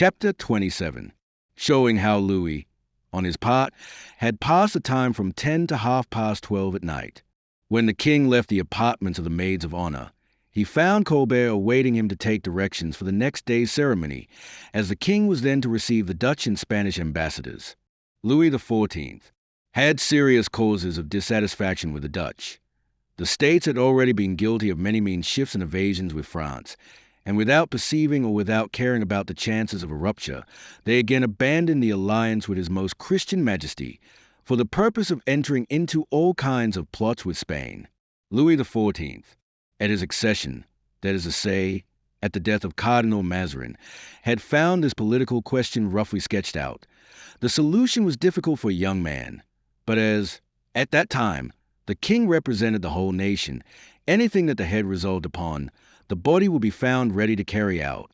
Chapter 27, showing how Louis, on his part, had passed the time from 10 to 12:30 at night. When the king left the apartments of the maids of honor, he found Colbert awaiting him to take directions for the next day's ceremony, as the king was then to receive the Dutch and Spanish ambassadors. Louis XIV had serious causes of dissatisfaction with the Dutch. The states had already been guilty of many mean shifts and evasions with France, and without perceiving or without caring about the chances of a rupture, they again abandoned the alliance with His Most Christian Majesty for the purpose of entering into all kinds of plots with Spain. Louis XIV, at his accession, that is to say, at the death of Cardinal Mazarin, had found this political question roughly sketched out. The solution was difficult for a young man, but as, at that time, the king represented the whole nation, anything that the head resolved upon, the body would be found ready to carry out.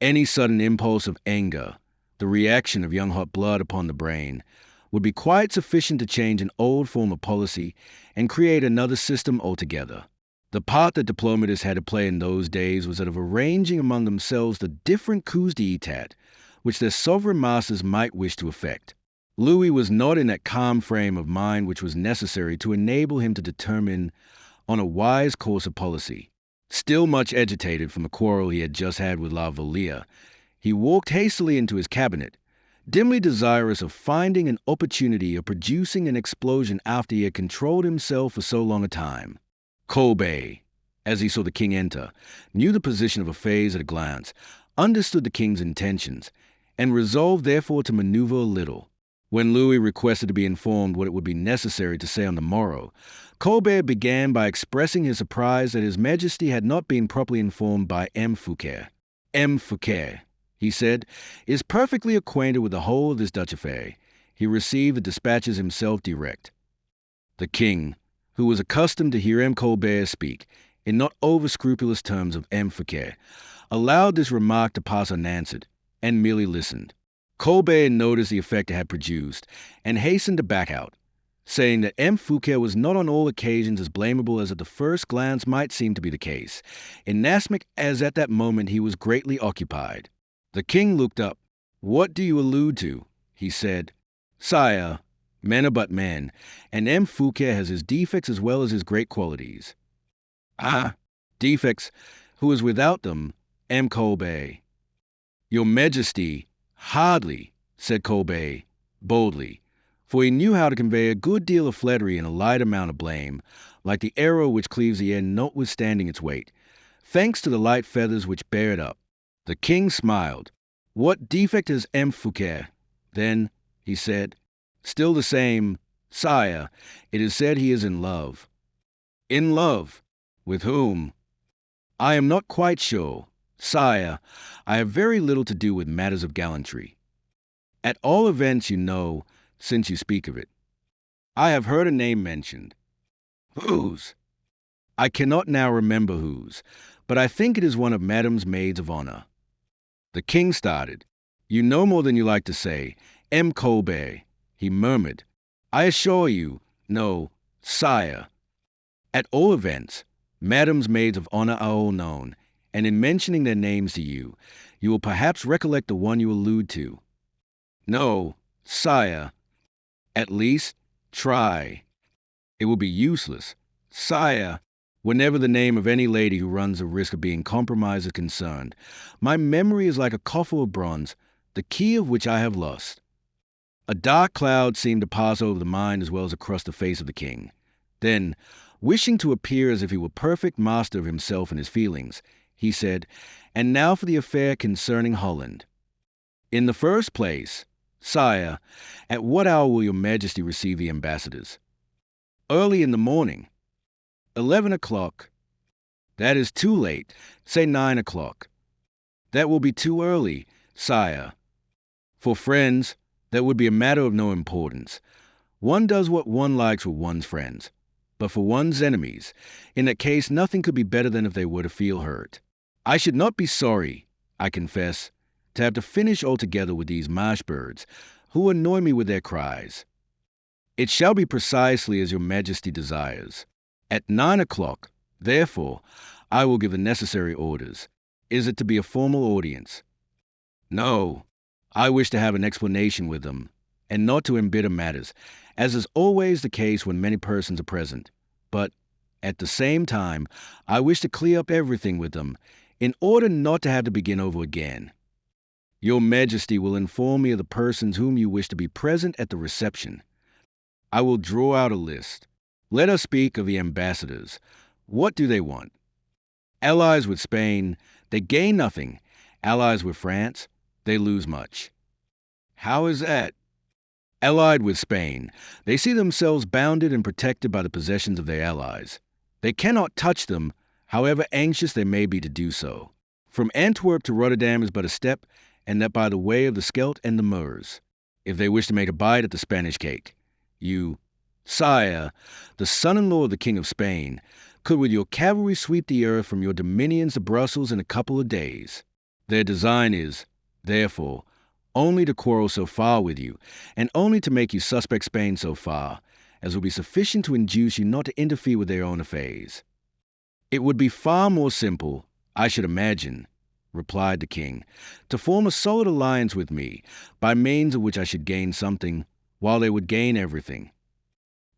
Any sudden impulse of anger, the reaction of young hot blood upon the brain, would be quite sufficient to change an old form of policy and create another system altogether. The part that diplomatists had to play in those days was that of arranging among themselves the different coups d'etat which their sovereign masters might wish to effect. Louis was not in that calm frame of mind which was necessary to enable him to determine on a wise course of policy. Still much agitated from the quarrel he had just had with La Vallière, he walked hastily into his cabinet, dimly desirous of finding an opportunity of producing an explosion after he had controlled himself for so long a time. Colbert, as he saw the king enter, knew the position of affairs at a glance, understood the king's intentions, and resolved therefore to maneuver a little. When Louis requested to be informed what it would be necessary to say on the morrow, Colbert began by expressing his surprise that His Majesty had not been properly informed by M. Fouquet. M. Fouquet, he said, is perfectly acquainted with the whole of this Dutch affair. He received the dispatches himself direct. The king, who was accustomed to hear M. Colbert speak in not over-scrupulous terms of M. Fouquet, allowed this remark to pass unanswered, and merely listened. Colbert noticed the effect it had produced, and hastened to back out, saying that M. Fouquet was not on all occasions as blamable as at the first glance might seem to be the case, inasmuch as at that moment he was greatly occupied. The king looked up. "What do you allude to?" he said. "Sire, men are but men, and M. Fouquet has his defects as well as his great qualities." "Ah, defects! Who is without them? M. Colbert." "Your Majesty, hardly," said Colbert, boldly, for he knew how to convey a good deal of flattery in a light amount of blame, like the arrow which cleaves the air notwithstanding its weight, thanks to the light feathers which bear it up. The king smiled. "What defect has M. Fouquet?" Then, he said, "Still the same. Sire, it is said he is in love." "In love? With whom?" "I am not quite sure. Sire, I have very little to do with matters of gallantry. At all events, you know, since you speak of it. I have heard a name mentioned." "Whose?" "I cannot now remember whose, but I think it is one of Madame's maids of honor." The king started. "You know more than you like to say. M. Colbert," he murmured. "I assure you, no, sire. At all events, Madame's maids of honor are all known, and in mentioning their names to you, you will perhaps recollect the one you allude to." "No, sire." "At least, try." "It will be useless. Sire, whenever the name of any lady who runs the risk of being compromised is concerned, my memory is like a coffer of bronze, the key of which I have lost." A dark cloud seemed to pass over the mind as well as across the face of the king. Then, wishing to appear as if he were perfect master of himself and his feelings, he said, "And now for the affair concerning Holland. In the first place, sire, at what hour will your Majesty receive the ambassadors?" "Early in the morning." 11 o'clock. "That is too late. Say 9 o'clock." "That will be too early, sire." "For friends, that would be a matter of no importance. One does what one likes with one's friends. But for one's enemies, in that case nothing could be better than if they were to feel hurt. I should not be sorry, I confess, to have to finish altogether with these marsh birds, who annoy me with their cries. It shall be precisely as your Majesty desires. At 9 o'clock, therefore, I will give the necessary orders. Is it to be a formal audience?" "No, I wish to have an explanation with them, and not to embitter matters, as is always the case when many persons are present. But, at the same time, I wish to clear up everything with them, in order not to have to begin over again. Your Majesty will inform me of the persons whom you wish to be present at the reception. I will draw out a list. Let us speak of the ambassadors. What do they want? Allies with Spain, they gain nothing. Allies with France, they lose much. How is that? Allied with Spain, they see themselves bounded and protected by the possessions of their allies. They cannot touch them, however anxious they may be to do so. From Antwerp to Rotterdam is but a step, and that by the way of the Scheldt and the Meuse. If they wish to make a bite at the Spanish cake, you, sire, the son-in-law of the King of Spain, could with your cavalry sweep the earth from your dominions to Brussels in a couple of days. Their design is, therefore, only to quarrel so far with you, and only to make you suspect Spain so far, as will be sufficient to induce you not to interfere with their own affairs. It would be far more simple, I should imagine, replied the king, to form a solid alliance with me, by means of which I should gain something, while they would gain everything.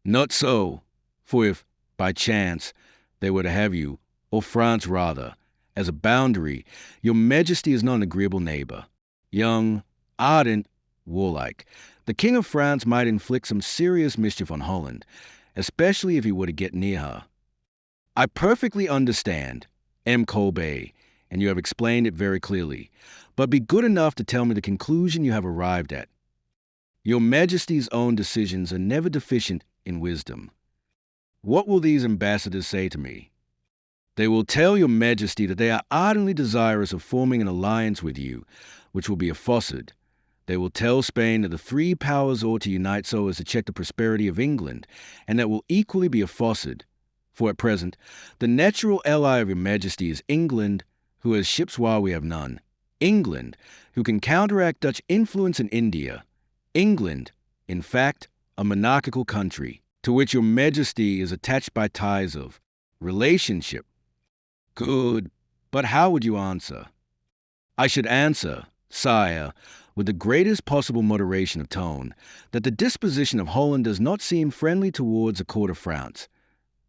Not so, for if, by chance, they were to have you, or France rather, as a boundary, your Majesty is not an agreeable neighbor. Young, ardent, warlike, the King of France might inflict some serious mischief on Holland, especially if he were to get near her. I perfectly understand, M. Colbert, and you have explained it very clearly, but be good enough to tell me the conclusion you have arrived at. Your Majesty's own decisions are never deficient in wisdom. What will these ambassadors say to me? They will tell your Majesty that they are ardently desirous of forming an alliance with you, which will be a fossard. They will tell Spain that the three powers ought to unite so as to check the prosperity of England, and that will equally be a fossard. For at present, the natural ally of your Majesty is England, who has ships while we have none. England, who can counteract Dutch influence in India. England, in fact, a monarchical country, to which your Majesty is attached by ties of relationship. Good, but how would you answer? I should answer, sire, with the greatest possible moderation of tone, that the disposition of Holland does not seem friendly towards the court of France,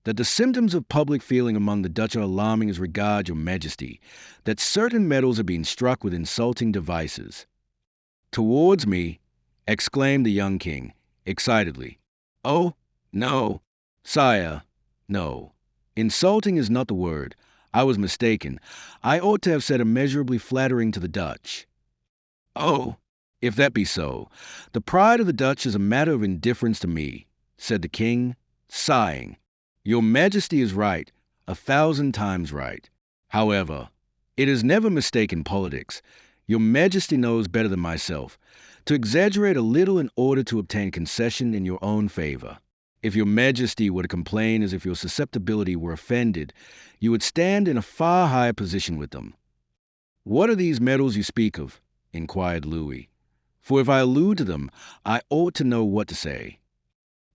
that the symptoms of public feeling among the Dutch are alarming as regards your Majesty, that certain medals are being struck with insulting devices. Towards me, exclaimed the young king, excitedly. Oh, no, sire, no. Insulting is not the word. I was mistaken. I ought to have said immeasurably flattering to the Dutch. Oh, if that be so, the pride of the Dutch is a matter of indifference to me, said the king, sighing. Your Majesty is right, 1,000 times right. However, it is never mistaken politics. Your Majesty knows better than myself, to exaggerate a little in order to obtain concession in your own favor. If your Majesty were to complain as if your susceptibility were offended, you would stand in a far higher position with them. What are these medals you speak of? Inquired Louis. For if I allude to them, I ought to know what to say.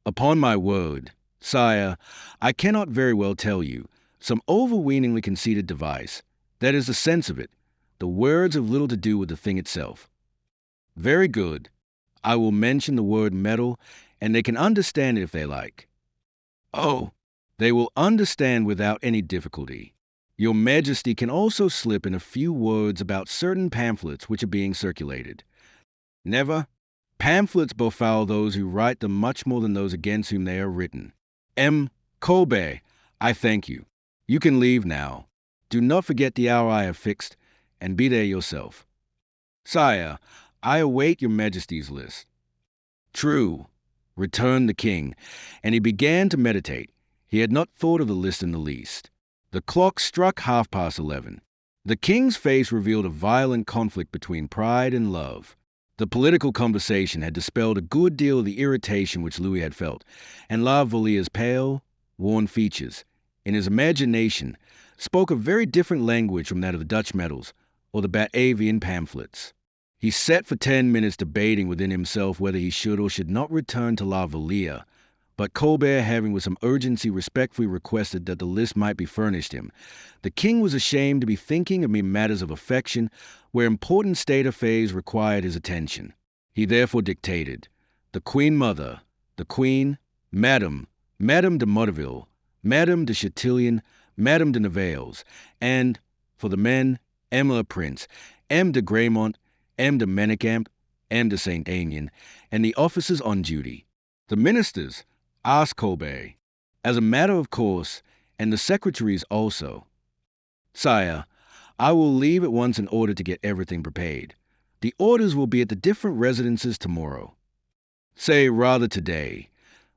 Upon my word, sire, I cannot very well tell you. Some overweeningly conceited device. That is the sense of it. The words have little to do with the thing itself. Very good. I will mention the word medal, and they can understand it if they like. Oh, they will understand without any difficulty. Your Majesty can also slip in a few words about certain pamphlets which are being circulated. Never. Pamphlets befoul those who write them much more than those against whom they are written. M. Colbert, I thank you. You can leave now. Do not forget the hour I have fixed, and be there yourself. Sire, I await your Majesty's list. True, returned the king, and he began to meditate. He had not thought of the list in the least. The clock struck 11:30. The king's face revealed a violent conflict between pride and love. The political conversation had dispelled a good deal of the irritation which Louis had felt, and La Valliere's pale, worn features, in his imagination, spoke a very different language from that of the Dutch medals or the Batavian pamphlets. He sat for 10 minutes debating within himself whether he should or should not return to La Vallière, But Colbert, having with some urgency respectfully requested that the list might be furnished him, the king was ashamed to be thinking of mere matters of affection where important state affairs required his attention. He therefore dictated, the Queen Mother, the Queen, Madame de Motteville, Madame de Chatillon, Madame de Nivelles, and, for the men, M. le Prince, M. de Gramont, M. de Menecamp, M. de Saint-Aignan, and the officers on duty. The ministers asked Colbert, as a matter of course, and the secretaries also, Sire, I will leave at once in order to get everything prepared. The orders will be at the different residences tomorrow. Say rather today,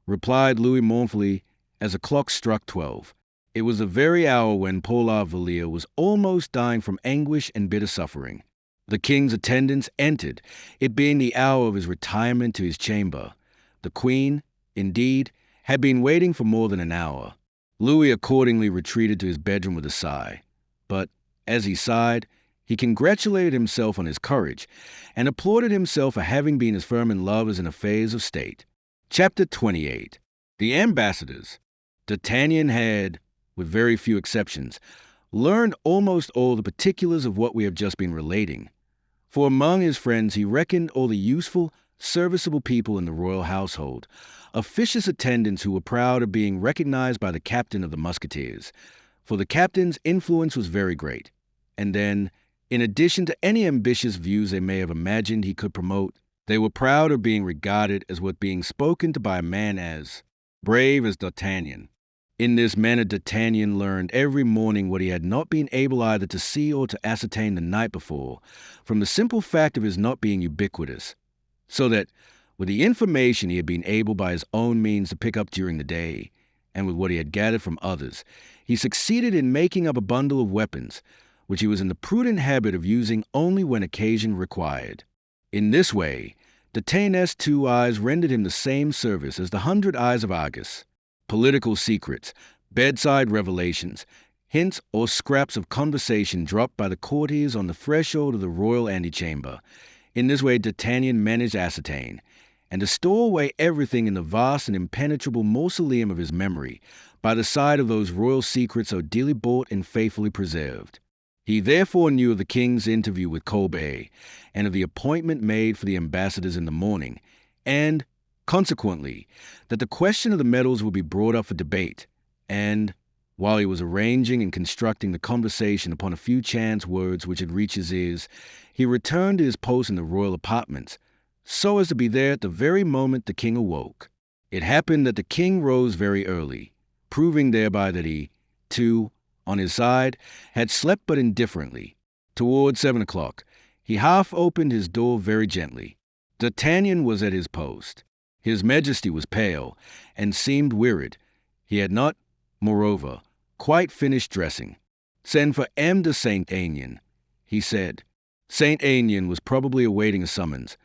replied Louis mournfully as the clock struck 12. It was the very hour when Paul Vallière was almost dying from anguish and bitter suffering. The king's attendants entered, it being the hour of his retirement to his chamber. The queen, indeed, had been waiting for more than an hour. Louis accordingly retreated to his bedroom with a sigh. But, as he sighed, he congratulated himself on his courage, and applauded himself for having been as firm in love as in affairs of state. Chapter 28. The ambassadors. D'Artagnan had, with very few exceptions, learned almost all the particulars of what we have just been relating. For among his friends he reckoned all the useful, serviceable people in the royal household, officious attendants who were proud of being recognized by the captain of the Musketeers, for the captain's influence was very great. And then, in addition to any ambitious views they may have imagined he could promote, they were proud of being regarded as what being spoken to by a man as brave as D'Artagnan. In this manner D'Artagnan learned every morning what he had not been able either to see or to ascertain the night before, from the simple fact of his not being ubiquitous, so that, with the information he had been able by his own means to pick up during the day, and with what he had gathered from others, he succeeded in making up a bundle of weapons, which he was in the prudent habit of using only when occasion required. In this way, D'Artagnan's 2 eyes rendered him the same service as the 100 eyes of Argus. Political secrets, bedside revelations, hints or scraps of conversation dropped by the courtiers on the threshold of the royal antechamber. In this way D'Artagnan managed to ascertain, and to store away everything in the vast and impenetrable mausoleum of his memory, by the side of those royal secrets so dearly bought and faithfully preserved. He therefore knew of the king's interview with Colbert, and of the appointment made for the ambassadors in the morning, and, consequently, that the question of the medals would be brought up for debate, and, while he was arranging and constructing the conversation upon a few chance words which had reached his ears, he returned to his post in the royal apartments, so as to be there at the very moment the king awoke. It happened that the king rose very early, proving thereby that he, too, on his side, had slept but indifferently. Towards 7 o'clock, he half opened his door very gently. D'Artagnan was at his post. His Majesty was pale, and seemed wearied. He had not, moreover, quite finished dressing. "Send for M. de Saint-Aignan," he said. Saint-Aignan was probably awaiting a summons,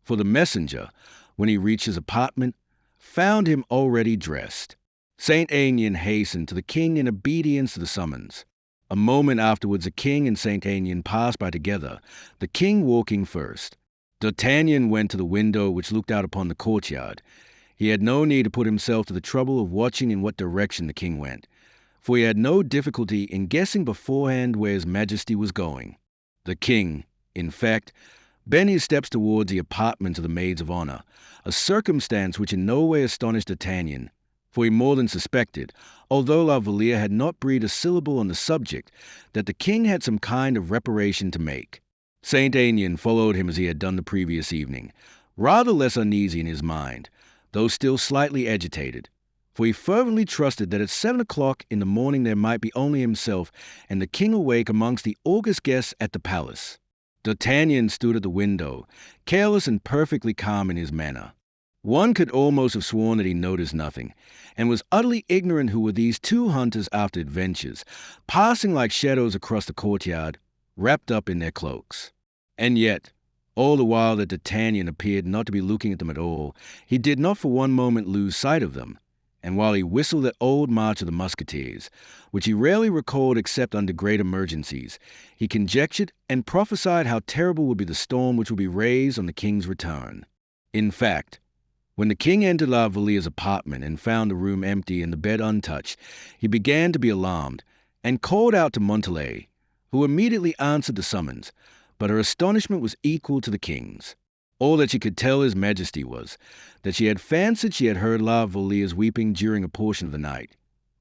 for the messenger, when he reached his apartment, found him already dressed. Saint-Aignan hastened to the king in obedience to the summons. A moment afterwards the king and Saint-Aignan passed by together, the king walking first. D'Artagnan went to the window which looked out upon the courtyard. He had no need to put himself to the trouble of watching in what direction the king went, for he had no difficulty in guessing beforehand where his Majesty was going. The king, in fact, bent his steps towards the apartments of the maids of honor, a circumstance which in no way astonished D'Artagnan, for he more than suspected, although La Vallière had not breathed a syllable on the subject, that the king had some kind of reparation to make. Saint-Aignan followed him as he had done the previous evening, rather less uneasy in his mind, though still slightly agitated, for he fervently trusted that at 7 o'clock in the morning there might be only himself and the king awake amongst the august guests at the palace. D'Artagnan stood at the window, careless and perfectly calm in his manner. One could almost have sworn that he noticed nothing, and was utterly ignorant who were these 2 hunters after adventures, passing like shadows across the courtyard, wrapped up in their cloaks. And yet, all the while that D'Artagnan appeared not to be looking at them at all, he did not for one moment lose sight of them, and while he whistled that old march of the Musketeers, which he rarely recalled except under great emergencies, he conjectured and prophesied how terrible would be the storm which would be raised on the king's return. In fact, When the king entered La Valliere's apartment and found the room empty and the bed untouched, he began to be alarmed and called out to Montalais, who immediately answered the summons, but her astonishment was equal to the king's. All that she could tell His Majesty was that she had fancied she had heard La Valliere's weeping during a portion of the night,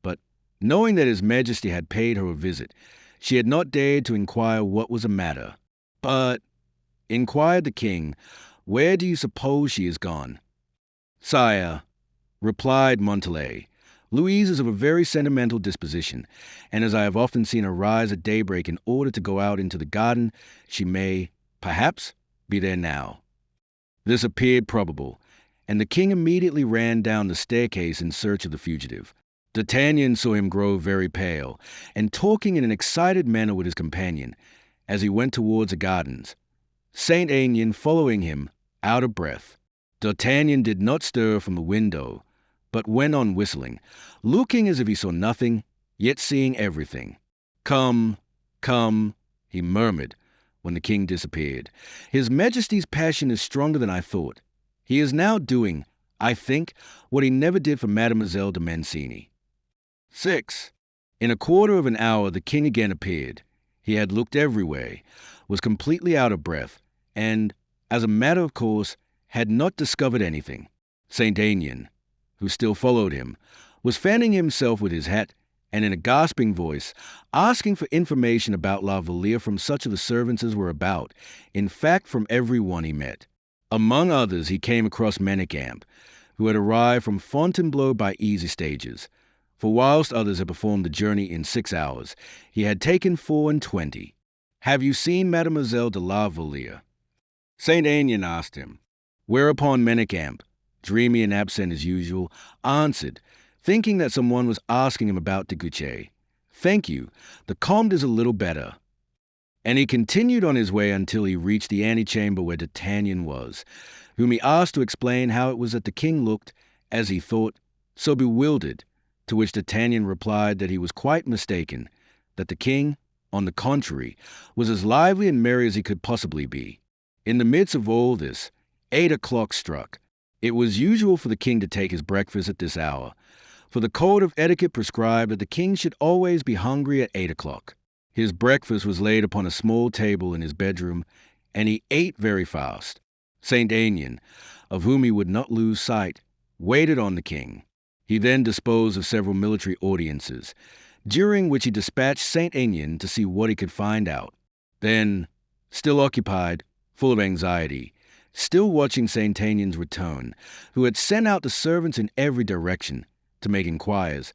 but knowing that His Majesty had paid her a visit, she had not dared to inquire what was the matter. But, inquired the king, where do you suppose she is gone? Sire, replied Montalais, Louise is of a very sentimental disposition, and as I have often seen her rise at daybreak in order to go out into the garden, she may, perhaps, be there now. This appeared probable, and the king immediately ran down the staircase in search of the fugitive. D'Artagnan saw him grow very pale, and talking in an excited manner with his companion, as he went towards the gardens, Saint Aignan following him, out of breath. D'Artagnan did not stir from the window, but went on whistling, looking as if he saw nothing, yet seeing everything. Come, come, he murmured, when the king disappeared. His Majesty's passion is stronger than I thought. He is now doing, I think, what he never did for Mademoiselle de Mancini. 6. In a quarter of an hour the king again appeared. He had looked everywhere, was completely out of breath, and, as a matter of course, had not discovered anything. Saint Aignan, who still followed him, was fanning himself with his hat, and in a gasping voice, asking for information about La Valliere from such of the servants as were about, in fact from every one he met. Among others he came across Manicamp, who had arrived from Fontainebleau by easy stages, for whilst others had performed the journey in 6 hours, he had taken 24. "Have you seen Mademoiselle de La Valliere?" Saint Aignan asked him, whereupon Manicamp, dreamy and absent as usual, answered, thinking that someone was asking him about de Guiche, "Thank you, the Comte is a little better." And he continued on his way until he reached the antechamber where D'Artagnan was, whom he asked to explain how it was that the king looked, as he thought, so bewildered, to which D'Artagnan replied that he was quite mistaken, that the king, on the contrary, was as lively and merry as he could possibly be. In the midst of all this, 8 o'clock struck. It was usual for the king to take his breakfast at this hour, for the code of etiquette prescribed that the king should always be hungry at 8 o'clock. His breakfast was laid upon a small table in his bedroom, and he ate very fast. Saint Aignan, of whom he would not lose sight, waited on the king. He then disposed of several military audiences, during which he dispatched Saint Aignan to see what he could find out. Then, still occupied, full of anxiety, still watching Saint Aignan's return, who had sent out the servants in every direction to make inquiries,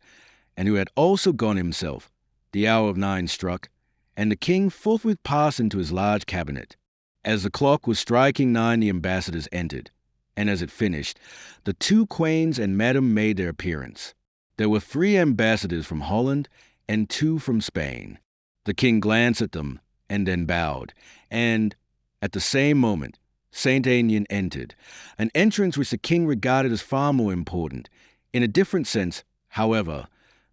and who had also gone himself, the hour of 9 struck, and the king forthwith passed into his large cabinet. As the clock was striking 9, the ambassadors entered, and as it finished, the 2 queens and Madame made their appearance. There were 3 ambassadors from Holland and 2 from Spain. The king glanced at them and then bowed, and, at the same moment, Saint Aignan entered, an entrance which the king regarded as far more important, in a different sense, however,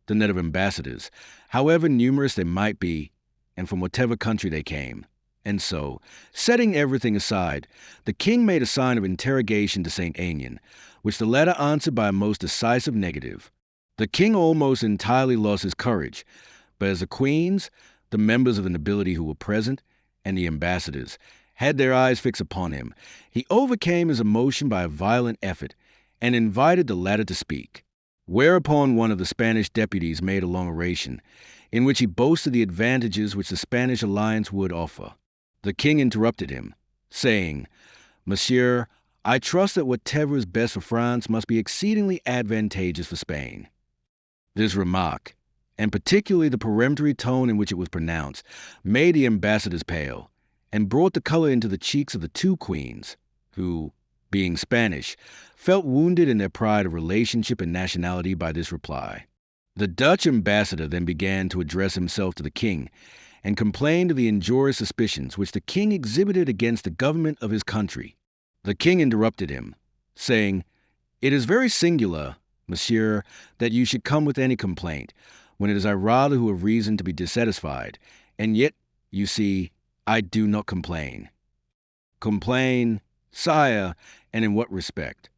than that of ambassadors, however numerous they might be, and from whatever country they came. And so, setting everything aside, the king made a sign of interrogation to Saint Aignan, which the latter answered by a most decisive negative. The king almost entirely lost his courage, but as the queens, the members of the nobility who were present, and the ambassadors, had their eyes fixed upon him, he overcame his emotion by a violent effort, and invited the latter to speak. Whereupon one of the Spanish deputies made a long oration, in which he boasted the advantages which the Spanish alliance would offer. The king interrupted him, saying, "Monsieur, I trust that whatever is best for France must be exceedingly advantageous for Spain." This remark, and particularly the peremptory tone in which it was pronounced, made the ambassadors pale, and brought the color into the cheeks of the 2 queens, who, being Spanish, felt wounded in their pride of relationship and nationality by this reply. The Dutch ambassador then began to address himself to the king, and complained of the injurious suspicions which the king exhibited against the government of his country. The king interrupted him, saying, "It is very singular, monsieur, that you should come with any complaint, when it is I rather who have reason to be dissatisfied, and yet, you see, I do not complain." "Complain, sire, and in what respect?"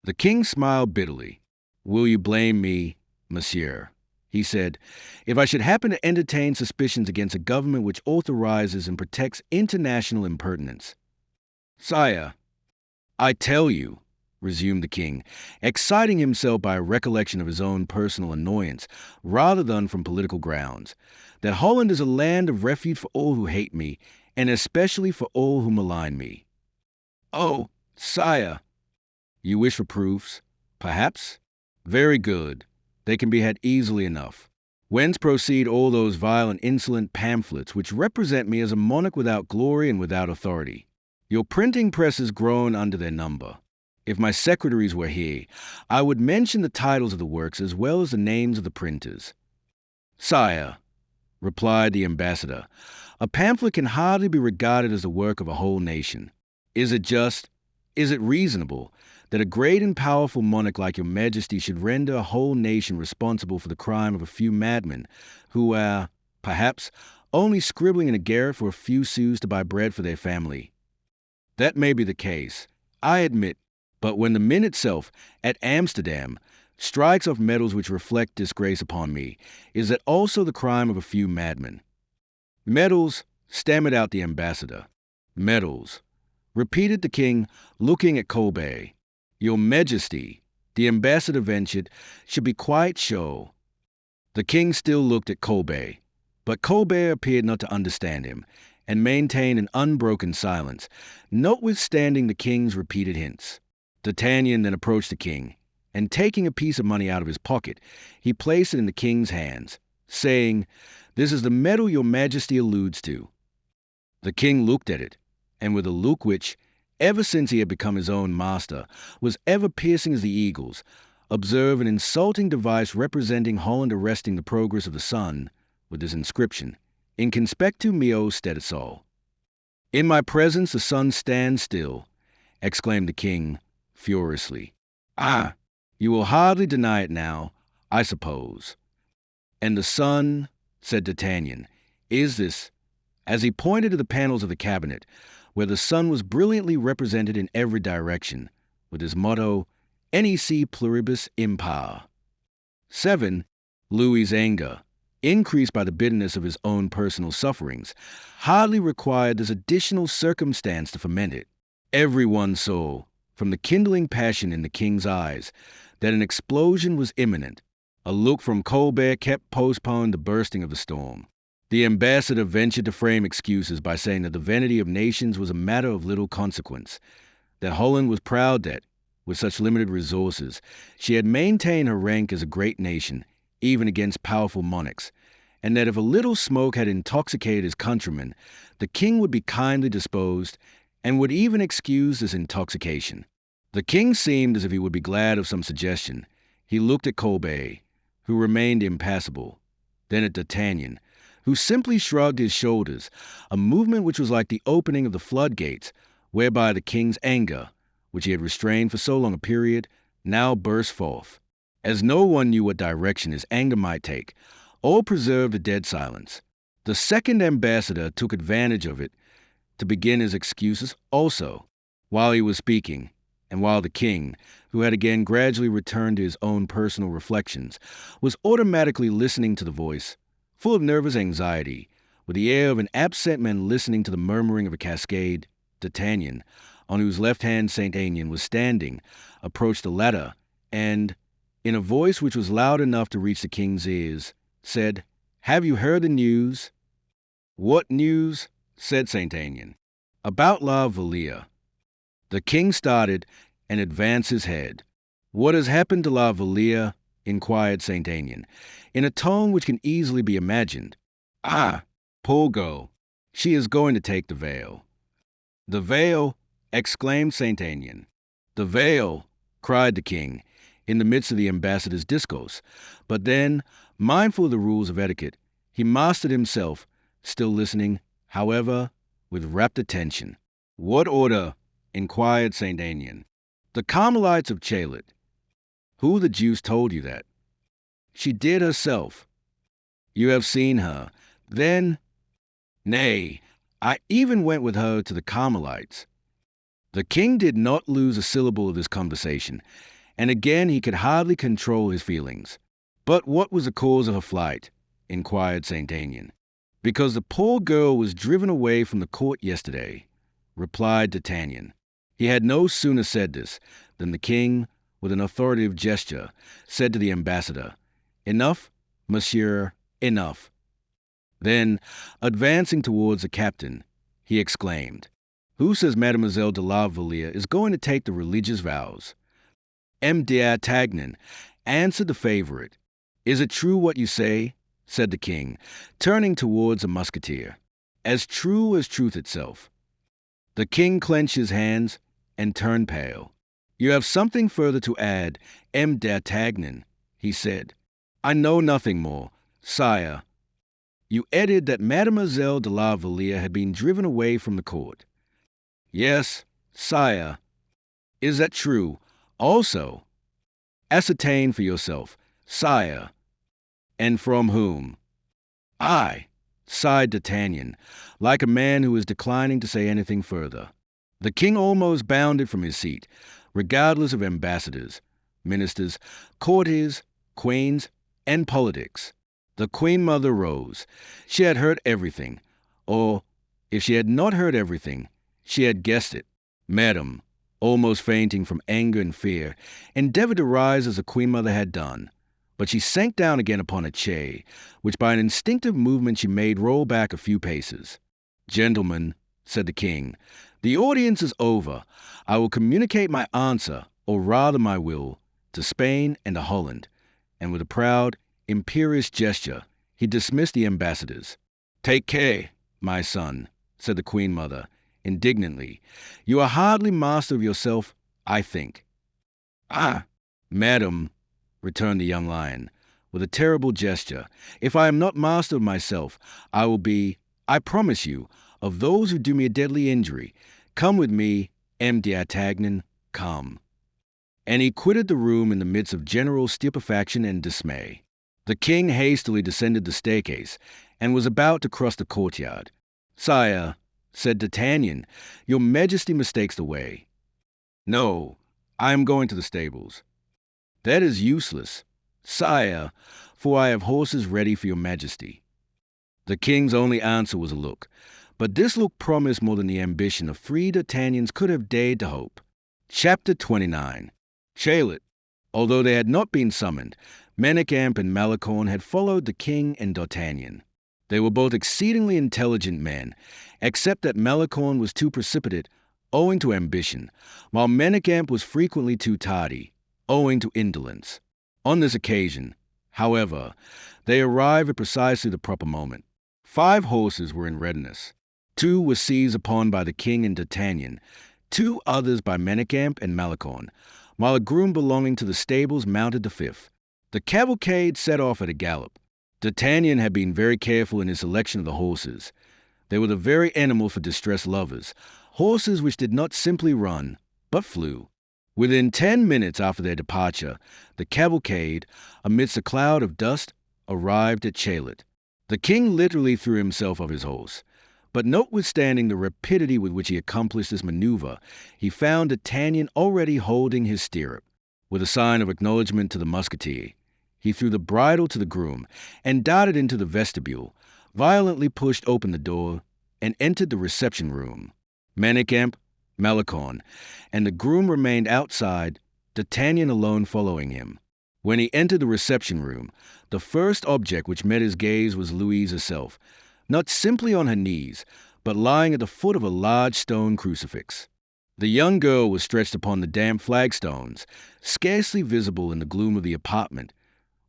The king smiled bitterly. "Will you blame me, monsieur?" he said, "if I should happen to entertain suspicions against a government which authorizes and protects international impertinence?" "Sire, I tell you," resumed the king, exciting himself by a recollection of his own personal annoyance rather than from political grounds, "that Holland is a land of refuge for all who hate me, and especially for all who malign me." "Oh, sire!" "You wish for proofs, perhaps? Very good. They can be had easily enough. Whence proceed all those vile and insolent pamphlets which represent me as a monarch without glory and without authority? Your printing presses groan under their number. If my secretaries were here, I would mention the titles of the works as well as the names of the printers." "Sire," replied the ambassador, "a pamphlet can hardly be regarded as the work of a whole nation. Is it just, is it reasonable, that a great and powerful monarch like your majesty should render a whole nation responsible for the crime of a few madmen who are, perhaps, only scribbling in a garret for a few sous to buy bread for their family? That may be the case, I admit, but when the mint itself, at Amsterdam, strikes off medals which reflect disgrace upon me, is that also the crime of a few madmen?" "Medals," stammered out the ambassador. "Medals," repeated the king, looking at Colbert. "Your majesty," the ambassador ventured, "should be quite sure." The king still looked at Colbert, but Colbert appeared not to understand him, and maintained an unbroken silence, notwithstanding the king's repeated hints. D'Artagnan then approached the king, and taking a piece of money out of his pocket, he placed it in the king's hands, saying, "This is the medal your majesty alludes to." The king looked at it, and with a look which, ever since he had become his own master, was ever piercing as the eagle's, observed an insulting device representing Holland arresting the progress of the sun, with this inscription, "In conspectu meo stetit sol." "In my presence the sun stands still," exclaimed the king, furiously. "Ah, you will hardly deny it now, I suppose." "And the sun," said D'Artagnan, "is this," as he pointed to the panels of the cabinet, where the sun was brilliantly represented in every direction, with his motto, "Nec pluribus impar." 7. Louis's anger, increased by the bitterness of his own personal sufferings, hardly required this additional circumstance to foment it. Everyone saw, from the kindling passion in the king's eyes, that an explosion was imminent. A look from Colbert kept postponed the bursting of the storm. The ambassador ventured to frame excuses by saying that the vanity of nations was a matter of little consequence, that Holland was proud that, with such limited resources, she had maintained her rank as a great nation, even against powerful monarchs, and that if a little smoke had intoxicated his countrymen, the king would be kindly disposed and would even excuse this intoxication. The king seemed as if he would be glad of some suggestion. He looked at Colbert, who remained impassible, then at D'Artagnan, who simply shrugged his shoulders, a movement which was like the opening of the floodgates, whereby the king's anger, which he had restrained for so long a period, now burst forth. As no one knew what direction his anger might take, all preserved a dead silence. The second ambassador took advantage of it to begin his excuses also, while he was speaking, and while the king, who had again gradually returned to his own personal reflections, was automatically listening to the voice, full of nervous anxiety, with the air of an absent man listening to the murmuring of a cascade. D'Artagnan, on whose left hand Saint Aignan was standing, approached the latter, and, in a voice which was loud enough to reach the king's ears, said, "Have you heard the news?" "What news?" said Saint Aignan. "About La Vallière." The king started and advanced his head. "What has happened to La Vallière?" inquired Saint Aignan, in a tone which can easily be imagined. "Ah, poor girl, she is going to take the veil." "The veil!" exclaimed Saint Aignan. "The veil!" cried the king, in the midst of the ambassador's discourse, but then, mindful of the rules of etiquette, he mastered himself, still listening, however, with rapt attention. "What order?" inquired Saint Aignan. "The Carmelites of Chaillot." "Who the deuce told you that?" "She did herself." "You have seen her. Then—" "Nay, I even went with her to the Carmelites." The king did not lose a syllable of this conversation, and again he could hardly control his feelings. "But what was the cause of her flight?" inquired St. Aignan. "Because the poor girl was driven away from the court yesterday," replied D'Artagnan. He had no sooner said this than the king, with an authoritative gesture, said to the ambassador, "Enough, monsieur, enough." Then, advancing towards the captain, he exclaimed, "Who says Mademoiselle de la Vallière is going to take the religious vows?" D'Artagnan answered the favorite. "Is it true what you say?" said the king, turning towards a musketeer. "As true as truth itself." The king clenched his hands and turned pale. "You have something further to add, D'Artagnan," he said. "I know nothing more, sire." "You added that Mademoiselle de la Vallière had been driven away from the court." "Yes, sire." "Is that true? Also?" "Ascertain for yourself, sire." "And from whom?" "I," sighed D'Artagnan, like a man who is declining to say anything further. The king almost bounded from his seat, regardless of ambassadors, ministers, courtiers, queens, and politics. The queen mother rose. She had heard everything, or, if she had not heard everything, she had guessed it. Madame, almost fainting from anger and fear, endeavored to rise as the queen mother had done, but she sank down again upon a chair, which by an instinctive movement she made roll back a few paces. "Gentlemen," said the king, "the audience is over. I will communicate my answer, or rather my will, to Spain and to Holland." And with a proud, imperious gesture, he dismissed the ambassadors. "Take care, my son," said the queen mother, indignantly. "You are hardly master of yourself, I think." "Ah, madam," returned the young lion, with a terrible gesture, "if I am not master of myself, I will be, I promise you, of those who do me a deadly injury. Come with me, D'Artagnan, come." And he quitted the room in the midst of general stupefaction and dismay. The king hastily descended the staircase, and was about to cross the courtyard. "Sire," said D'Artagnan, "your majesty mistakes the way." "No, I am going to the stables." "That is useless, sire, for I have horses ready for your majesty." The king's only answer was a look, but this look promised more than the ambition of 3 D'Artagnans could have dared to hope. Chapter 29. Charlotte. Although they had not been summoned, Manicamp and Malicorne had followed the king and D'Artagnan. They were both exceedingly intelligent men, except that Malicorne was too precipitate, owing to ambition, while Manicamp was frequently too tardy, owing to indolence. On this occasion, however, they arrived at precisely the proper moment. 5 horses were in readiness. 2 were seized upon by the king and D'Artagnan, 2 others by Manicamp and Malicorne, while a groom belonging to the stables mounted the 5th. The cavalcade set off at a gallop. D'Artagnan had been very careful in his selection of the horses. They were the very animals for distressed lovers, horses which did not simply run, but flew. Within 10 minutes after their departure, the cavalcade, amidst a cloud of dust, arrived at Charlotte. The king literally threw himself off his horse, but notwithstanding the rapidity with which he accomplished this maneuver, he found D'Artagnan already holding his stirrup. With a sign of acknowledgment to the musketeer, he threw the bridle to the groom and darted into the vestibule, violently pushed open the door, and entered the reception room. Manicamp, Malicorne, and the groom remained outside, D'Artagnan alone following him. When he entered the reception room, the first object which met his gaze was Louise herself, not simply on her knees, but lying at the foot of a large stone crucifix. The young girl was stretched upon the damp flagstones, scarcely visible in the gloom of the apartment,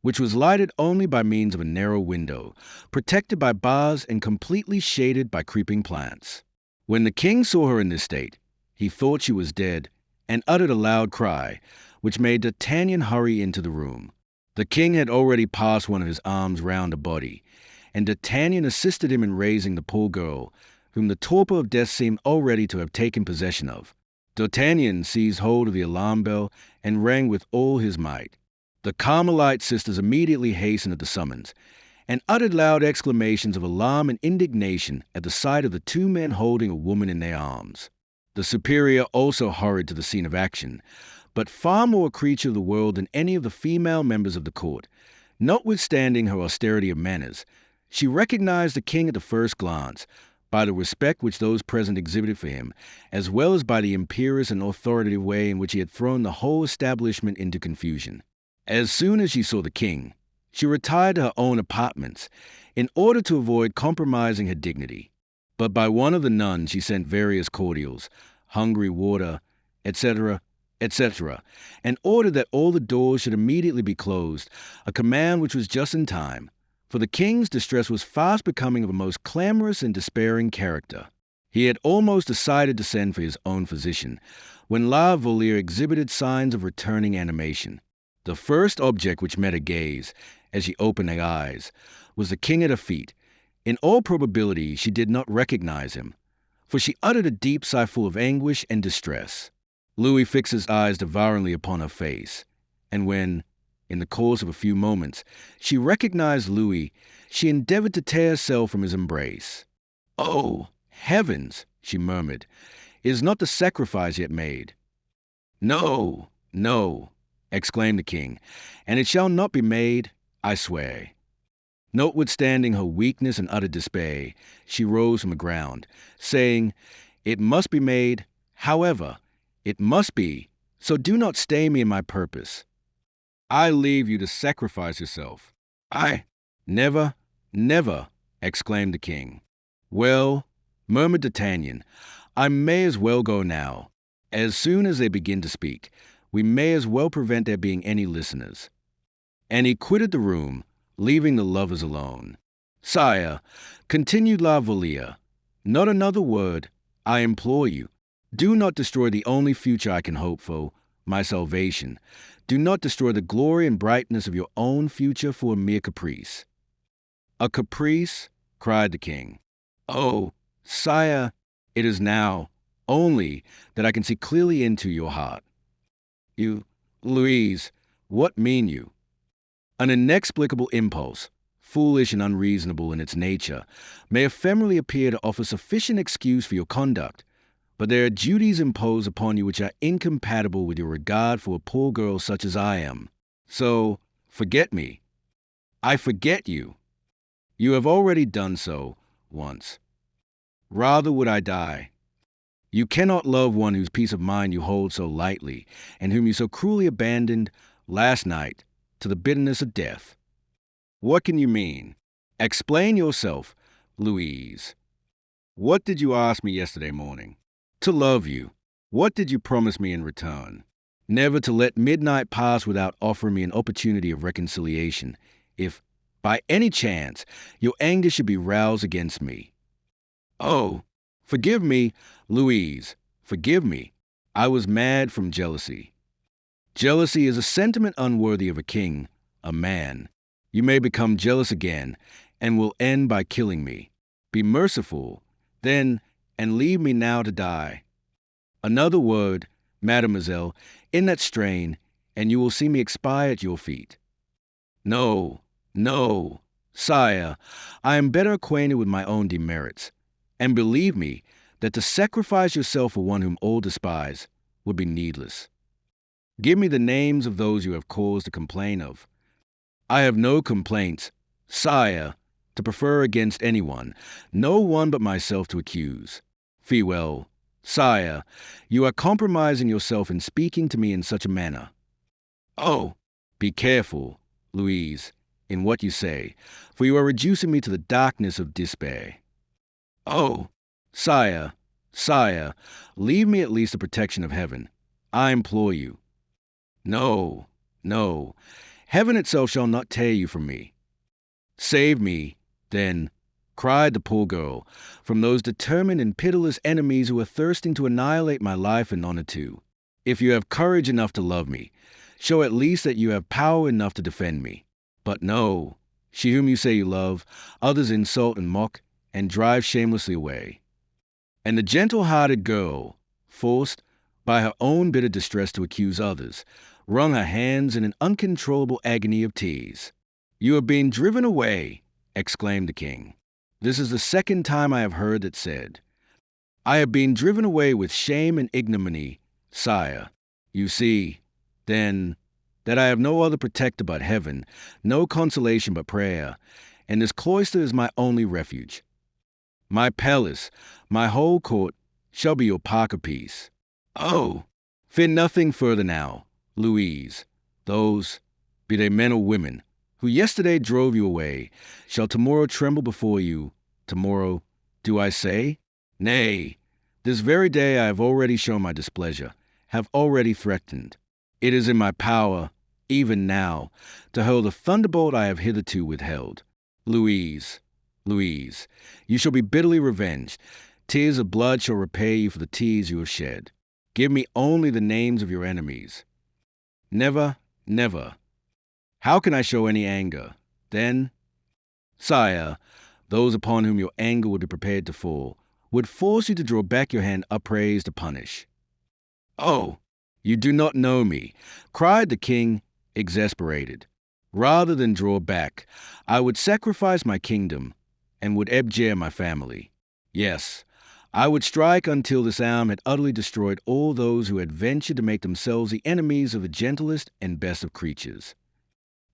which was lighted only by means of a narrow window, protected by bars and completely shaded by creeping plants. When the king saw her in this state, he thought she was dead, and uttered a loud cry, which made D'Artagnan hurry into the room. The king had already passed one of his arms round her body, and D'Artagnan assisted him in raising the poor girl, whom the torpor of death seemed already to have taken possession of. D'Artagnan seized hold of the alarm bell and rang with all his might. The Carmelite sisters immediately hastened at the summons, and uttered loud exclamations of alarm and indignation at the sight of the 2 men holding a woman in their arms. The superior also hurried to the scene of action, but far more a creature of the world than any of the female members of the court. Notwithstanding her austerity of manners, she recognized the king at the first glance, by the respect which those present exhibited for him, as well as by the imperious and authoritative way in which he had thrown the whole establishment into confusion. As soon as she saw the king, she retired to her own apartments, in order to avoid compromising her dignity. But by one of the nuns she sent various cordials, hungry water, etc., etc., and ordered that all the doors should immediately be closed, a command which was just in time, for the king's distress was fast becoming of a most clamorous and despairing character. He had almost decided to send for his own physician, when Vallière exhibited signs of returning animation. The first object which met her gaze, as she opened her eyes, was the king at her feet. In all probability she did not recognize him, for she uttered a deep sigh full of anguish and distress. Louis fixed his eyes devouringly upon her face, and when, in the course of a few moments, she recognized Louis, she endeavored to tear herself from his embrace. "Oh, heavens!" she murmured. "Is not the sacrifice yet made?" "No, no," exclaimed the king, "and it shall not be made, I swear." Notwithstanding her weakness and utter despair, she rose from the ground, saying, "It must be made, however, it must be, so do not stay me in my purpose. I leave you to sacrifice yourself." Never, never," exclaimed the king. "Well," murmured D'Artagnan, "I may as well go now. As soon as they begin to speak, we may as well prevent there being any listeners." And he quitted the room, leaving the lovers alone. "Sire," continued Vallière, "not another word, I implore you. Do not destroy the only future I can hope for, my salvation. Do not destroy the glory and brightness of your own future for a mere caprice." "A caprice?" cried the king. "Oh, sire, it is now, only, that I can see clearly into your heart." Louise, what mean you?" "An inexplicable impulse, foolish and unreasonable in its nature, may ephemerally appear to offer sufficient excuse for your conduct, but there are duties imposed upon you which are incompatible with your regard for a poor girl such as I am. So, forget me. I forget you. You have already done so once. Rather would I die. You cannot love one whose peace of mind you hold so lightly, and whom you so cruelly abandoned last night to the bitterness of death." "What can you mean? Explain yourself, Louise. What did you ask me yesterday morning?" "To love you. What did you promise me in return?" "Never to let midnight pass without offering me an opportunity of reconciliation, if, by any chance, your anger should be roused against me." "Oh, forgive me, Louise, forgive me. I was mad from jealousy." "Jealousy is a sentiment unworthy of a king, a man. You may become jealous again, and will end by killing me. Be merciful, then, and leave me now to die. Another word, mademoiselle, in that strain, and you will see me expire at your feet." "No, no, sire, I am better acquainted with my own demerits, and believe me that to sacrifice yourself for one whom all despise would be needless. Give me the names of those you have cause to complain of." "I have no complaints, sire, to prefer against anyone, no one but myself to accuse. Farewell, sire, you are compromising yourself in speaking to me in such a manner." "Oh, be careful, Louise, in what you say, for you are reducing me to the darkness of despair." "Oh, sire, sire, leave me at least the protection of heaven, I implore you." "No, no, heaven itself shall not tear you from me." "Save me, then," cried the poor girl, "from those determined and pitiless enemies who are thirsting to annihilate my life and honor too. If you have courage enough to love me, show at least that you have power enough to defend me. But no, she whom you say you love, others insult and mock, and drive shamelessly away." And the gentle-hearted girl, forced by her own bitter distress to accuse others, wrung her hands in an uncontrollable agony of tears. "You have been driven away," exclaimed the king. "This is the second time I have heard it said. I have been driven away with shame and ignominy, sire. You see, then that I have no other protector but heaven, no consolation but prayer, and this cloister is my only refuge. My palace, my whole court, shall be your park of peace. Oh, fear nothing further now, Louise. Those, be they men or women, who yesterday drove you away, shall tomorrow tremble before you. Tomorrow, do I say? Nay, this very day I have already shown my displeasure, have already threatened. It is in my power, even now, to hurl the thunderbolt I have hitherto withheld. Louise, Louise, you shall be bitterly revenged. Tears of blood shall repay you for the tears you have shed. Give me only the names of your enemies. Never, never. How can I show any anger? Then, sire, those upon whom your anger would be prepared to fall, would force you to draw back your hand upraised to punish. Oh, you do not know me, cried the king, exasperated. Rather than draw back, I would sacrifice my kingdom, and would abjure my family. Yes, I would strike until this arm had utterly destroyed all those who had ventured to make themselves the enemies of the gentlest and best of creatures.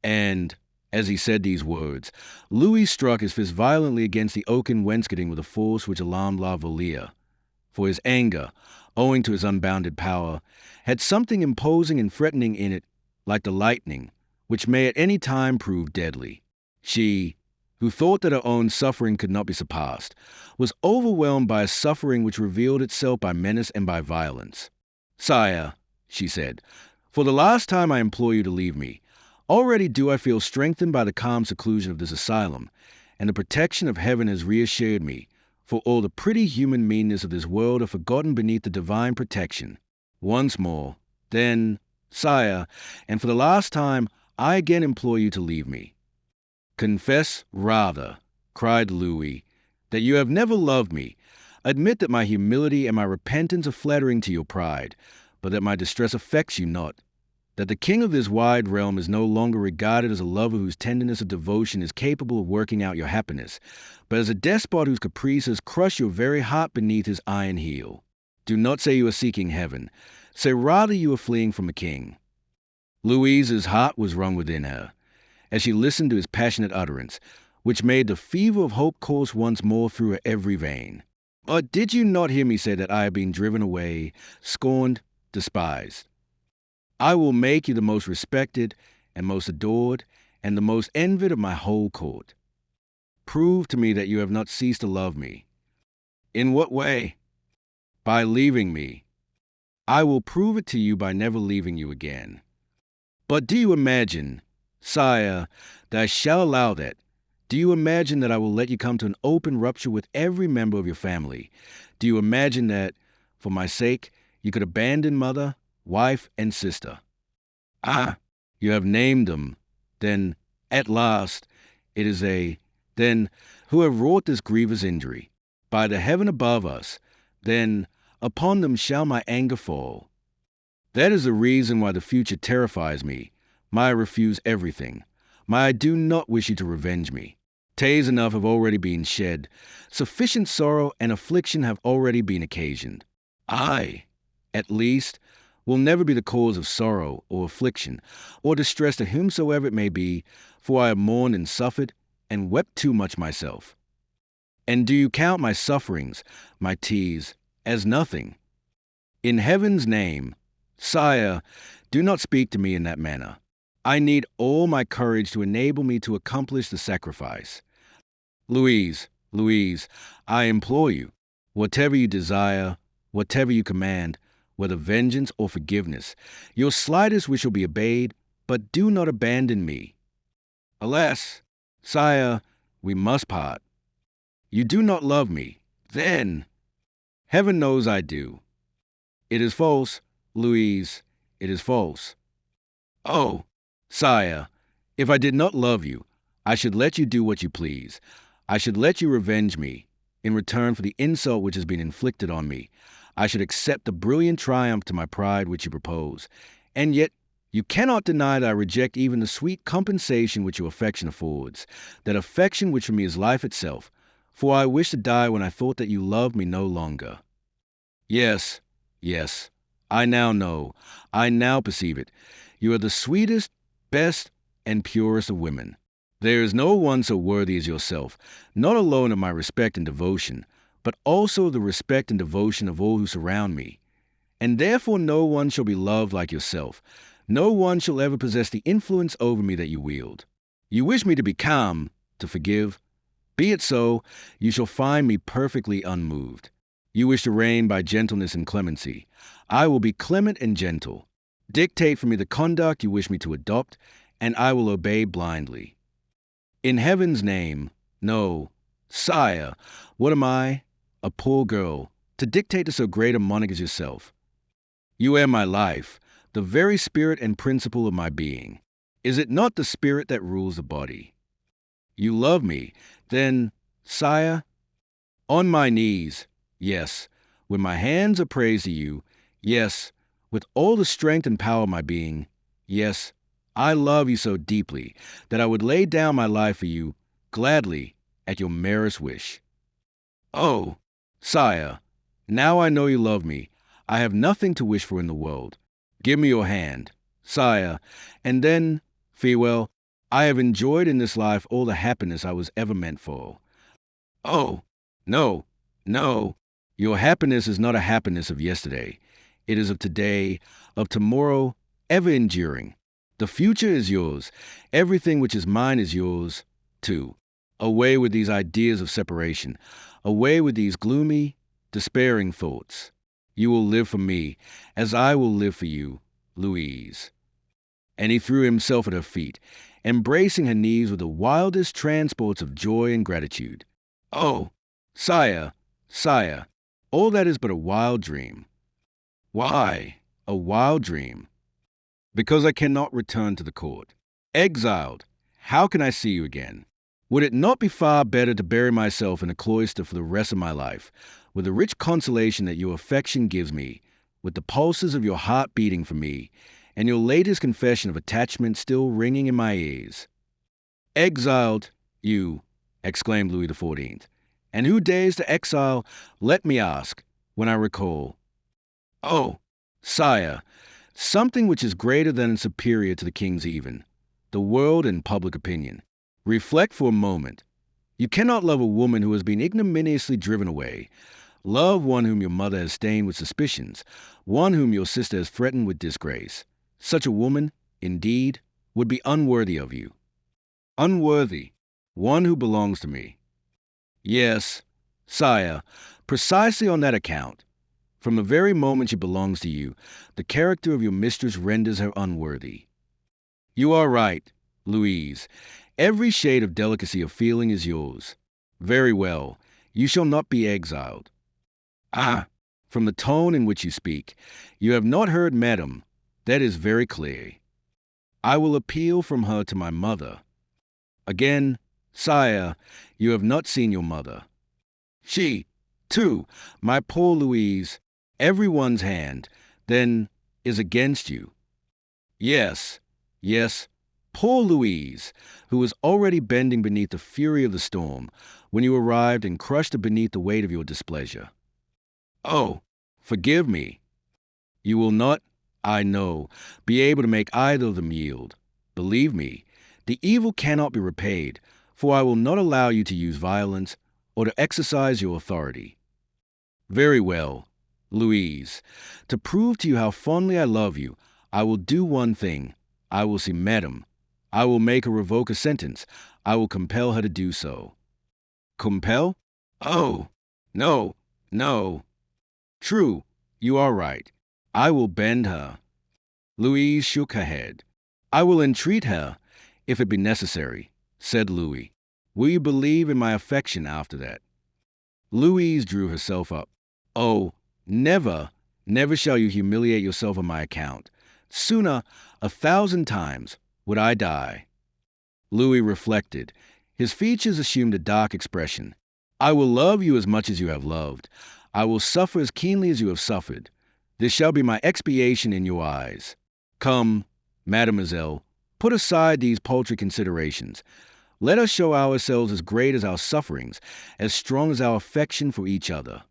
And, as he said these words, Louis struck his fist violently against the oaken wainscoting with a force which alarmed La Vallière. For his anger, owing to his unbounded power, had something imposing and threatening in it, like the lightning, which may at any time prove deadly. She, who thought that her own suffering could not be surpassed, was overwhelmed by a suffering which revealed itself by menace and by violence. Sire, she said, for the last time I implore you to leave me. Already do I feel strengthened by the calm seclusion of this asylum, and the protection of heaven has reassured me, for all the pretty human meanness of this world are forgotten beneath the divine protection. Once more, then, sire, and for the last time, I again implore you to leave me. Confess, rather, cried Louis, that you have never loved me. Admit that my humility and my repentance are flattering to your pride, but that my distress affects you not. That the king of this wide realm is no longer regarded as a lover whose tenderness of devotion is capable of working out your happiness, but as a despot whose caprices crush your very heart beneath his iron heel. Do not say you are seeking heaven. Say rather you are fleeing from a king. Louise's heart was wrung within her, as she listened to his passionate utterance, which made the fever of hope course once more through her every vein. But did you not hear me say that I have been driven away, scorned, despised? I will make you the most respected and most adored and the most envied of my whole court. Prove to me that you have not ceased to love me. In what way? By leaving me. I will prove it to you by never leaving you again. But do you imagine, sire, that I shall allow that? Do you imagine that I will let you come to an open rupture with every member of your family? Do you imagine that, for my sake, you could abandon mother, wife, and sister? Ah, you have named them. Then, at last, it is then, who have wrought this grievous injury. By the heaven above us, then, upon them shall my anger fall. That is the reason why the future terrifies me. My I refuse everything. My I do not wish you to revenge me. Tears enough have already been shed. Sufficient sorrow and affliction have already been occasioned. I, at least, will never be the cause of sorrow or affliction or distress to whomsoever it may be, for I have mourned and suffered and wept too much myself. And do you count my sufferings, my tears, as nothing? In heaven's name, sire, do not speak to me in that manner. I need all my courage to enable me to accomplish the sacrifice. Louise, Louise, I implore you, whatever you desire, whatever you command, whether vengeance or forgiveness, your slightest wish will be obeyed, but do not abandon me. Alas, sire, we must part. You do not love me. Then, heaven knows I do. It is false, Louise, it is false. Oh, sire, if I did not love you, I should let you do what you please. I should let you revenge me. In return for the insult which has been inflicted on me, I should accept the brilliant triumph to my pride which you propose. And yet, you cannot deny that I reject even the sweet compensation which your affection affords, that affection which for me is life itself, for I wish to die when I thought that you loved me no longer. Yes, yes, I now know, I now perceive it. You are the sweetest, best, and purest of women. There is no one so worthy as yourself, not alone of my respect and devotion, but also of the respect and devotion of all who surround me. And therefore no one shall be loved like yourself. No one shall ever possess the influence over me that you wield. You wish me to be calm, to forgive. Be it so, you shall find me perfectly unmoved. You wish to reign by gentleness and clemency. I will be clement and gentle. Dictate for me the conduct you wish me to adopt, and I will obey blindly. In heaven's name, no, sire, what am I, a poor girl, to dictate to so great a monarch as yourself? You are my life, the very spirit and principle of my being. Is it not the spirit that rules the body? You love me, then, sire, on my knees, yes, with my hands of praise to you, yes, with all the strength and power of my being, yes, I love you so deeply that I would lay down my life for you, gladly, at your merest wish. Oh, sire, now I know you love me. I have nothing to wish for in the world. Give me your hand, sire, and then, farewell. I have enjoyed in this life all the happiness I was ever meant for. Oh, no, no. Your happiness is not a happiness of yesterday. It is of today, of tomorrow, ever enduring. The future is yours. Everything which is mine is yours, too. Away with these ideas of separation. Away with these gloomy, despairing thoughts. You will live for me, as I will live for you, Louise. And he threw himself at her feet, embracing her knees with the wildest transports of joy and gratitude. Oh, sire, sire, all that is but a wild dream. Why, a wild dream? Because I cannot return to the court. Exiled, how can I see you again? Would it not be far better to bury myself in a cloister for the rest of my life, with the rich consolation that your affection gives me, with the pulses of your heart beating for me, and your latest confession of attachment still ringing in my ears? Exiled, you, exclaimed Louis XIV. And who dares to exile, let me ask, when I recall? Oh, sire, something which is greater than and superior to the kings even, the world and public opinion. Reflect for a moment. You cannot love a woman who has been ignominiously driven away. Love one whom your mother has stained with suspicions, one whom your sister has threatened with disgrace. Such a woman, indeed, would be unworthy of you. Unworthy, one who belongs to me. Yes, sire, precisely on that account. From the very moment she belongs to you, the character of your mistress renders her unworthy. You are right, Louise. Every shade of delicacy of feeling is yours. Very well, you shall not be exiled. Ah, from the tone in which you speak, you have not heard Madame. That is very clear. I will appeal from her to my mother. Again, sire, you have not seen your mother. She, too, my poor Louise, everyone's hand, then, is against you. Yes, yes, poor Louise, who was already bending beneath the fury of the storm, when you arrived and crushed her beneath the weight of your displeasure. Oh, forgive me. You will not, I know, be able to make either of them yield. Believe me, the evil cannot be repaid, for I will not allow you to use violence or to exercise your authority. Very well, Louise, to prove to you how fondly I love you, I will do one thing. I will see Madame. I will make her revoke a sentence. I will compel her to do so. Compel? Oh, no, no. True, you are right. I will bend her. Louise shook her head. I will entreat her, if it be necessary, said Louis. Will you believe in my affection after that? Louise drew herself up. Oh, never, never shall you humiliate yourself on my account. Sooner, 1,000 times, would I die. Louis reflected. His features assumed a dark expression. I will love you as much as you have loved. I will suffer as keenly as you have suffered. This shall be my expiation in your eyes. Come, mademoiselle, put aside these paltry considerations. Let us show ourselves as great as our sufferings, as strong as our affection for each other.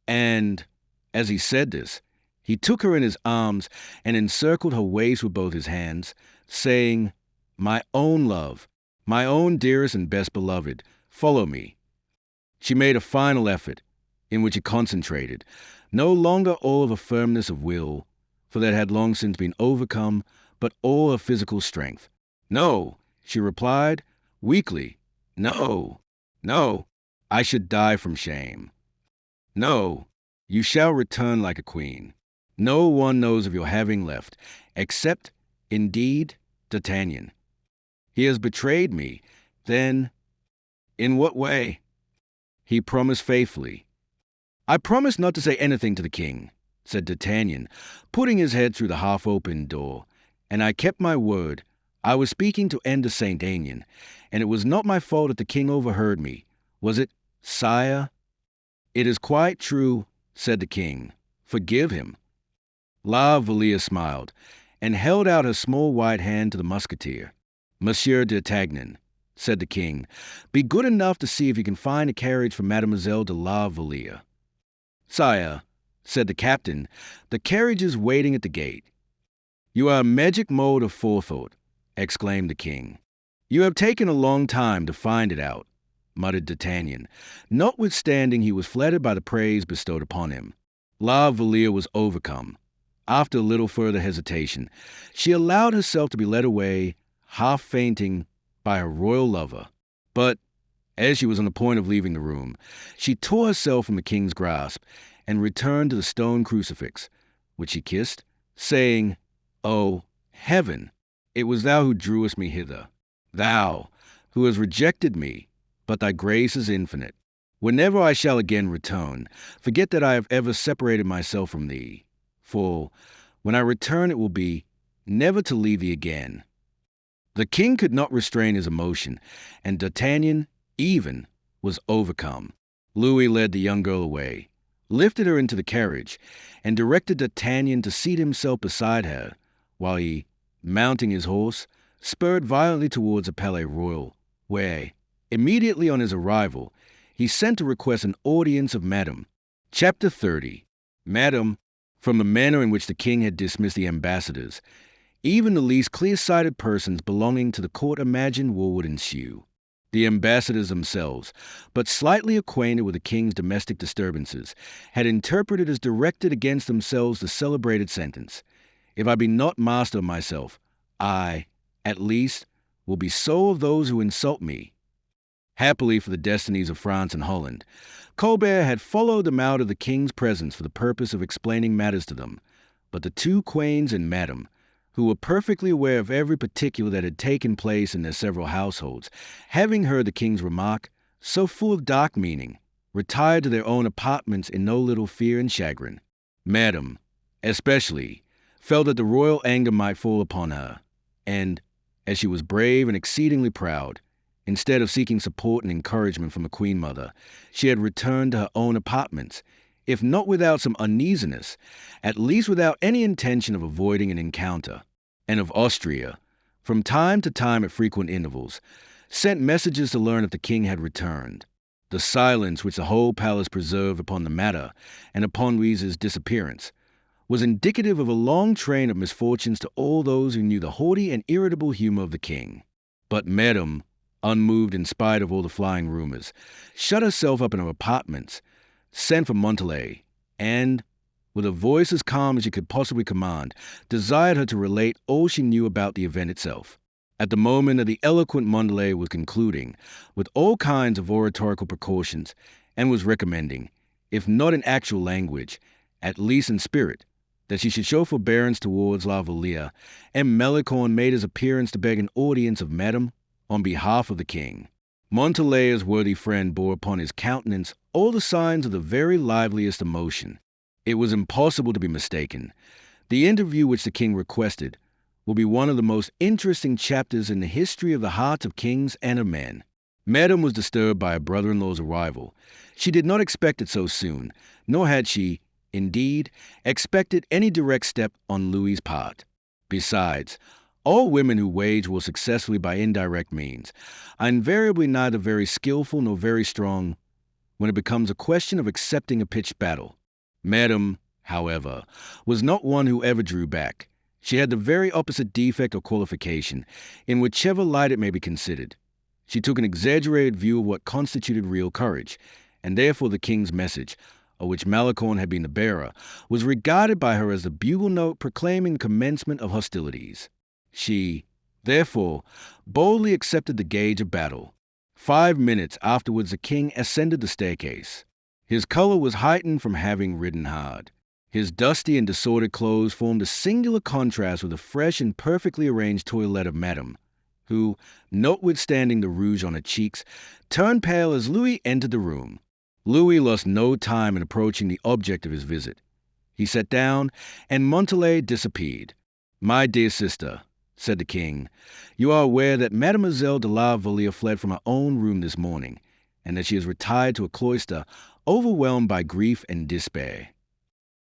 And, as he said this, He took her in his arms and encircled her waist with both his hands, saying, "My own love, my own dearest and best beloved, follow me." She made a final effort, in which he concentrated, no longer all of a firmness of will, for that had long since been overcome, but all her physical strength. "No," she replied, weakly. "No, no, I should die from shame. No, you shall return like a queen. No one knows of your having left, except, indeed, D'Artagnan. He has betrayed me. Then, in what way?" He promised faithfully. "I promised not to say anything to the king," said D'Artagnan, putting his head through the half-open door, "and I kept my word. I was speaking to N de Saint Aignan, and it was not my fault that the king overheard me. Was it, sire?" "It is quite true," said the king. "Forgive him." La Vallière smiled, and held out her small white hand to the musketeer. "Monsieur d'Artagnan," said the king, "be good enough to see if you can find a carriage for Mademoiselle de la Vallière." "Sire," said the captain, "the carriage is waiting at the gate." "You are a magic mode of forethought," exclaimed the king. "You have taken a long time to find it out," muttered D'Artagnan, notwithstanding he was flattered by the praise bestowed upon him. La Vallière was overcome. After a little further hesitation, she allowed herself to be led away, half fainting, by her royal lover. But, as she was on the point of leaving the room, she tore herself from the king's grasp and returned to the stone crucifix, which she kissed, saying, "O heaven, it was thou who drewest me hither, thou who hast rejected me, but thy grace is infinite. Whenever I shall again return, forget that I have ever separated myself from thee, for when I return it will be never to leave thee again." The king could not restrain his emotion, and D'Artagnan, even, was overcome. Louis led the young girl away, lifted her into the carriage, and directed D'Artagnan to seat himself beside her, while he, mounting his horse, spurred violently towards the Palais Royal, where, immediately on his arrival, he sent to request an audience of Madame. Chapter 30. Madame, from the manner in which the king had dismissed the ambassadors, even the least clear-sighted persons belonging to the court imagined war would ensue. The ambassadors themselves, but slightly acquainted with the king's domestic disturbances, had interpreted as directed against themselves the celebrated sentence, "If I be not master of myself, I, at least, will be so of those who insult me." Happily for the destinies of France and Holland, Colbert had followed them out of the king's presence for the purpose of explaining matters to them, but the two queens and Madame, who were perfectly aware of every particular that had taken place in their several households, having heard the king's remark, so full of dark meaning, retired to their own apartments in no little fear and chagrin. Madame, especially, felt that the royal anger might fall upon her, and, as she was brave and exceedingly proud, instead of seeking support and encouragement from the Queen Mother, she had returned to her own apartments, if not without some uneasiness, at least without any intention of avoiding an encounter, and of Austria, from time to time at frequent intervals, sent messages to learn if the king had returned. The silence which the whole palace preserved upon the matter, and upon Louise's disappearance, was indicative of a long train of misfortunes to all those who knew the haughty and irritable humor of the king. But Madame, unmoved in spite of all the flying rumors, shut herself up in her apartments, sent for Montalais, and, with a voice as calm as she could possibly command, desired her to relate all she knew about the event itself. At the moment that the eloquent Montalais was concluding, with all kinds of oratorical precautions, and was recommending, if not in actual language, at least in spirit, that she should show forbearance towards La Vallière, and Malicorne made his appearance to beg an audience of Madame on behalf of the king. Montalais's worthy friend bore upon his countenance all the signs of the very liveliest emotion. It was impossible to be mistaken. The interview which the king requested will be one of the most interesting chapters in the history of the hearts of kings and of men. Madame was disturbed by her brother-in-law's arrival. She did not expect it so soon, nor had she, indeed, expected any direct step on Louis's part. Besides, all women who wage war successfully by indirect means are invariably neither very skillful nor very strong when it becomes a question of accepting a pitched battle. Madame, however, was not one who ever drew back. She had the very opposite defect or qualification, in whichever light it may be considered. She took an exaggerated view of what constituted real courage, and therefore the king's message, of which Malicorne had been the bearer, was regarded by her as the bugle note proclaiming the commencement of hostilities. She, therefore, boldly accepted the gage of battle. 5 minutes afterwards the king ascended the staircase. His color was heightened from having ridden hard. His dusty and disordered clothes formed a singular contrast with the fresh and perfectly arranged toilette of Madame, who, notwithstanding the rouge on her cheeks, turned pale as Louis entered the room. Louis lost no time in approaching the object of his visit. He sat down, and Montalais disappeared. "My dear sister," said the king, "you are aware that Mademoiselle de la Vallière fled from her own room this morning, and that she has retired to a cloister, overwhelmed by grief and despair."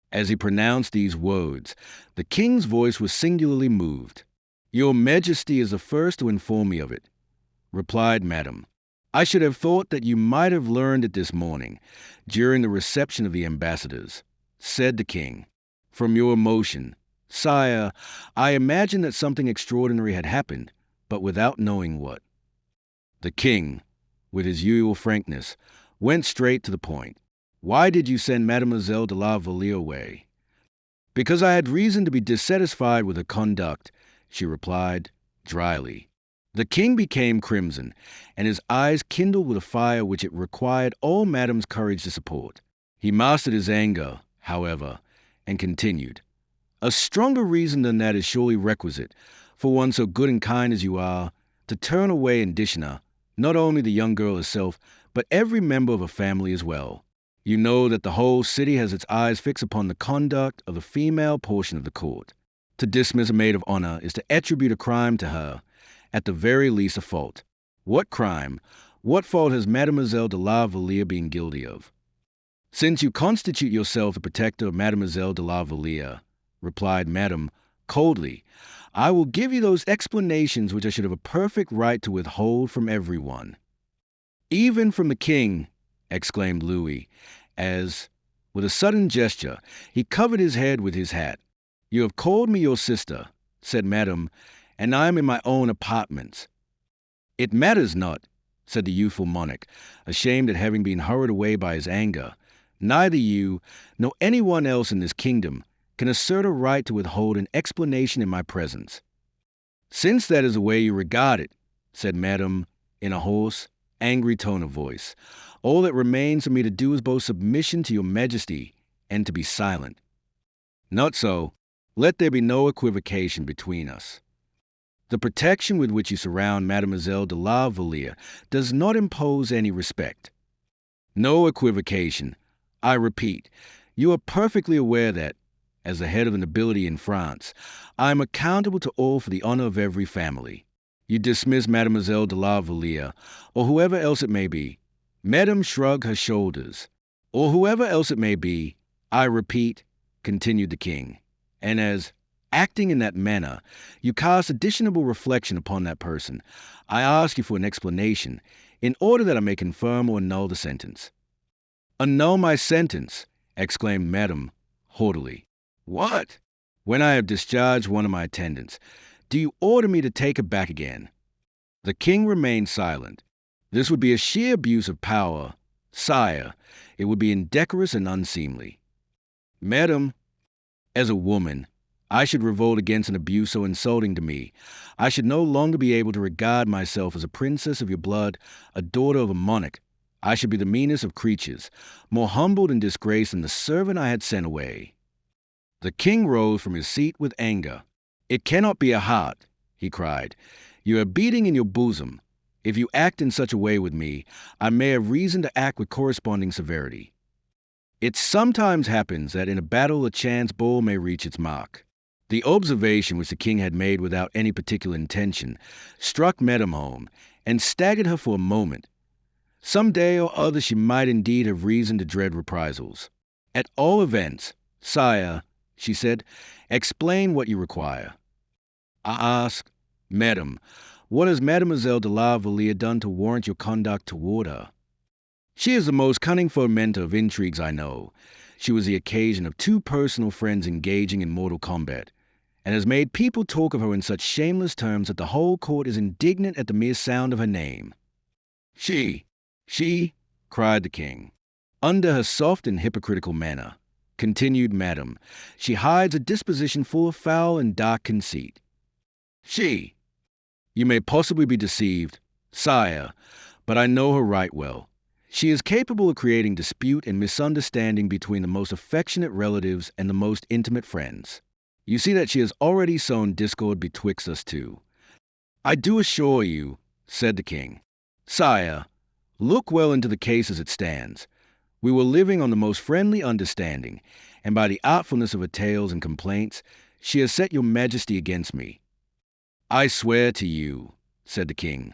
As he pronounced these words, the king's voice was singularly moved. "Your Majesty is the first to inform me of it," replied Madame. "I should have thought that you might have learned it this morning, during the reception of the ambassadors," said the king. "From your emotion, sire, I imagined that something extraordinary had happened, but without knowing what." The king, with his usual frankness, went straight to the point. "Why did you send Mademoiselle de la Vallière away?" "Because I had reason to be dissatisfied with her conduct," she replied, dryly. The king became crimson, and his eyes kindled with a fire which it required all Madame's courage to support. He mastered his anger, however, and continued, "A stronger reason than that is surely requisite, for one so good and kind as you are, to turn away and dishonor, not only the young girl herself, but every member of her family as well. You know that the whole city has its eyes fixed upon the conduct of the female portion of the court. To dismiss a maid of honor is to attribute a crime to her, at the very least a fault. What crime, what fault has Mademoiselle de la Vallière been guilty of?" "Since you constitute yourself the protector of Mademoiselle de la Vallière," replied Madame, coldly, "I will give you those explanations which I should have a perfect right to withhold from everyone." "Even from the king," exclaimed Louis, as, with a sudden gesture, he covered his head with his hat. "You have called me your sister," said Madame, "and I am in my own apartments." "It matters not," said the youthful monarch, ashamed at having been hurried away by his anger. "Neither you, nor anyone else in this kingdom, can assert a right to withhold an explanation in my presence." "Since that is the way you regard it," said Madame, in a hoarse, angry tone of voice, "all that remains for me to do is both submission to your Majesty and to be silent." "Not so. Let there be no equivocation between us. The protection with which you surround Mademoiselle de la Vallière does not impose any respect." "No equivocation. I repeat, you are perfectly aware that, as the head of the nobility in France, I am accountable to all for the honor of every family. You dismiss Mademoiselle de la Vallière, or whoever else it may be." Madame shrugged her shoulders. "Or whoever else it may be, I repeat," continued the king, "and as, acting in that manner, you cast additional reflection upon that person, I ask you for an explanation, in order that I may confirm or annul the sentence." "Annul my sentence!" exclaimed Madame, haughtily. "What? When I have discharged one of my attendants, do you order me to take her back again?" The king remained silent. "This would be a sheer abuse of power. Sire, it would be indecorous and unseemly." "Madame, as a woman, I should revolt against an abuse so insulting to me. I should no longer be able to regard myself as a princess of your blood, a daughter of a monarch. I should be the meanest of creatures, more humbled and disgraced than the servant I had sent away." The king rose from his seat with anger. "It cannot be a heart," he cried. "You are beating in your bosom. If you act in such a way with me, I may have reason to act with corresponding severity. It sometimes happens that in a battle a chance ball may reach its mark." The observation, which the king had made without any particular intention, struck Madame home and staggered her for a moment. Some day or other she might indeed have reason to dread reprisals. "At all events, sire," she said, "explain what you require." "I ask, Madame, what has Mademoiselle de la Vallière done to warrant your conduct toward her?" "She is the most cunning fomenter of intrigues I know. she was the occasion of 2 personal friends engaging in mortal combat, and has made people talk of her in such shameless terms that the whole court is indignant at the mere sound of her name. She, cried the king. Under her soft and hypocritical manner, continued Madam, she hides a disposition full of foul and dark conceit. She, you may possibly be deceived, sire, but I know her right well. She is capable of creating dispute and misunderstanding between the most affectionate relatives and the most intimate friends. You see that she has already sown discord betwixt us 2. I do assure you, said the king. Sire, look well into the case as it stands. We were living on the most friendly understanding, and by the artfulness of her tales and complaints, she has set your majesty against me. I swear to you, said the king,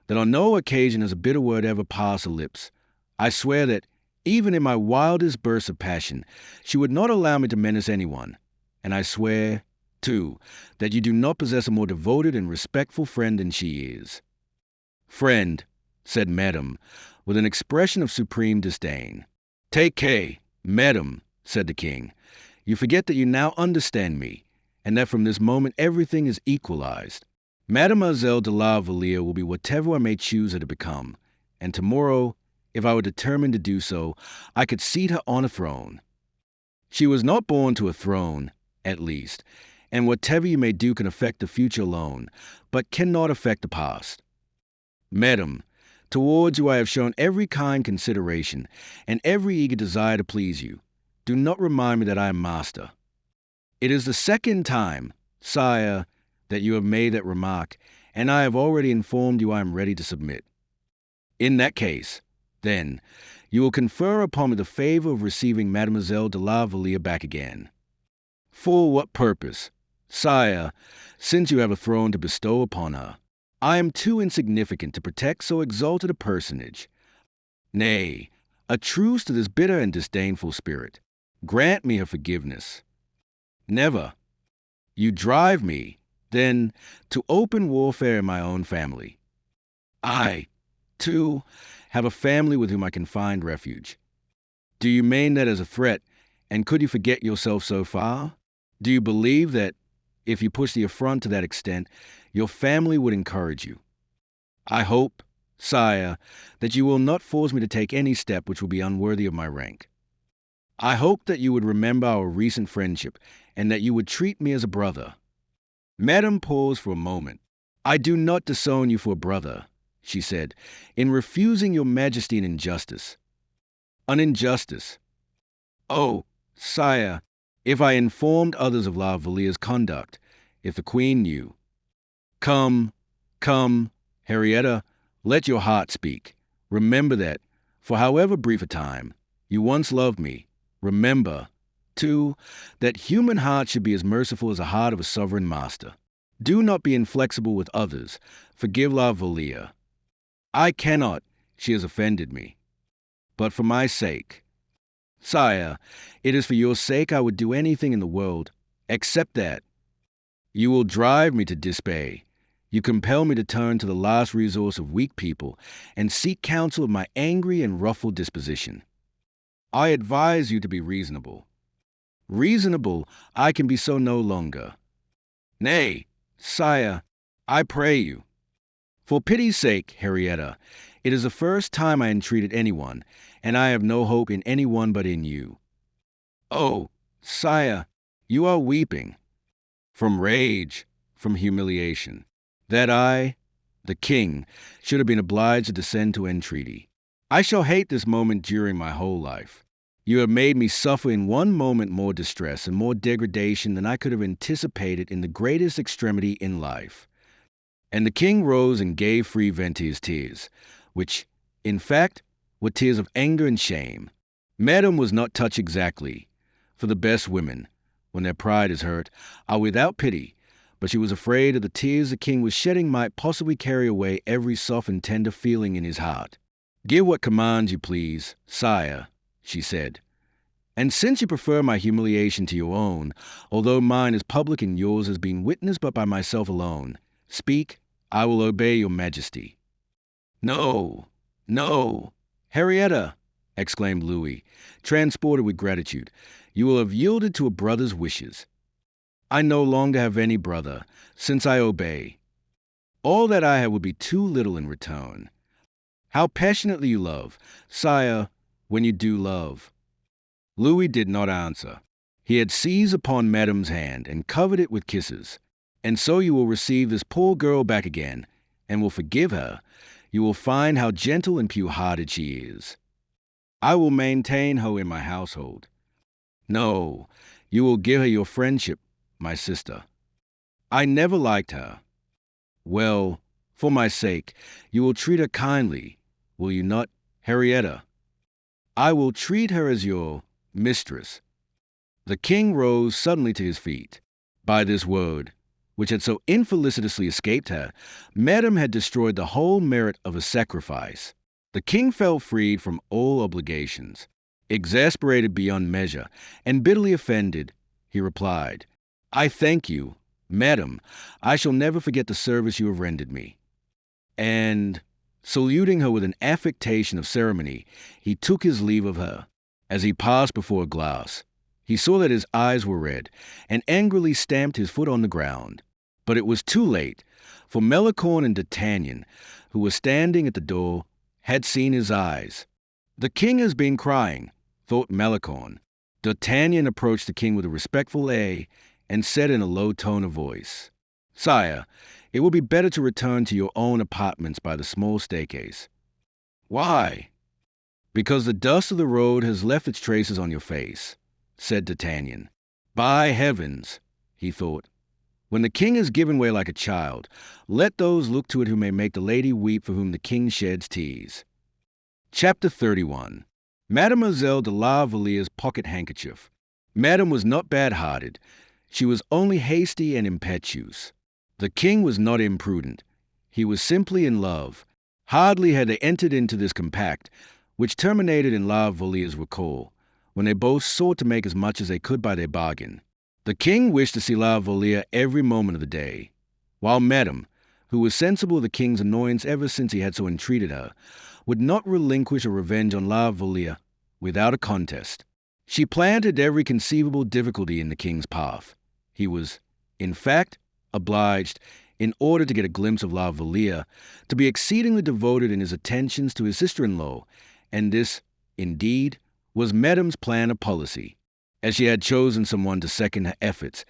that on no occasion has a bitter word ever passed her lips. I swear that, even in my wildest bursts of passion, she would not allow me to menace anyone. And I swear, too, that you do not possess a more devoted and respectful friend than she is. Friend, said Madam, with an expression of supreme disdain. Take care, Madam, said the king. You forget that you now understand me, and that from this moment everything is equalized. Mademoiselle de la Vallière will be whatever I may choose her to become, and tomorrow, if I were determined to do so, I could seat her on a throne. She was not born to a throne, at least, and whatever you may do can affect the future alone, but cannot affect the past. Madam, towards you I have shown every kind consideration, and every eager desire to please you. Do not remind me that I am master. It is the 2nd time, sire, that you have made that remark, and I have already informed you I am ready to submit. In that case, then, you will confer upon me the favor of receiving Mademoiselle de la Vallière back again. For what purpose? Sire, since you have a throne to bestow upon her, I am too insignificant to protect so exalted a personage. Nay, a truce to this bitter and disdainful spirit. Grant me her forgiveness. Never. You drive me, then, to open warfare in my own family. I, too, have a family with whom I can find refuge. Do you mean that as a threat, and could you forget yourself so far? Do you believe that, if you push the affront to that extent, your family would encourage you? I hope, sire, that you will not force me to take any step which will be unworthy of my rank. I hope that you would remember our recent friendship, and that you would treat me as a brother. Madame paused for a moment. I do not disown you for a brother, she said, in refusing your majesty an injustice. An injustice? Oh, sire, if I informed others of La Vallière's conduct, if the queen knew. Come, Henrietta, let your heart speak. Remember that, for however brief a time, you once loved me. Remember, too, that human heart should be as merciful as the heart of a sovereign master. Do not be inflexible with others. Forgive La Vallière. I cannot, she has offended me. But for my sake. Sire, it is for your sake I would do anything in the world, except that. You will drive me to despair. You compel me to turn to the last resource of weak people and seek counsel of my angry and ruffled disposition. I advise you to be reasonable. Reasonable, I can be so no longer. Nay, sire, I pray you. For pity's sake, Henrietta, it is the first time I entreated anyone, and I have no hope in anyone but in you. Oh, sire, you are weeping. From rage, from humiliation. That I, the king, should have been obliged to descend to entreaty. I shall hate this moment during my whole life. You have made me suffer in one moment more distress and more degradation than I could have anticipated in the greatest extremity in life. And the king rose and gave free vent to his tears, which, in fact, were tears of anger and shame. Madame was not touched exactly, for the best women, when their pride is hurt, are without pity, but she was afraid that the tears the king was shedding might possibly carry away every soft and tender feeling in his heart. Give what commands you please, sire, she said. And since you prefer my humiliation to your own, although mine is public and yours has been witnessed but by myself alone, speak, I will obey your majesty. No, Henrietta, exclaimed Louis, transported with gratitude. "You will have yielded to a brother's wishes. I no longer have any brother, since I obey. All that I have would be too little in return. How passionately you love, sire, when you do love." Louis did not answer. He had seized upon Madame's hand and covered it with kisses. "And so you will receive this poor girl back again, and will forgive her. You will find how gentle and pure-hearted she is. I will maintain her in my household. No, you will give her your friendship, my sister. I never liked her. Well, for my sake, you will treat her kindly, will you not, Henrietta? I will treat her as your mistress." The king rose suddenly to his feet. By this word, which had so infelicitously escaped her, Madame had destroyed the whole merit of a sacrifice. The king felt freed from all obligations. Exasperated beyond measure, and bitterly offended, he replied, "I thank you, Madame. I shall never forget the service you have rendered me." And, saluting her with an affectation of ceremony, he took his leave of her. As he passed before a glass, he saw that his eyes were red, and angrily stamped his foot on the ground. But it was too late, for Malicorne and D'Artagnan, who were standing at the door, had seen his eyes. "The king has been crying," thought Malicorne. D'Artagnan approached the king with a respectful air, and said in a low tone of voice, "Sire, it will be better to return to your own apartments by the small staircase." "Why?" "Because the dust of the road has left its traces on your face," said D'Artagnan. "By heavens," he thought, "when the king has given way like a child, let those look to it who may make the lady weep for whom the king sheds tears." Chapter 31. Mademoiselle de la Valliere's pocket handkerchief. Madame was not bad-hearted. She was only hasty and impetuous. The king was not imprudent. He was simply in love. Hardly had they entered into this compact, which terminated in La Valliere's recall, when they both sought to make as much as they could by their bargain. The king wished to see La Vallière every moment of the day, while Madame, who was sensible of the king's annoyance ever since he had so entreated her, would not relinquish a revenge on La Vallière without a contest. She planted every conceivable difficulty in the king's path. He was, in fact, obliged, in order to get a glimpse of La Vallière, to be exceedingly devoted in his attentions to his sister-in-law, and this, indeed, was Madame's plan of policy. As she had chosen someone to second her efforts,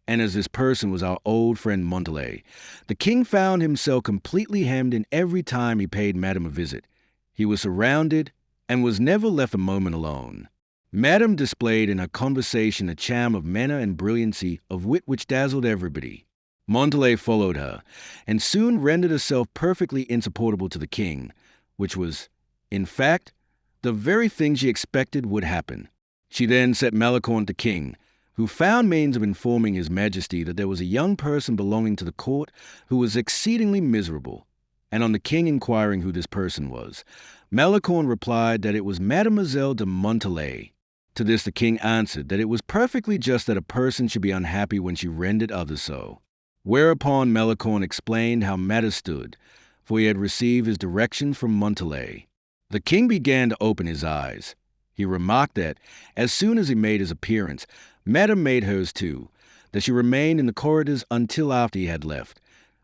and as this person was our old friend Montalais, the king found himself completely hemmed in every time he paid Madame a visit. He was surrounded, and was never left a moment alone. Madame displayed in her conversation a charm of manner and brilliancy of wit which dazzled everybody. Montalais followed her, and soon rendered herself perfectly insupportable to the king, which was, in fact, the very thing she expected would happen. She then set Malicorne to king, who found means of informing his majesty that there was a young person belonging to the court who was exceedingly miserable, and on the king inquiring who this person was, Malicorne replied that it was Mademoiselle de Montalais. To this the king answered that it was perfectly just that a person should be unhappy when she rendered others so. Whereupon Malicorne explained how matters stood, for he had received his directions from Montalais. The king began to open his eyes. He remarked that, as soon as he made his appearance, Madame made hers too, that she remained in the corridors until after he had left,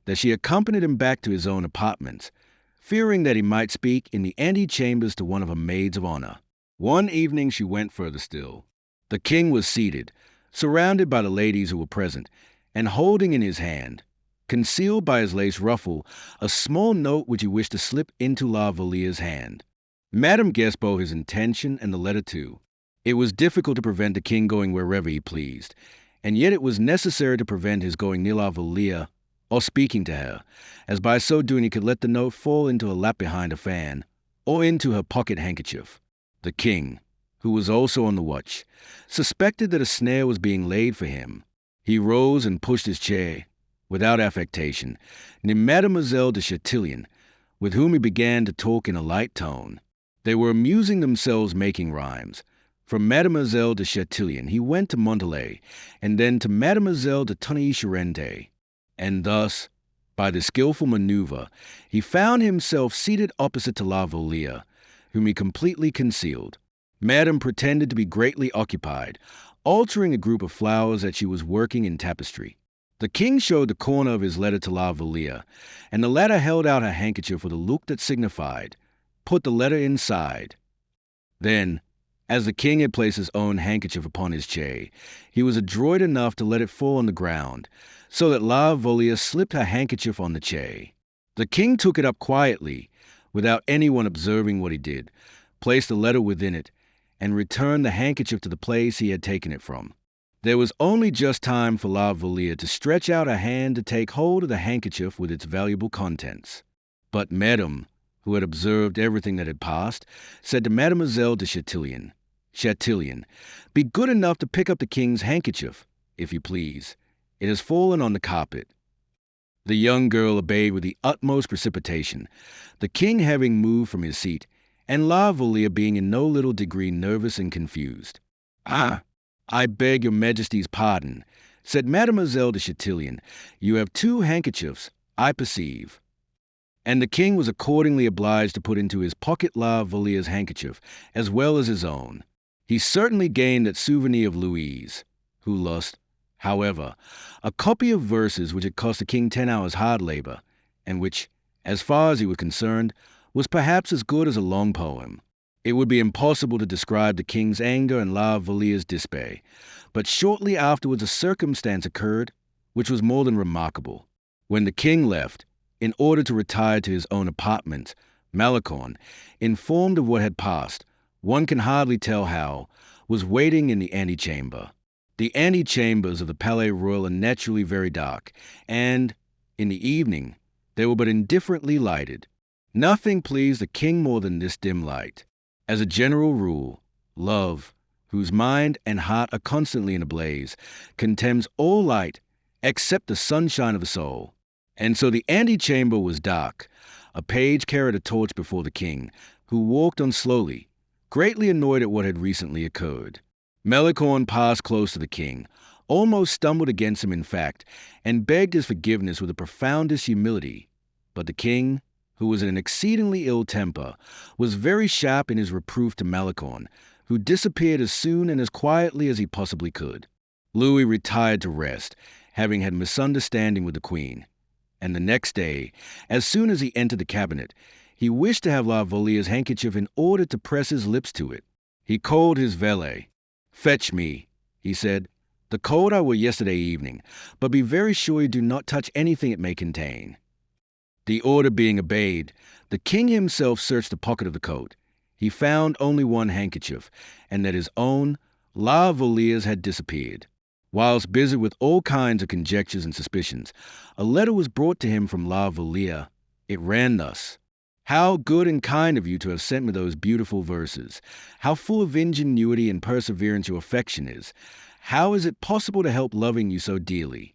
that she accompanied him back to his own apartments, fearing that he might speak in the antechambers to one of her maids of honor. One evening she went further still. The king was seated, surrounded by the ladies who were present, and holding in his hand, concealed by his lace ruffle, a small note which he wished to slip into La Valliere's hand. Madame guessed both his intention and the letter too. It was difficult to prevent the king going wherever he pleased, and yet it was necessary to prevent his going near La Vallière or speaking to her, as by so doing he could let the note fall into her lap behind a fan, or into her pocket handkerchief. The king, who was also on the watch, suspected that a snare was being laid for him. He rose and pushed his chair, without affectation, near Mademoiselle de Chatillon, with whom he began to talk in a light tone. They were amusing themselves making rhymes. From Mademoiselle de Chatillon he went to Montalais, and then to Mademoiselle de Tonnay-Charente. And thus, by the skillful maneuver, he found himself seated opposite to La Vallière, whom he completely concealed. Madame pretended to be greatly occupied, altering a group of flowers that she was working in tapestry. The king showed the corner of his letter to La Vallière, and the latter held out her handkerchief with a look that signified, "Put the letter inside." Then, as the king had placed his own handkerchief upon his chair, he was adroit enough to let it fall on the ground, so that La Vallière slipped her handkerchief on the chair. The king took it up quietly, without anyone observing what he did, placed the letter within it, and returned the handkerchief to the place he had taken it from. There was only just time for La Vallière to stretch out a hand to take hold of the handkerchief with its valuable contents. But Madame, who had observed everything that had passed, said to Mademoiselle de Chatillon, "Chatillon, be good enough to pick up the king's handkerchief, if you please. It has fallen on the carpet." The young girl obeyed with the utmost precipitation, the king having moved from his seat, and La Vallière being in no little degree nervous and confused. "Ah, I beg your Majesty's pardon," said Mademoiselle de Chatillon. "You have two handkerchiefs, I perceive." And the king was accordingly obliged to put into his pocket La Vallière's handkerchief, as well as his own. He certainly gained that souvenir of Louise, who lost, however, a copy of verses which had cost the king 10 hours' hard labor, and which, as far as he was concerned, was perhaps as good as a long poem. It would be impossible to describe the king's anger and La Vallière's despair, but shortly afterwards a circumstance occurred which was more than remarkable. When the king left, in order to retire to his own apartment, Malicorne, informed of what had passed, one can hardly tell how, was waiting in the antechamber. The antechambers of the Palais Royal are naturally very dark, and, in the evening, they were but indifferently lighted. Nothing pleased the king more than this dim light. As a general rule, love, whose mind and heart are constantly in a blaze, contemns all light except the sunshine of the soul. And so the antechamber was dark. A page carried a torch before the king, who walked on slowly, greatly annoyed at what had recently occurred. Malicorne passed close to the king, almost stumbled against him in fact, and begged his forgiveness with the profoundest humility. But the king, who was in an exceedingly ill temper, was very sharp in his reproof to Malicorne, who disappeared as soon and as quietly as he possibly could. Louis retired to rest, having had misunderstanding with the queen. And the next day, as soon as he entered the cabinet, he wished to have La Vallière's handkerchief in order to press his lips to it. He called his valet. "Fetch me," he said, "the coat I wore yesterday evening, but be very sure you do not touch anything it may contain." The order being obeyed, the king himself searched the pocket of the coat. He found only one handkerchief, and that his own, La Vallière's, had disappeared. Whilst busy with all kinds of conjectures and suspicions, a letter was brought to him from La Vallière. It ran thus: "How good and kind of you to have sent me those beautiful verses. How full of ingenuity and perseverance your affection is. How is it possible to help loving you so dearly?"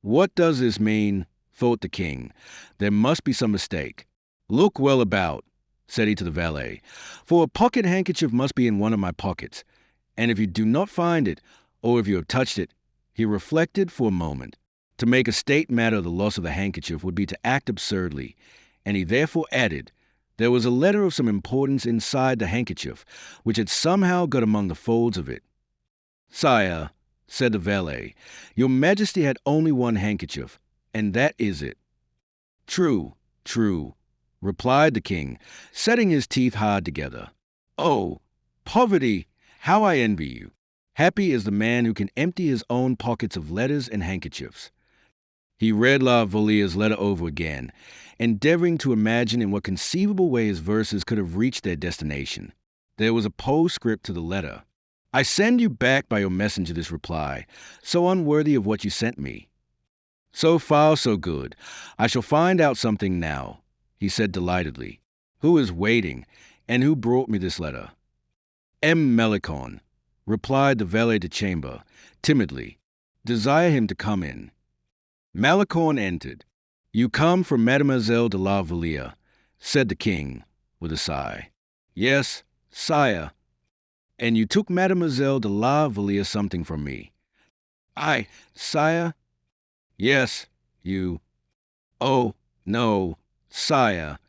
"What does this mean?" thought the king. "There must be some mistake. Look well about," said he to the valet, "for a pocket handkerchief must be in one of my pockets, and if you do not find it, or if you have touched it—" He reflected for a moment. To make a state matter of the loss of the handkerchief would be to act absurdly, and he therefore added, there was a letter of some importance inside the handkerchief, which had somehow got among the folds of it. "Sire," said the valet, "your Majesty had only one handkerchief, and that is it." "True, true," replied the king, setting his teeth hard together. "Oh, poverty, how I envy you! Happy is the man who can empty his own pockets of letters and handkerchiefs." He read La Vallière's letter over again, endeavoring to imagine in what conceivable way his verses could have reached their destination. There was a postscript to the letter. "I send you back by your messenger this reply, so unworthy of what you sent me." "So far, so good. I shall find out something now," he said delightedly. "Who is waiting, and who brought me this letter?" "M. Malicorne," replied the valet de chambre, timidly. "Desire him to come in." Malicorne entered. "You come from Mademoiselle de la Vallière," said the king, with a sigh. "Yes, sire." "And you took Mademoiselle de la Vallière something from me." "I, sire?" "Yes, you." "Oh, no, sire."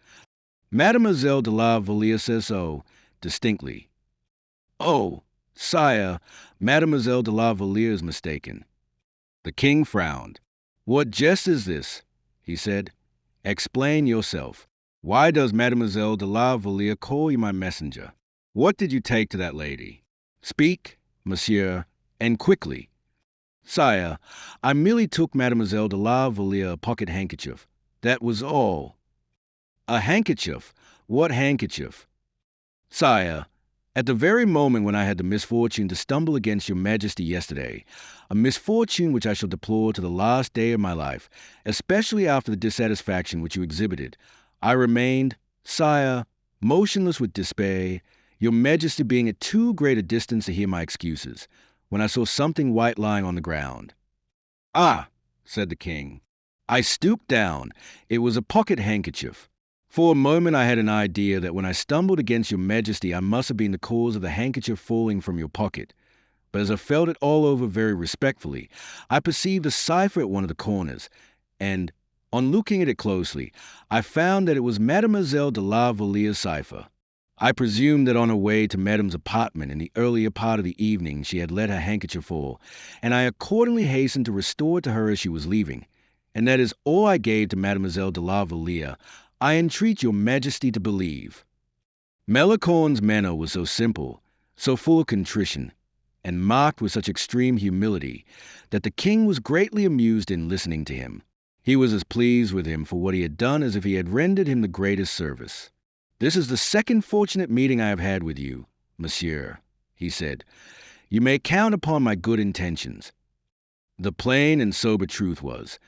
Mademoiselle de la Vallière says so, distinctly. Oh, sire, Mademoiselle de la Vallière is mistaken. The king frowned. What jest is this? He said. Explain yourself. Why does Mademoiselle de la Vallière call you my messenger? What did you take to that lady? Speak, monsieur, and quickly. Sire, I merely took Mademoiselle de la Vallière a pocket handkerchief. That was all. A handkerchief? What handkerchief? Sire, at the very moment when I had the misfortune to stumble against your majesty yesterday, a misfortune which I shall deplore to the last day of my life, especially after the dissatisfaction which you exhibited, I remained, sire, motionless with despair, your majesty being at too great a distance to hear my excuses, when I saw something white lying on the ground. Ah, said the king. I stooped down. It was a pocket handkerchief. For a moment I had an idea that when I stumbled against your majesty I must have been the cause of the handkerchief falling from your pocket. But as I felt it all over very respectfully, I perceived a cipher at one of the corners, and, on looking at it closely, I found that it was Mademoiselle de la Vallière's cipher. I presumed that on her way to Madame's apartment in the earlier part of the evening she had let her handkerchief fall, and I accordingly hastened to restore it to her as she was leaving. And that is all I gave to Mademoiselle de la Vallière, I entreat your majesty to believe. Melicorne's manner was so simple, so full of contrition, and marked with such extreme humility, that the king was greatly amused in listening to him. He was as pleased with him for what he had done as if he had rendered him the greatest service. This is the second fortunate meeting I have had with you, monsieur, he said. You may count upon my good intentions. The plain and sober truth was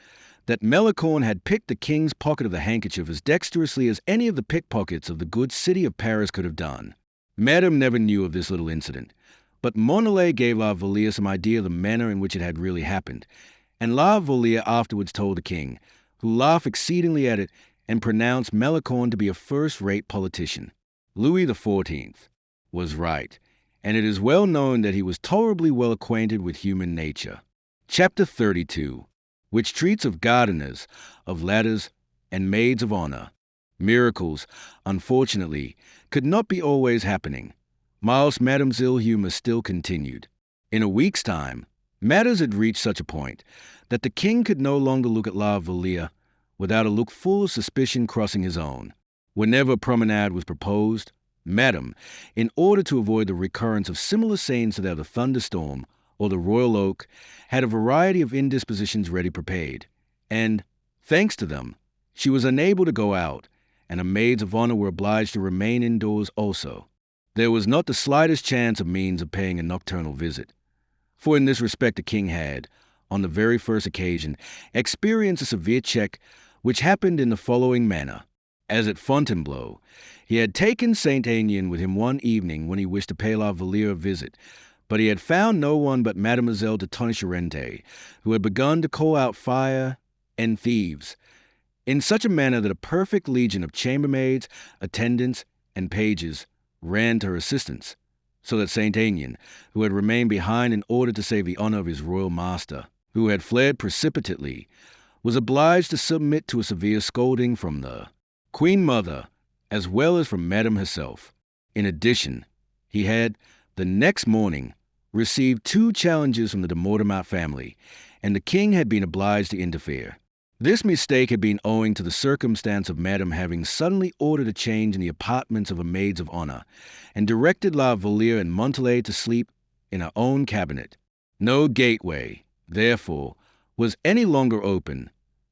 that Melicorne had picked the king's pocket of the handkerchief as dexterously as any of the pickpockets of the good city of Paris could have done. Madame never knew of this little incident, but Montalais gave La Vallière some idea of the manner in which it had really happened, and La Vallière afterwards told the king, who laughed exceedingly at it and pronounced Melicorne to be a first-rate politician. Louis XIV was right, and it is well known that he was tolerably well acquainted with human nature. Chapter 32, which treats of gardeners, of ladders, and maids of honor. Miracles, unfortunately, could not be always happening. Whilst Madame's ill humor still continued. In a week's time, matters had reached such a point that the king could no longer look at La Vallière without a look full of suspicion crossing his own. Whenever a promenade was proposed, Madame, in order to avoid the recurrence of similar scenes to that of the thunderstorm or the royal oak, had a variety of indispositions ready prepared, and, thanks to them, she was unable to go out, and her maids of honor were obliged to remain indoors also. There was not the slightest chance of means of paying a nocturnal visit, for in this respect the king had, on the very first occasion, experienced a severe check which happened in the following manner. As at Fontainebleau, he had taken Saint Aignan with him one evening when he wished to pay La Vallière a visit, but he had found no one but Mademoiselle de Tonnay-Charente, who had begun to call out fire and thieves, in such a manner that a perfect legion of chambermaids, attendants, and pages ran to her assistance, so that Saint Aignan, who had remained behind in order to save the honor of his royal master, who had fled precipitately, was obliged to submit to a severe scolding from the Queen Mother, as well as from Madame herself. In addition, he had, the next morning, received 2 challenges from the de Mortemart family, and the king had been obliged to interfere. This mistake had been owing to the circumstance of Madame having suddenly ordered a change in the apartments of her maids of honor, and directed La Vallière and Montalais to sleep in her own cabinet. No gateway, therefore, was any longer open,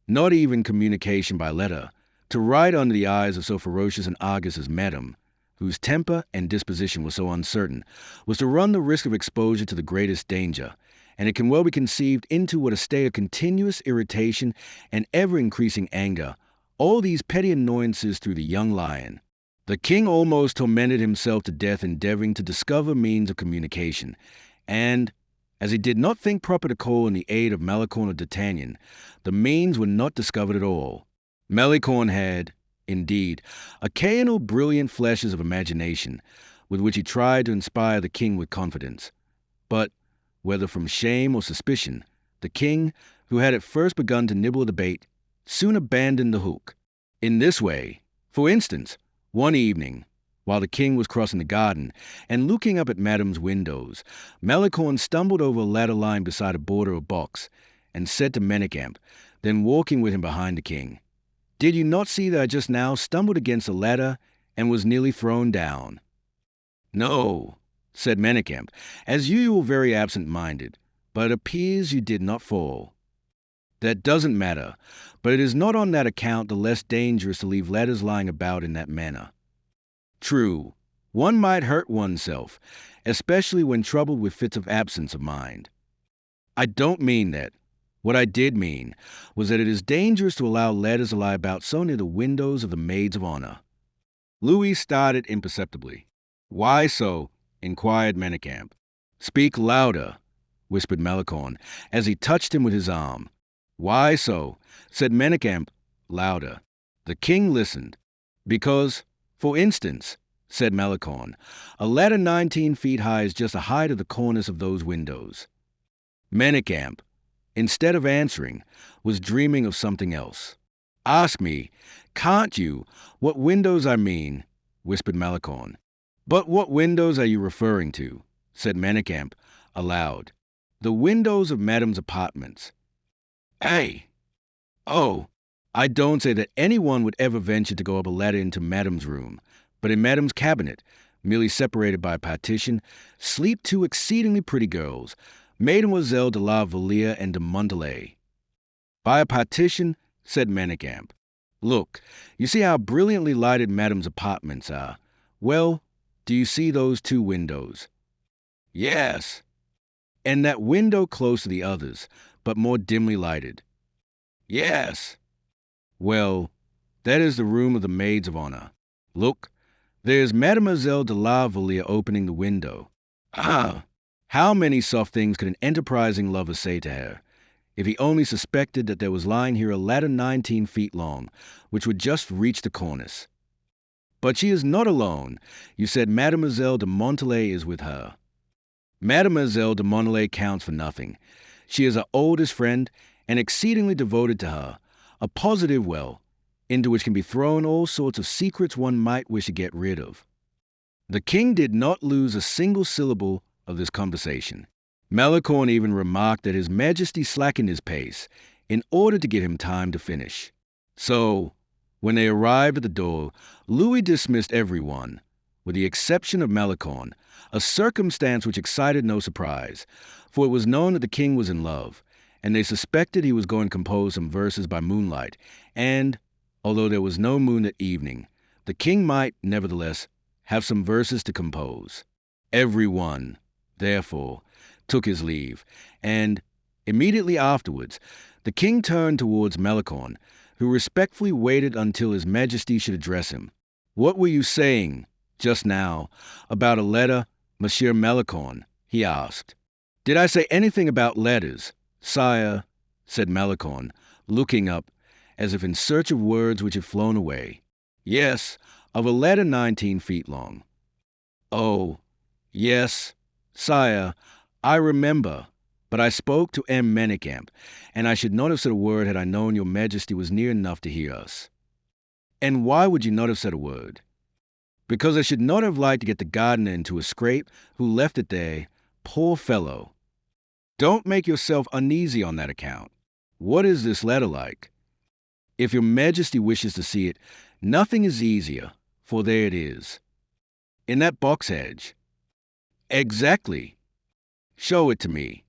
not even communication by letter, to right under the eyes of so ferocious an Argus as Madame, whose temper and disposition were so uncertain, was to run the risk of exposure to the greatest danger, and it can well be conceived into what a state of continuous irritation and ever-increasing anger all these petty annoyances threw the young lion. The king almost tormented himself to death endeavoring to discover means of communication, and, as he did not think proper to call in the aid of Malicorne or D'Artagnan, the means were not discovered at all. Malicorne had, indeed, occasional brilliant flashes of imagination, with which he tried to inspire the king with confidence. But, whether from shame or suspicion, the king, who had at first begun to nibble the bait, soon abandoned the hook. In this way, for instance, One evening, while the king was crossing the garden and looking up at Madame's windows, Malicorne stumbled over a ladder lying beside a border of box and said to Menicamp, then walking with him behind the king, "Did you not see that I just now stumbled against a ladder and was nearly thrown down?" "No," said Menicamp, as usual very absent-minded, "but it appears you did not fall." "That doesn't matter, but it is not on that account the less dangerous to leave ladders lying about in that manner. True, one might hurt oneself, especially when troubled with fits of absence of mind. I don't mean that. What I did mean was that it is dangerous to allow ladders to lie about so near the windows of the maids of honor." Louis started imperceptibly. "Why so?" inquired Menicamp. "Speak louder," whispered Malicorne, as he touched him with his arm. "Why so?" said Menicamp, louder. The king listened. "Because, for instance," said Malicorne, "a ladder 19 feet high is just the height of the cornice of those windows." Menicamp, instead of answering, was dreaming of something else. "Ask me, can't you, what windows I mean?" whispered Malicorne. "But what windows are you referring to?" said Menicamp, aloud. "The windows of Madame's apartments." "Hey! Oh, I don't say that anyone would ever venture to go up a ladder into Madame's room, but in Madame's cabinet, merely separated by a partition, sleep two exceedingly pretty girls, Mademoiselle de la Vallière and de Montalais." "By a partition?" said Menicamp. "Look, you see how brilliantly lighted Madame's apartments are. Well, do you see those two windows?" "Yes." "And that window close to the others, but more dimly lighted?" "Yes." "Well, that is the room of the maids of honor. Look, there's Mademoiselle de la Vallière opening the window. Ah! How many soft things could an enterprising lover say to her, if he only suspected that there was lying here a ladder 19 feet long, which would just reach the cornice? But she is not alone. You said Mademoiselle de Montalais is with her." "Mademoiselle de Montalais counts for nothing. She is her oldest friend and exceedingly devoted to her, a positive well, into which can be thrown all sorts of secrets one might wish to get rid of." The king did not lose a single syllable of this conversation. Malicorne even remarked that His Majesty slackened his pace in order to give him time to finish. So, when they arrived at the door, Louis dismissed everyone, with the exception of Malicorne, a circumstance which excited no surprise, for it was known that the king was in love, and they suspected he was going to compose some verses by moonlight, and, although there was no moon that evening, the king might, nevertheless, have some verses to compose. Everyone, therefore, took his leave, and, immediately afterwards, the king turned towards Malicorne, who respectfully waited until His Majesty should address him. "What were you saying, just now, about a letter, Monsieur Malicorne?" he asked. "Did I say anything about letters, sire?" said Malicorne, looking up, as if in search of words which had flown away. "Yes, of a letter 19 feet long." "Oh, yes, sire, I remember, but I spoke to M. Menicamp, and I should not have said a word had I known your Majesty was near enough to hear us." "And why would you not have said a word?" "Because I should not have liked to get the gardener into a scrape who left it there, poor fellow." "Don't make yourself uneasy on that account. What is this letter like?" "If your Majesty wishes to see it, nothing is easier, for there it is." "In that box hedge?" "Exactly." "Show it to me."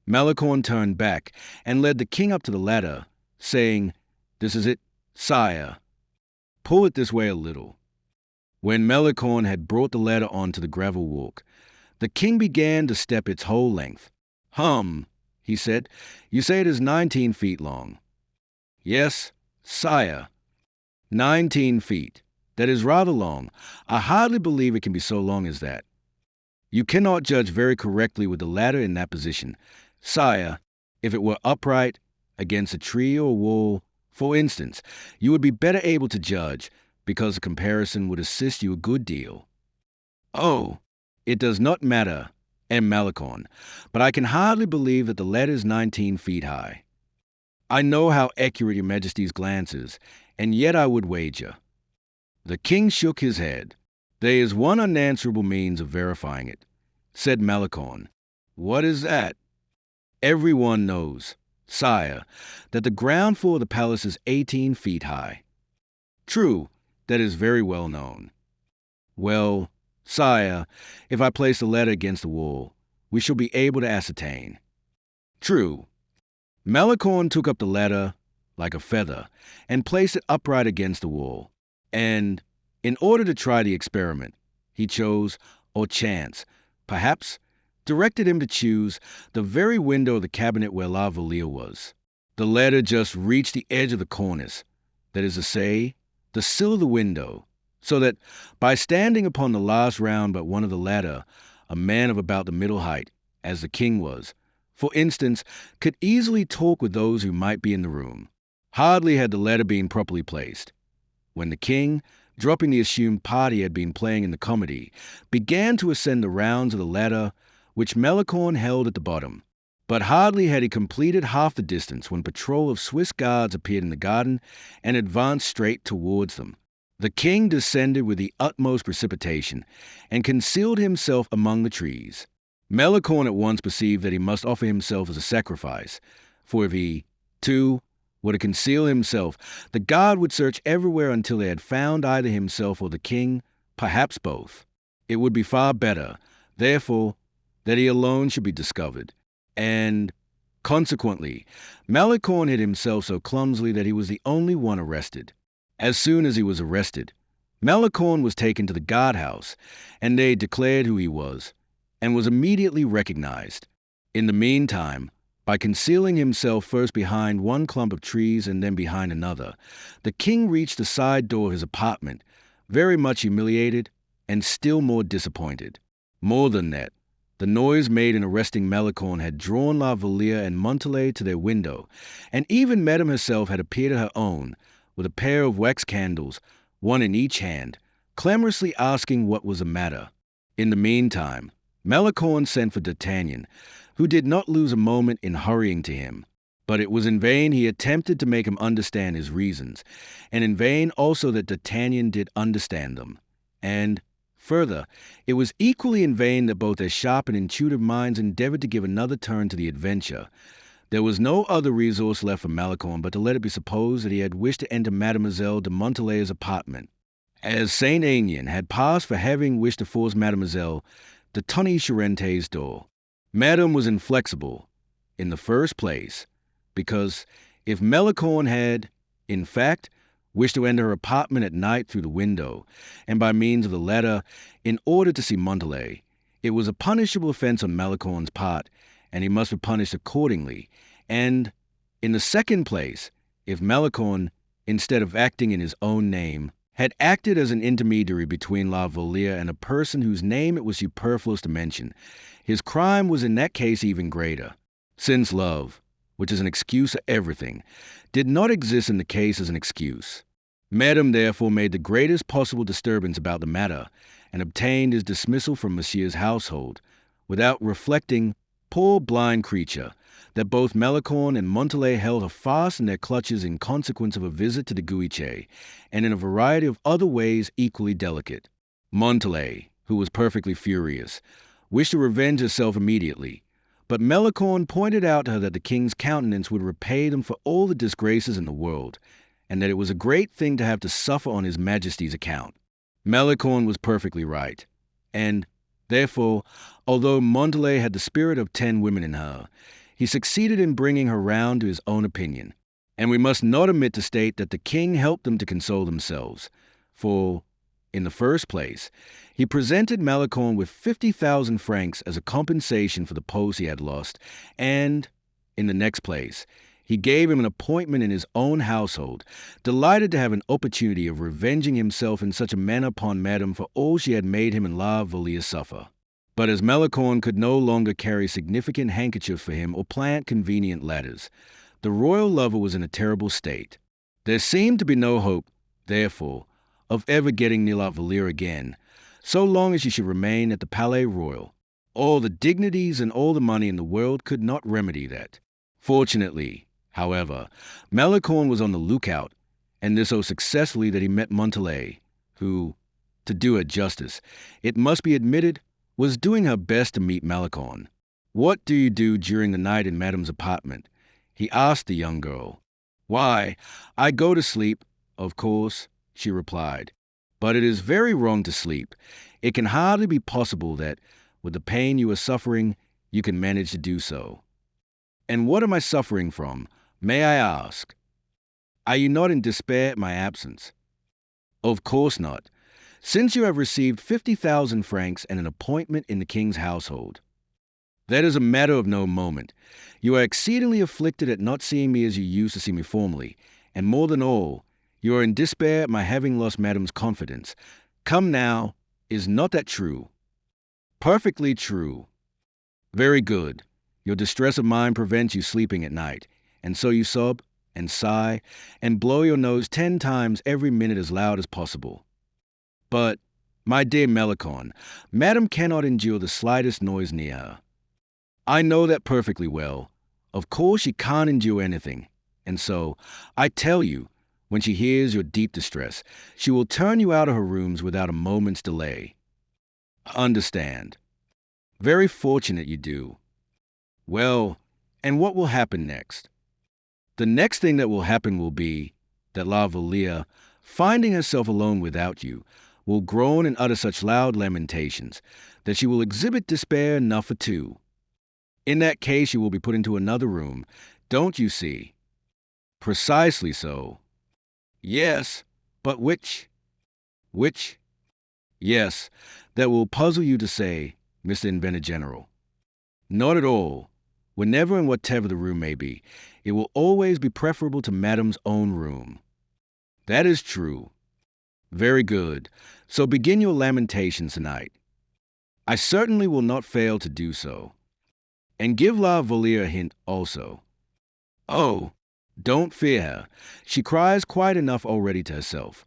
Malicorne turned back and led the king up to the ladder, saying, "This is it, sire. Pull it this way a little." When Malicorne had brought the ladder onto the gravel walk, the king began to step its whole length. He said, "you say it is 19 feet long." "Yes, sire." 19 feet. That is rather long. I hardly believe it can be so long as that. You cannot judge very correctly with the ladder in that position. Sire, if it were upright, against a tree or wall, for instance, you would be better able to judge, because the comparison would assist you a good deal. "Oh, it does not matter, M. Malicorne, but I can hardly believe that the ladder is 19 feet high. I know how accurate your Majesty's glance is, and yet I would wager." The king shook his head. "There is one unanswerable means of verifying it," said Malicorne. "What is that?" "Everyone knows, sire, that the ground floor of the palace is 18 feet high." "True, that is very well known." "Well, sire, if I place the letter against the wall, we shall be able to ascertain." "True." Malicorne took up the letter like a feather and placed it upright against the wall. And, in order to try the experiment, he chose, or chance, perhaps, directed him to choose the very window of the cabinet where La Vallière was. The letter just reached the edge of the cornice, that is to say, the sill of the window, so that, by standing upon the last round but one of the ladder, a man of about the middle height, as the king was, for instance, could easily talk with those who might be in the room. Hardly had the letter been properly placed, when the king, dropping the assumed part he had been playing in the comedy, began to ascend the rounds of the ladder which Malicorne held at the bottom. But hardly had he completed half the distance when a patrol of Swiss guards appeared in the garden and advanced straight towards them. The king descended with the utmost precipitation and concealed himself among the trees. Malicorne at once perceived that he must offer himself as a sacrifice, for if he, too, were to conceal himself, the guard would search everywhere until they had found either himself or the king, perhaps both. It would be far better, therefore, that he alone should be discovered, and, consequently, Malicorne hid himself so clumsily that he was the only one arrested. As soon as he was arrested, Malicorne was taken to the guardhouse, and they declared who he was, and was immediately recognized. In the meantime, by concealing himself first behind one clump of trees and then behind another, the king reached the side door of his apartment, very much humiliated and still more disappointed. More than that, the noise made in arresting Malicorne had drawn La Vallière and Montalais to their window, and even Madame herself had appeared at her own, with a pair of wax candles, one in each hand, clamorously asking what was the matter. In the meantime, Malicorne sent for D'Artagnan, who did not lose a moment in hurrying to him. But it was in vain he attempted to make him understand his reasons, and in vain also that D'Artagnan did understand them. And, further, it was equally in vain that both their sharp and intuitive minds endeavored to give another turn to the adventure. There was no other resource left for Malicorne but to let it be supposed that he had wished to enter Mademoiselle de Montalais' apartment, as Saint Aignan had passed for having wished to force Mademoiselle de Tonnay-Charente's door. Madame was inflexible, in the first place, because if Malicorne had, in fact, wished to enter her apartment at night through the window, and by means of the ladder, in order to see Montalais, it was a punishable offense on Malicorne's part, and he must be punished accordingly. And, in the second place, if Malicorne, instead of acting in his own name, had acted as an intermediary between La Vallière and a person whose name it was superfluous to mention, his crime was in that case even greater, since love, which is an excuse for everything, did not exist in the case as an excuse. Madame therefore made the greatest possible disturbance about the matter, and obtained his dismissal from Monsieur's household, without reflecting, poor blind creature, that both Malicorne and Montalais held her fast in their clutches in consequence of a visit to the Guiche, and in a variety of other ways equally delicate. Montalais, who was perfectly furious, wished to revenge herself immediately, but Malicorne pointed out to her that the king's countenance would repay them for all the disgraces in the world, and that it was a great thing to have to suffer on his majesty's account. Malicorne was perfectly right, and, therefore, although Montalais had the spirit of 10 women in her, he succeeded in bringing her round to his own opinion, and we must not omit to state that the king helped them to console themselves, for, in the first place, he presented Malicorne with 50,000 francs as a compensation for the post he had lost, and, in the next place, he gave him an appointment in his own household, delighted to have an opportunity of revenging himself in such a manner upon Madame for all she had made him and La Vallière suffer. But as Malicorne could no longer carry significant handkerchiefs for him or plant convenient ladders, the royal lover was in a terrible state. There seemed to be no hope, therefore, of ever getting near La Vallière again, so long as she should remain at the Palais Royal. All the dignities and all the money in the world could not remedy that. Fortunately, however, Malicorne was on the lookout, and this so successfully that he met Montalais, who, to do her justice, it must be admitted, was doing her best to meet Malicorne. "What do you do during the night in Madame's apartment?" he asked the young girl. "Why, I go to sleep, of course," she replied. "But it is very wrong to sleep. It can hardly be possible that, with the pain you are suffering, you can manage to do so." "And what am I suffering from, may I ask? Are you not in despair at my absence?" "Of course not, since you have received 50,000 francs and an appointment in the king's household. That is a matter of no moment. You are exceedingly afflicted at not seeing me as you used to see me formerly, and more than all, you are in despair at my having lost Madame's confidence. Come now, is not that true?" "Perfectly true." "Very good. Your distress of mind prevents you sleeping at night, and so you sob, and sigh, and blow your nose 10 times every minute as loud as possible. But, my dear Malicorne, Madame cannot endure the slightest noise near her." "I know that perfectly well. Of course she can't endure anything, and so, I tell you, when she hears your deep distress, she will turn you out of her rooms without a moment's delay." "Understand. Very fortunate you do. Well, and what will happen next?" "The next thing that will happen will be that La Vallière, finding herself alone without you, will groan and utter such loud lamentations that she will exhibit despair enough for two. In that case, you will be put into another room, don't you see?" "Precisely so." "Yes, but which?" "Which?" "Yes, that will puzzle you to say, Mr. Inventor General." "Not at all. Whenever and whatever the room may be, it will always be preferable to Madame's own room." "That is true." "Very good. So begin your lamentations tonight." "I certainly will not fail to do so." "And give La Vallière a hint also." "Oh, don't fear her. She cries quite enough already to herself."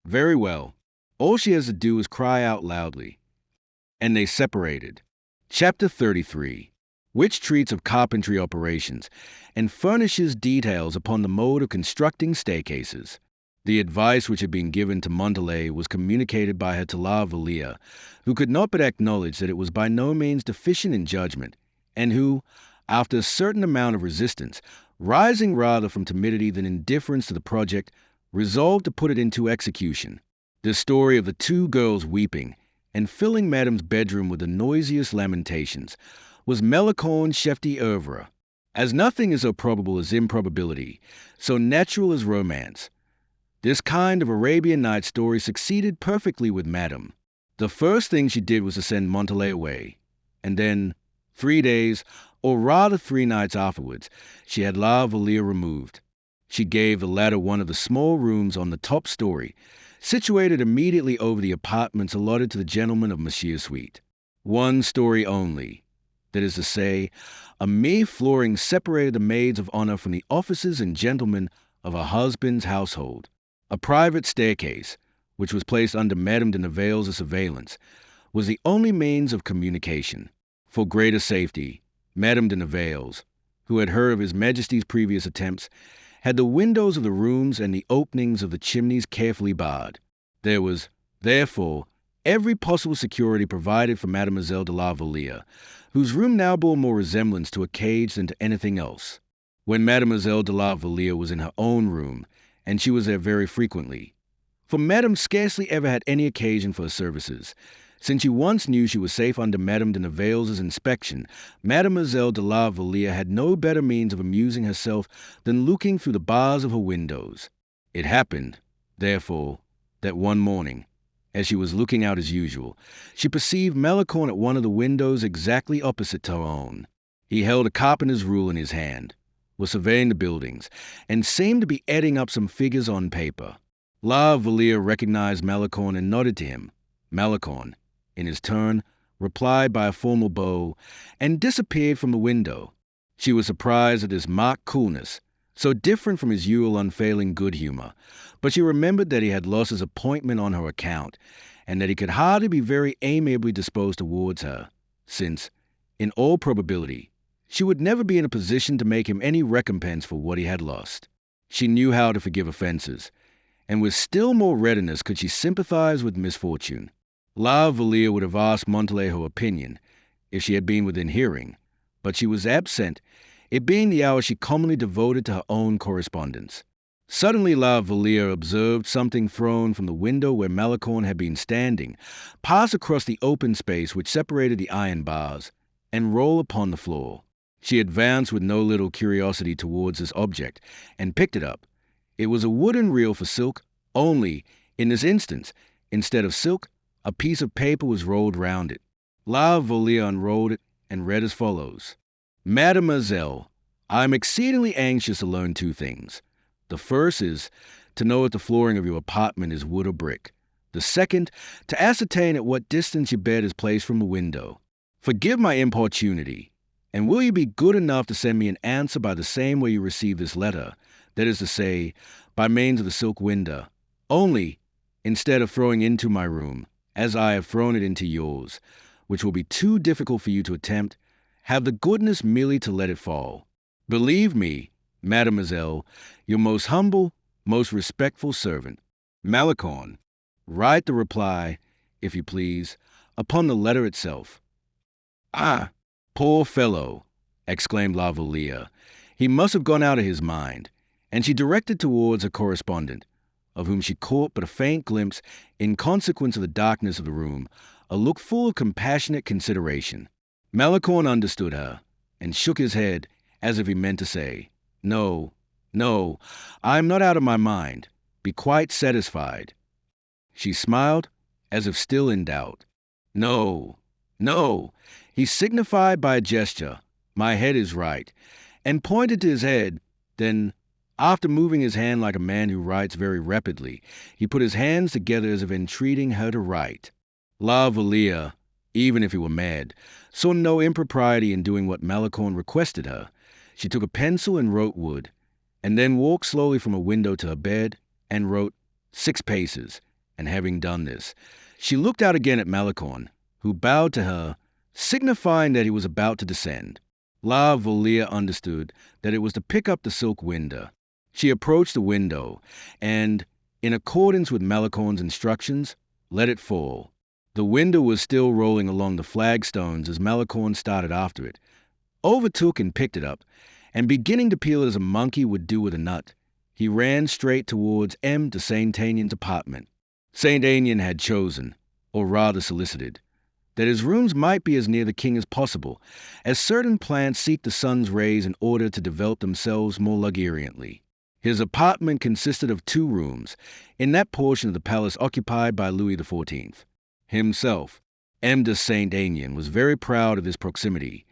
"Very well. All she has to do is cry out loudly." And they separated. Chapter 33, which treats of carpentry operations and furnishes details upon the mode of constructing staircases. The advice which had been given to Montalais was communicated by her to La Vallière, who could not but acknowledge that it was by no means deficient in judgment, and who, after a certain amount of resistance, rising rather from timidity than indifference to the project, resolved to put it into execution. The story of the two girls weeping and filling Madame's bedroom with the noisiest lamentations was Malicorne's chef d'oeuvre. As nothing is so probable as improbability, so natural as romance, this kind of Arabian Nights story succeeded perfectly with Madame. The first thing she did was to send Montalais away, and then, 3 days, or rather 3 nights afterwards, she had La Vallière removed. She gave the latter one of the small rooms on the top story, situated immediately over the apartments allotted to the gentlemen of Monsieur's suite. 1 story only, that is to say, a mere flooring separated the maids of honor from the officers and gentlemen of her husband's household. A private staircase, which was placed under Madame de Nivelles' surveillance, was the only means of communication. For greater safety, Madame de Nivelles, who had heard of His Majesty's previous attempts, had the windows of the rooms and the openings of the chimneys carefully barred. There was, therefore, every possible security provided for Mademoiselle de la Vallière, whose room now bore more resemblance to a cage than to anything else. When Mademoiselle de la Vallière was in her own room, and she was there very frequently, for Madame scarcely ever had any occasion for her services, since she once knew she was safe under Madame de Nivelles' inspection, Mademoiselle de la Vallière had no better means of amusing herself than looking through the bars of her windows. It happened, therefore, that one morning, as she was looking out as usual, she perceived Malicorne at one of the windows exactly opposite to her own. He held a carpenter's rule in his hand, was surveying the buildings, and seemed to be adding up some figures on paper. La Vallière recognized Malicorne and nodded to him. Malicorne, in his turn, replied by a formal bow, and disappeared from the window. She was surprised at this marked coolness, so different from his usual unfailing good humor, but she remembered that he had lost his appointment on her account, and that he could hardly be very amiably disposed towards her, since, in all probability, she would never be in a position to make him any recompense for what he had lost. She knew how to forgive offenses, and with still more readiness could she sympathize with misfortune. La Vallière would have asked Montalais her opinion, if she had been within hearing, but she was absent, it being the hour she commonly devoted to her own correspondence. Suddenly La Vallière observed something thrown from the window where Malicorne had been standing, pass across the open space which separated the iron bars, and roll upon the floor. She advanced with no little curiosity towards this object, and picked it up. It was a wooden reel for silk, only, in this instance, instead of silk, a piece of paper was rolled round it. La Vallière unrolled it, and read as follows. Mademoiselle, I am exceedingly anxious to learn two things. The first is to know if the flooring of your apartment is wood or brick. The second, to ascertain at what distance your bed is placed from a window. Forgive my importunity, and will you be good enough to send me an answer by the same way you received this letter, that is to say, by means of the silk window, only, instead of throwing into my room, as I have thrown it into yours, which will be too difficult for you to attempt, have the goodness merely to let it fall. Believe me, Mademoiselle, your most humble, most respectful servant, Malicorne. Write the reply, if you please, upon the letter itself. Ah, poor fellow, exclaimed La Vallière. He must have gone out of his mind, and she directed towards a correspondent, of whom she caught but a faint glimpse, in consequence of the darkness of the room, a look full of compassionate consideration. Malicorne understood her, and shook his head, as if he meant to say, No, no, I am not out of my mind. Be quite satisfied. She smiled, as if still in doubt. No, no, he signified by a gesture, my head is right, and pointed to his head. Then, after moving his hand like a man who writes very rapidly, he put his hands together as if entreating her to write. La Vallière, even if he were mad, saw no impropriety in doing what Malicorne requested her. She took a pencil and wrote wood, and then walked slowly from a window to her bed, and wrote 6 paces, and having done this, she looked out again at Malicorne, who bowed to her, signifying that he was about to descend. La Vallière understood that it was to pick up the silk window. She approached the window, and, in accordance with Malicorne's instructions, let it fall. The window was still rolling along the flagstones as Malicorne started after it, overtook and picked it up, and beginning to peel it as a monkey would do with a nut, he ran straight towards M. de Saint-Aignan apartment. Saint-Aignan had chosen, or rather solicited, that his rooms might be as near the king as possible, as certain plants seek the sun's rays in order to develop themselves more luxuriantly. His apartment consisted of 2 rooms, in that portion of the palace occupied by Louis XIV. Himself, M. de Saint-Aignan, was very proud of this proximity,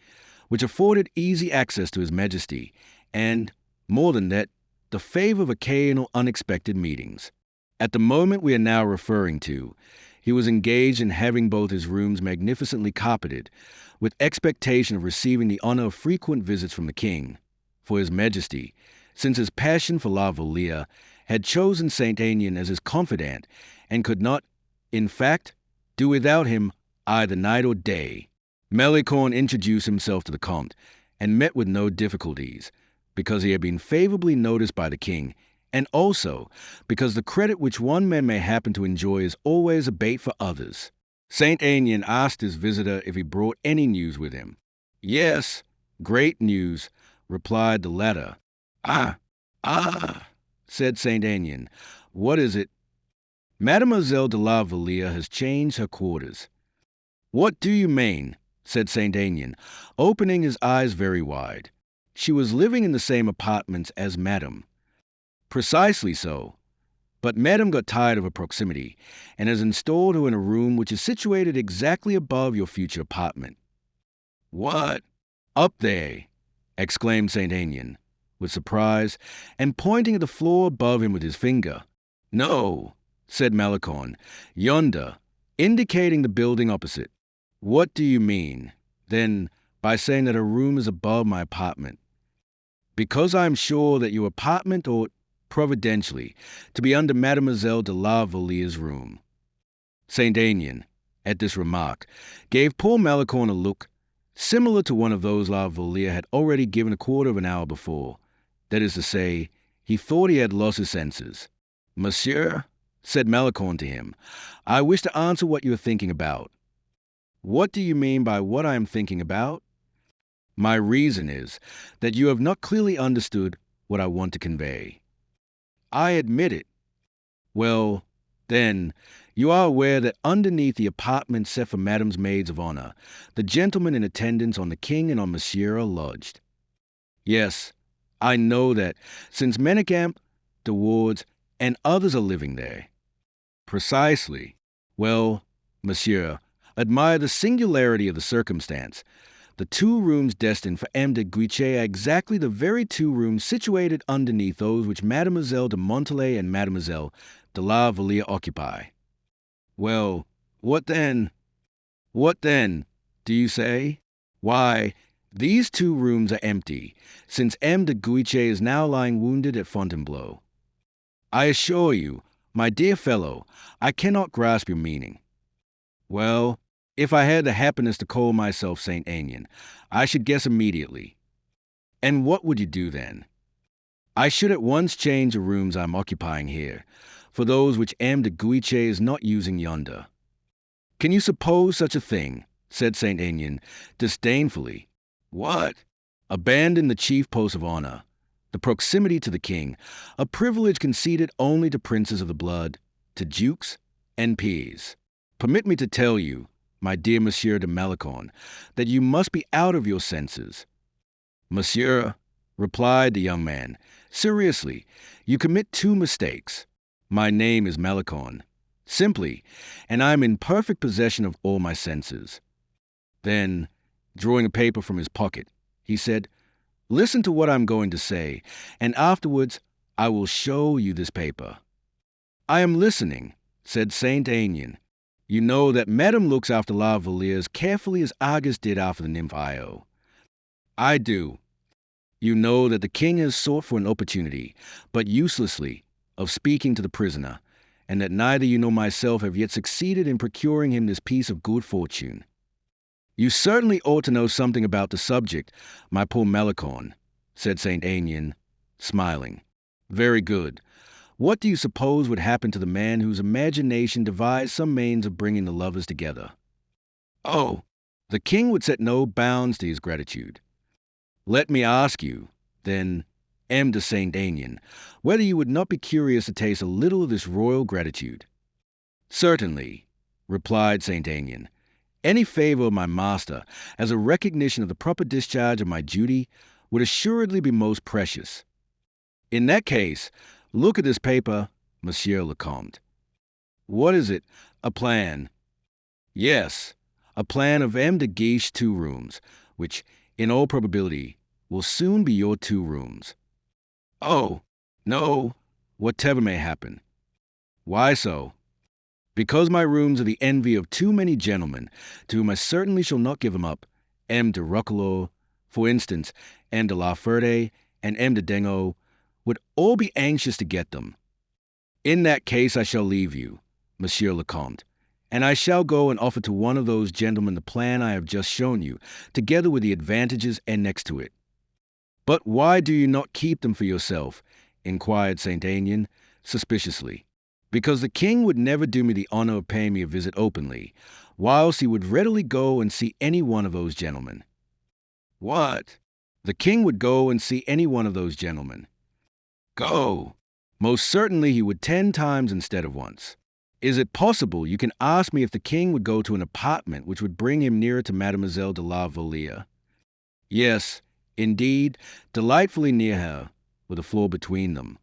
which afforded easy access to his majesty, and, more than that, the favor of occasional unexpected meetings. At the moment we are now referring to, he was engaged in having both his rooms magnificently carpeted, with expectation of receiving the honor of frequent visits from the king, for his majesty, since his passion for La Vallière, had chosen Saint-Aignan as his confidant, and could not, in fact, do without him either night or day. Malicorne introduced himself to the comte, and met with no difficulties, because he had been favorably noticed by the king, and also because the credit which one man may happen to enjoy is always a bait for others. Saint-Aignan asked his visitor if he brought any news with him. Yes, great news, replied the latter. Ah, said Saint-Aignan. What is it? Mademoiselle de la Vallière has changed her quarters. What do you mean? Said Saint-Aignan, opening his eyes very wide. She was living in the same apartments as Madame. Precisely so. But Madame got tired of her proximity, and has installed her in a room which is situated exactly above your future apartment. What? Up there? Exclaimed Saint-Aignan, with surprise, and pointing at the floor above him with his finger. No, said Malicorne, yonder, indicating the building opposite. What do you mean, then, by saying that her room is above my apartment? Because I am sure that your apartment ought, providentially, to be under Mademoiselle de la Vallière's room. Saint-Aignan, at this remark, gave poor Malicorne a look similar to one of those La Vallière had already given a quarter of an hour before. That is to say, he thought he had lost his senses. Monsieur, said Malicorne to him, I wish to answer what you are thinking about. What do you mean by what I am thinking about? My reason is that you have not clearly understood what I want to convey. I admit it. Well, then, you are aware that underneath the apartment set for Madame's maids of honor, the gentlemen in attendance on the king and on Monsieur are lodged. Yes, I know that, since Menegam, De Wardes, and others are living there. Precisely. Well, Monsieur, admire the singularity of the circumstance. The 2 rooms destined for M. de Guiche are exactly the very 2 rooms situated underneath those which Mademoiselle de Montalais and Mademoiselle de la Vallière occupy. Well, what then? What then, do you say? Why, these 2 rooms are empty, since M. de Guiche is now lying wounded at Fontainebleau. I assure you, my dear fellow, I cannot grasp your meaning. Well, if I had the happiness to call myself Saint Aignan, I should guess immediately. And what would you do then? I should at once change the rooms I'm occupying here, for those which M. de Guiche is not using yonder. Can you suppose such a thing? Said Saint Aignan, disdainfully. What? Abandon the chief post of honor, the proximity to the king, a privilege conceded only to princes of the blood, to dukes and peers. Permit me to tell you, my dear Monsieur de Malicorne, that you must be out of your senses. Monsieur, replied the young man, seriously, you commit 2 mistakes. My name is Malicorne, simply, and I am in perfect possession of all my senses. Then, drawing a paper from his pocket, he said, listen to what I'm going to say, and afterwards I will show you this paper. I am listening, said Saint Aignan. You know that Madame looks after La Vallière as carefully as Argus did after the nymph Io. I do. You know that the king has sought for an opportunity, but uselessly, of speaking to the prisoner, and that neither you nor myself have yet succeeded in procuring him this piece of good fortune. You certainly ought to know something about the subject, my poor Malicorne, said Saint Aignan, smiling. Very good. What do you suppose would happen to the man whose imagination devised some means of bringing the lovers together? Oh, the king would set no bounds to his gratitude. Let me ask you, then, M. de Saint Aignan, whether you would not be curious to taste a little of this royal gratitude. Certainly, replied Saint Aignan. Any favor of my master, as a recognition of the proper discharge of my duty, would assuredly be most precious. In that case, look at this paper, Monsieur le Comte. What is it? A plan? Yes, a plan of M. de Guiche's 2 rooms, which, in all probability, will soon be your 2 rooms. Oh, no, whatever may happen. Why so? Because my rooms are the envy of too many gentlemen, to whom I certainly shall not give them up, M. de Roquelaure, for instance, M. de La Ferde, and M. de Dengo, would all be anxious to get them. In that case I shall leave you, Monsieur le Comte, and I shall go and offer to one of those gentlemen the plan I have just shown you, together with the advantages annexed to it. But why do you not keep them for yourself? Inquired Saint Aignan, suspiciously. Because the king would never do me the honor of paying me a visit openly, whilst he would readily go and see any one of those gentlemen. What? The king would go and see any one of those gentlemen. Go! Most certainly he would 10 times instead of once. Is it possible you can ask me if the king would go to an apartment which would bring him nearer to Mademoiselle de la Vallière? Yes, indeed, delightfully near her, with a floor between them.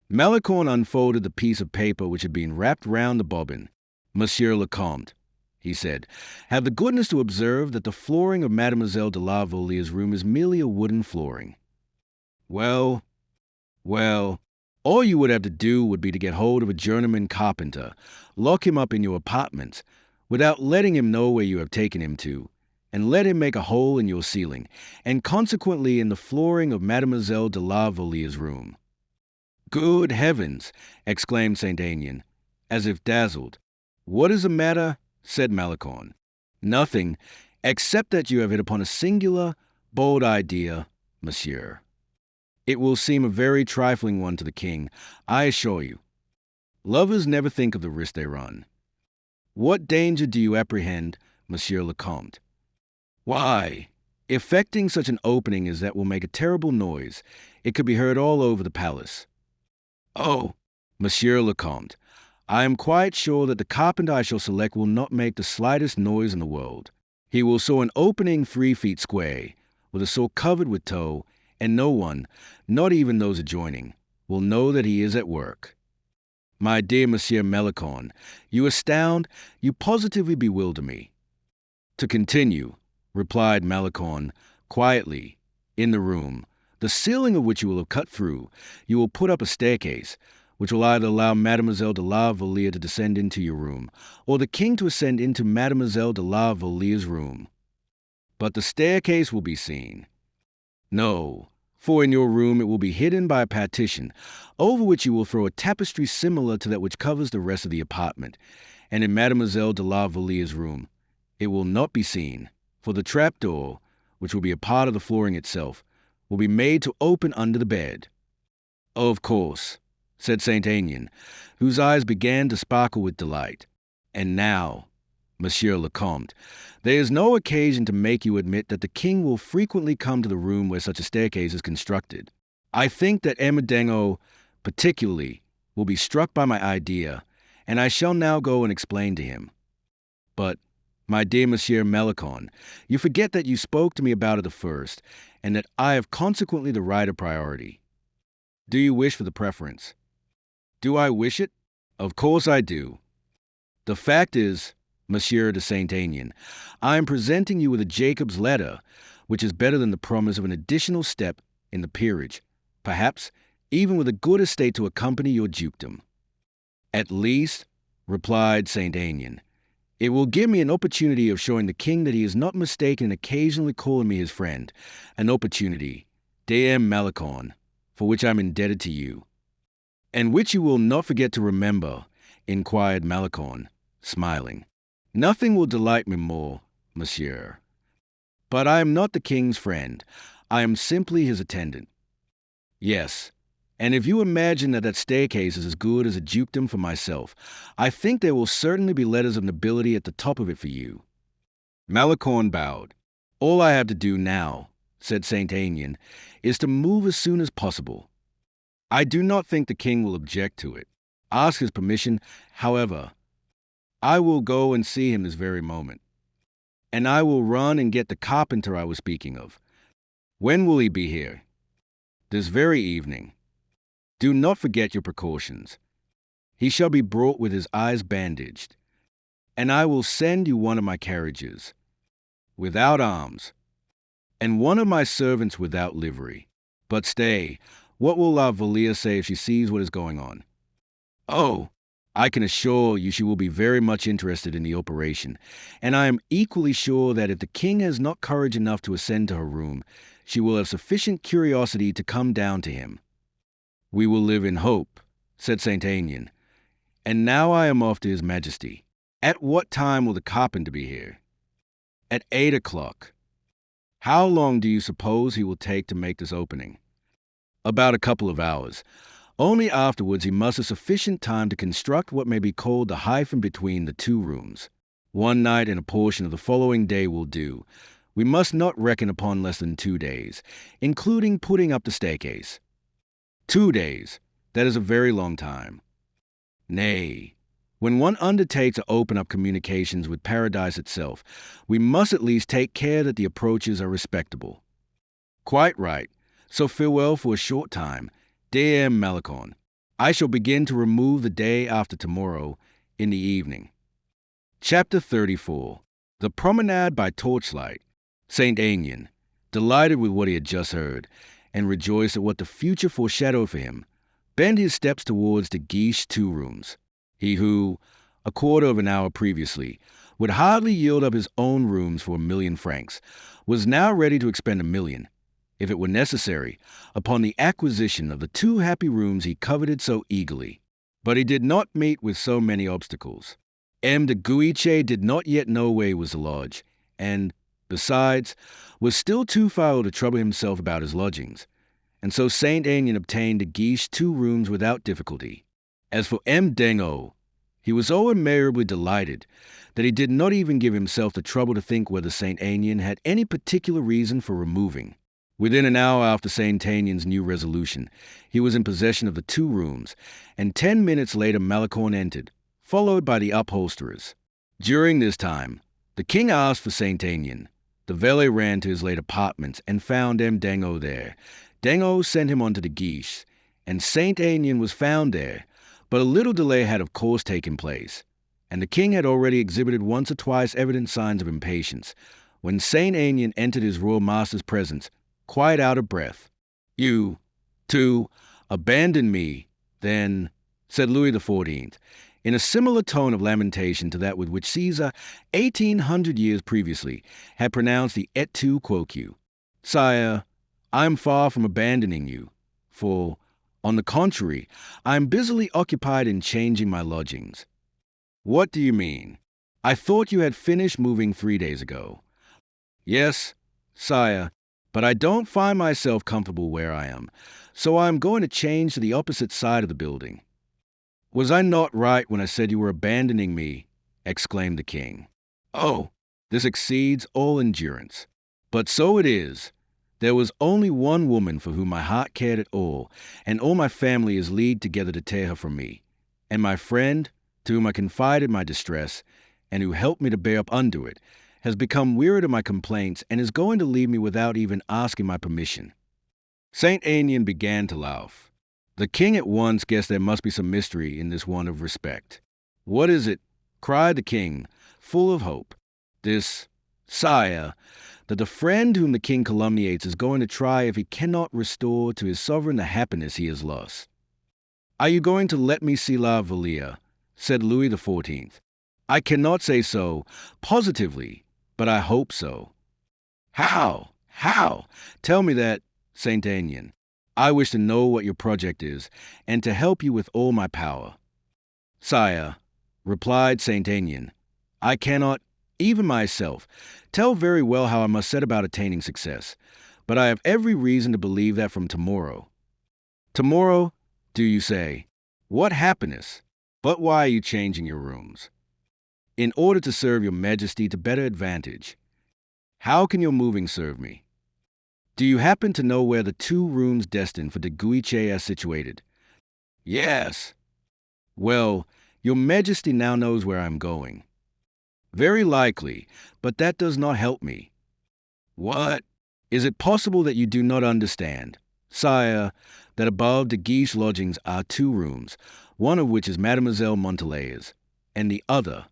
Malicorne unfolded the piece of paper which had been wrapped round the bobbin. Monsieur le Comte, he said, have the goodness to observe that the flooring of Mademoiselle de la Vallière's room is merely a wooden flooring. Well, all you would have to do would be to get hold of a journeyman carpenter, lock him up in your apartments, without letting him know where you have taken him to, and let him make a hole in your ceiling, and consequently in the flooring of Mademoiselle de la Vallière's room. Good heavens! Exclaimed Saint Aignan, as if dazzled. What is the matter? Said Malicorne. Nothing, except that you have hit upon a singular, bold idea, monsieur. It will seem a very trifling one to the king, I assure you. Lovers never think of the risk they run. What danger do you apprehend, Monsieur le Comte? Why, effecting such an opening as that will make a terrible noise. It could be heard all over the palace. Oh, Monsieur le Comte, I am quite sure that the carpenter I shall select will not make the slightest noise in the world. He will saw an opening 3 feet square, with a saw covered with tow, and no one, not even those adjoining, will know that he is at work. My dear Monsieur Melicorne, you astound, you positively bewilder me. To continue, replied Malicorne, quietly, in the room, the ceiling of which you will have cut through, you will put up a staircase, which will either allow Mademoiselle de la Vallière to descend into your room, or the king to ascend into Mademoiselle de la Valliere's room. But the staircase will be seen. No, for in your room it will be hidden by a partition, over which you will throw a tapestry similar to that which covers the rest of the apartment, and in Mademoiselle de la Valliere's room it will not be seen, for the trapdoor, which will be a part of the flooring itself, will be made to open under the bed. Of course, said Saint Aignan, whose eyes began to sparkle with delight. And now, Monsieur le Comte, there is no occasion to make you admit that the king will frequently come to the room where such a staircase is constructed. I think that Amidengo, particularly, will be struck by my idea, and I shall now go and explain to him. But, my dear Monsieur Melicorne, you forget that you spoke to me about it the first, and that I have consequently the right of priority. Do you wish for the preference? Do I wish it? Of course I do. The fact is, Monsieur de Saint Aignan, I am presenting you with a Jacob's letter, which is better than the promise of an additional step in the peerage, perhaps even with a good estate to accompany your dukedom. At least, replied Saint Aignan, it will give me an opportunity of showing the king that he is not mistaken in occasionally calling me his friend, an opportunity, dear Malicorne, for which I am indebted to you. And which you will not forget to remember, inquired Malicorne, smiling. Nothing will delight me more, monsieur. But I am not the king's friend. I am simply his attendant. Yes, and if you imagine that that staircase is as good as a dukedom for myself, I think there will certainly be letters of nobility at the top of it for you. Malicorne bowed. All I have to do now, said Saint Aignan, is to move as soon as possible. I do not think the king will object to it. Ask his permission, however. I will go and see him this very moment. And I will run and get the carpenter I was speaking of. When will he be here? This very evening. Do not forget your precautions. He shall be brought with his eyes bandaged. And I will send you one of my carriages, without arms, and one of my servants without livery. But stay, what will La Vallière say if she sees what is going on? Oh, I can assure you she will be very much interested in the operation, and I am equally sure that if the king has not courage enough to ascend to her room, she will have sufficient curiosity to come down to him. We will live in hope, said Saint Aignan. And now I am off to his majesty. At what time will the carpenter be here? At 8 o'clock. How long do you suppose he will take to make this opening? About a couple of hours. Only afterwards he must have sufficient time to construct what may be called the hyphen between the 2 rooms. One night and a portion of the following day will do. We must not reckon upon less than 2 days, including putting up the staircase. 2 days, that is a very long time. Nay, when one undertakes to open up communications with paradise itself, we must at least take care that the approaches are respectable. Quite right, so farewell for a short time, dear Malicorne. I shall begin to remove the day after tomorrow in the evening. Chapter 34. The Promenade by Torchlight. Saint Aignan, delighted with what he had just heard, and rejoiced at what the future foreshadowed for him, bent his steps towards the Guiche 2 rooms. He who, a quarter of an hour previously, would hardly yield up his own rooms for 1,000,000 francs, was now ready to expend 1,000,000, if it were necessary, upon the acquisition of the 2 happy rooms he coveted so eagerly. But he did not meet with so many obstacles. M. de Guiche did not yet know where he was to lodge, and, besides, was still too foul to trouble himself about his lodgings, and so Saint Aignan obtained the Guiche 2 rooms without difficulty. As for M. Dengo, he was so immeasurably delighted that he did not even give himself the trouble to think whether Saint Aignan had any particular reason for removing. Within an hour after Saint Aignan's new resolution, he was in possession of the 2 rooms, and 10 minutes later Malicorne entered, followed by the upholsterers. During this time, the king asked for Saint Aignan. The valet ran to his late apartments and found M. Dengo there. Dengo sent him on to the Guiche, and Saint Aignan was found there, but a little delay had of course taken place, and the king had already exhibited once or twice evident signs of impatience, when Saint Aignan entered his royal master's presence, quite out of breath. "You, too, abandon me, then," said Louis XIV, in a similar tone of lamentation to that with which Caesar, 1800 years previously, had pronounced the et tu quoque. "Sire, I am far from abandoning you, for, on the contrary, I am busily occupied in changing my lodgings." "What do you mean? I thought you had finished moving 3 days ago." "Yes, sire, but I don't find myself comfortable where I am, so I am going to change to the opposite side of the building." "Was I not right when I said you were abandoning me?" exclaimed the king. "Oh, this exceeds all endurance. But so it is. There was only one woman for whom my heart cared at all, and all my family is leagued together to tear her from me. And my friend, to whom I confided my distress, and who helped me to bear up under it, has become wearied of my complaints and is going to leave me without even asking my permission." Saint Aignan began to laugh. The king at once guessed there must be some mystery in this want of respect. "What is it?" cried the king, full of hope. "This, sire, that the friend whom the king calumniates is going to try if he cannot restore to his sovereign the happiness he has lost." "Are you going to let me see La Vallière?" said Louis XIV. "I cannot say so, positively, but I hope so." "How? How? Tell me that, Saint Aignan. I wish to know what your project is, and to help you with all my power." "Sire," replied Saint Aignan, "I cannot, even myself, tell very well how I must set about attaining success, but I have every reason to believe that from tomorrow." "Tomorrow, do you say? What happiness! But why are you changing your rooms?" "In order to serve your majesty to better advantage." "How can your moving serve me?" "Do you happen to know where the 2 rooms destined for the Guiche are situated?" "Yes." "Well, your majesty now knows where I am going." "Very likely, but that does not help me." "What?" "Is it possible that you do not understand, sire, that above the Guiche lodgings are 2 rooms, one of which is Mademoiselle Montalais's, and the other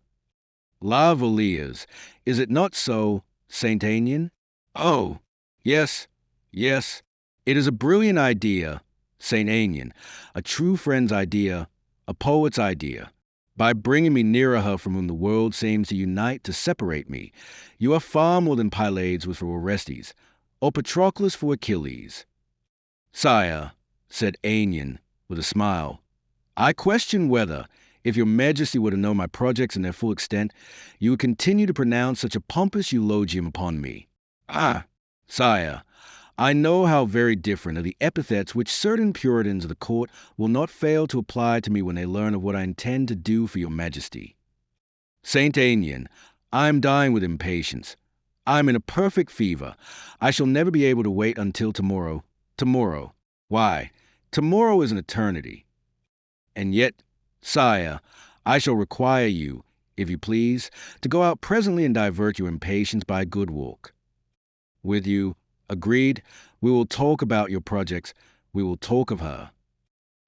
La Vallière's? Is it not so, Saint Aignan?" "Oh, yes, yes. It is a brilliant idea, Saint Aignan, a true friend's idea, a poet's idea. By bringing me nearer her from whom the world seems to unite to separate me, you are far more than Pylades was for Orestes, or Patroclus for Achilles." "Sire," said Aignan, with a smile, "I question whether, if your majesty were to know my projects in their full extent, you would continue to pronounce such a pompous eulogium upon me." "Ah, sire, I know how very different are the epithets which certain Puritans of the court will not fail to apply to me when they learn of what I intend to do for your majesty." "Saint Aignan, I am dying with impatience. I am in a perfect fever. I shall never be able to wait until tomorrow. Tomorrow. Why, tomorrow is an eternity. And yet, sire, I shall require you, if you please, to go out presently and divert your impatience by a good walk." "With you. Agreed. We will talk about your projects. We will talk of her."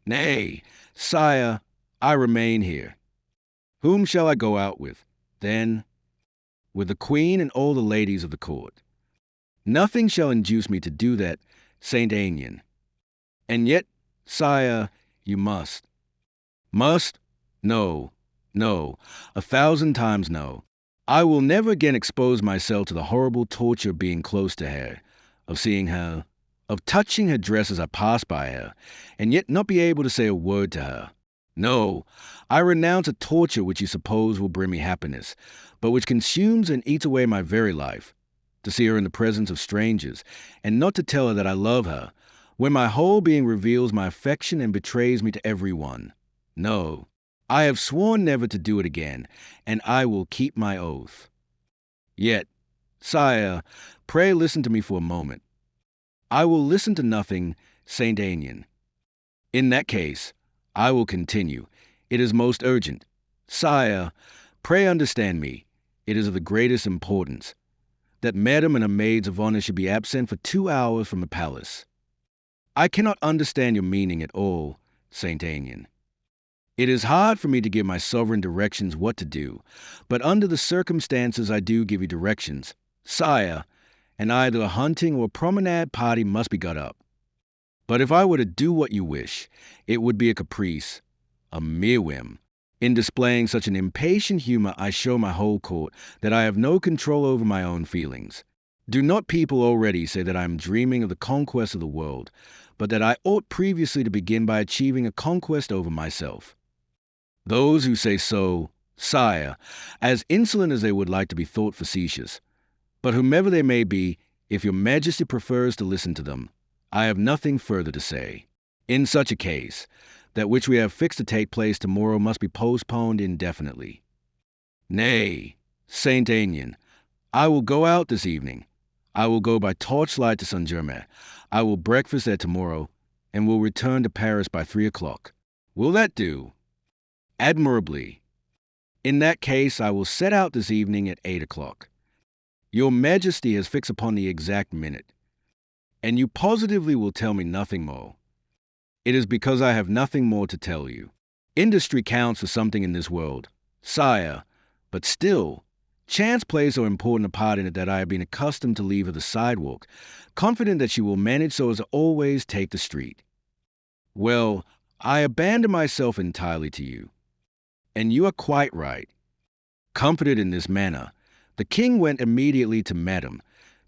"Nay, sire, I remain here." "Whom shall I go out with, then?" "With the queen and all the ladies of the court." "Nothing shall induce me to do that, Saint Aignan." "And yet, sire, you must." "Must? No, no, 1,000 times no. I will never again expose myself to the horrible torture of being close to her, of seeing her, of touching her dress as I pass by her, and yet not be able to say a word to her. No, I renounce a torture which you suppose will bring me happiness, but which consumes and eats away my very life. To see her in the presence of strangers, and not to tell her that I love her, when my whole being reveals my affection and betrays me to every one. No, I have sworn never to do it again, and I will keep my oath. Yet, sire, pray listen to me for a moment. I will listen to nothing, Saint Aignan. In that case, I will continue. It is most urgent. Sire, pray understand me. It is of the greatest importance that Madame and her maids of honor should be absent for 2 hours from the palace. I cannot understand your meaning at all, Saint Aignan. It is hard for me to give my sovereign directions what to do, but under the circumstances I do give you directions, sire, and either a hunting or a promenade party must be got up. But if I were to do what you wish, it would be a caprice, a mere whim. In displaying such an impatient humor, I show my whole court that I have no control over my own feelings. Do not people already say that I am dreaming of the conquest of the world, but that I ought previously to begin by achieving a conquest over myself? Those who say so, sire, as insolent as they would like to be thought facetious. But whomever they may be, if your majesty prefers to listen to them, I have nothing further to say. In such a case, that which we have fixed to take place tomorrow must be postponed indefinitely. Nay, Saint Aignan, I will go out this evening. I will go by torchlight to Saint-Germain. I will breakfast there tomorrow, and will return to Paris by 3 o'clock. Will that do? Admirably. In that case, I will set out this evening at 8 o'clock. Your Majesty has fixed upon the exact minute, and you positively will tell me nothing more. It is because I have nothing more to tell you. Industry counts for something in this world, sire, but still, chance plays so important a part in it that I have been accustomed to leave her the sidewalk, confident that she will manage so as to always take the street. Well, I abandon myself entirely to you. And you are quite right. Comforted in this manner, the king went immediately to Madame,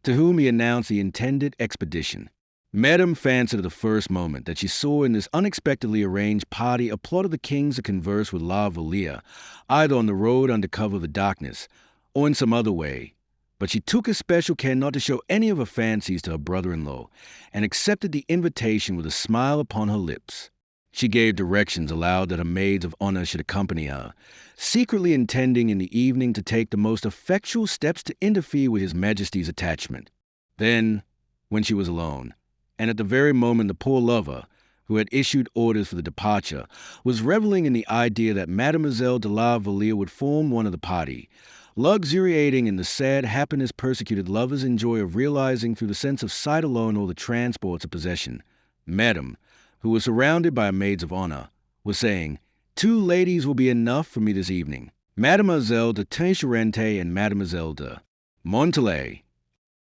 to whom he announced the intended expedition. Madame fancied at the first moment that she saw in this unexpectedly arranged party a plot of the king's to converse with La Vallière, either on the road under cover of the darkness, or in some other way. But she took especial care not to show any of her fancies to her brother-in-law, and accepted the invitation with a smile upon her lips. She gave directions aloud that her maids of honor should accompany her, secretly intending in the evening to take the most effectual steps to interfere with His Majesty's attachment. Then, when she was alone, and at the very moment the poor lover, who had issued orders for the departure, was reveling in the idea that Mademoiselle de la Vallière would form one of the party, luxuriating in the sad happiness persecuted lovers enjoy of realizing through the sense of sight alone all the transports of possession, Madame, who was surrounded by her maids of honor, was saying, 2 ladies will be enough for me this evening, Mademoiselle de Tinchorente and Mademoiselle de Montalais.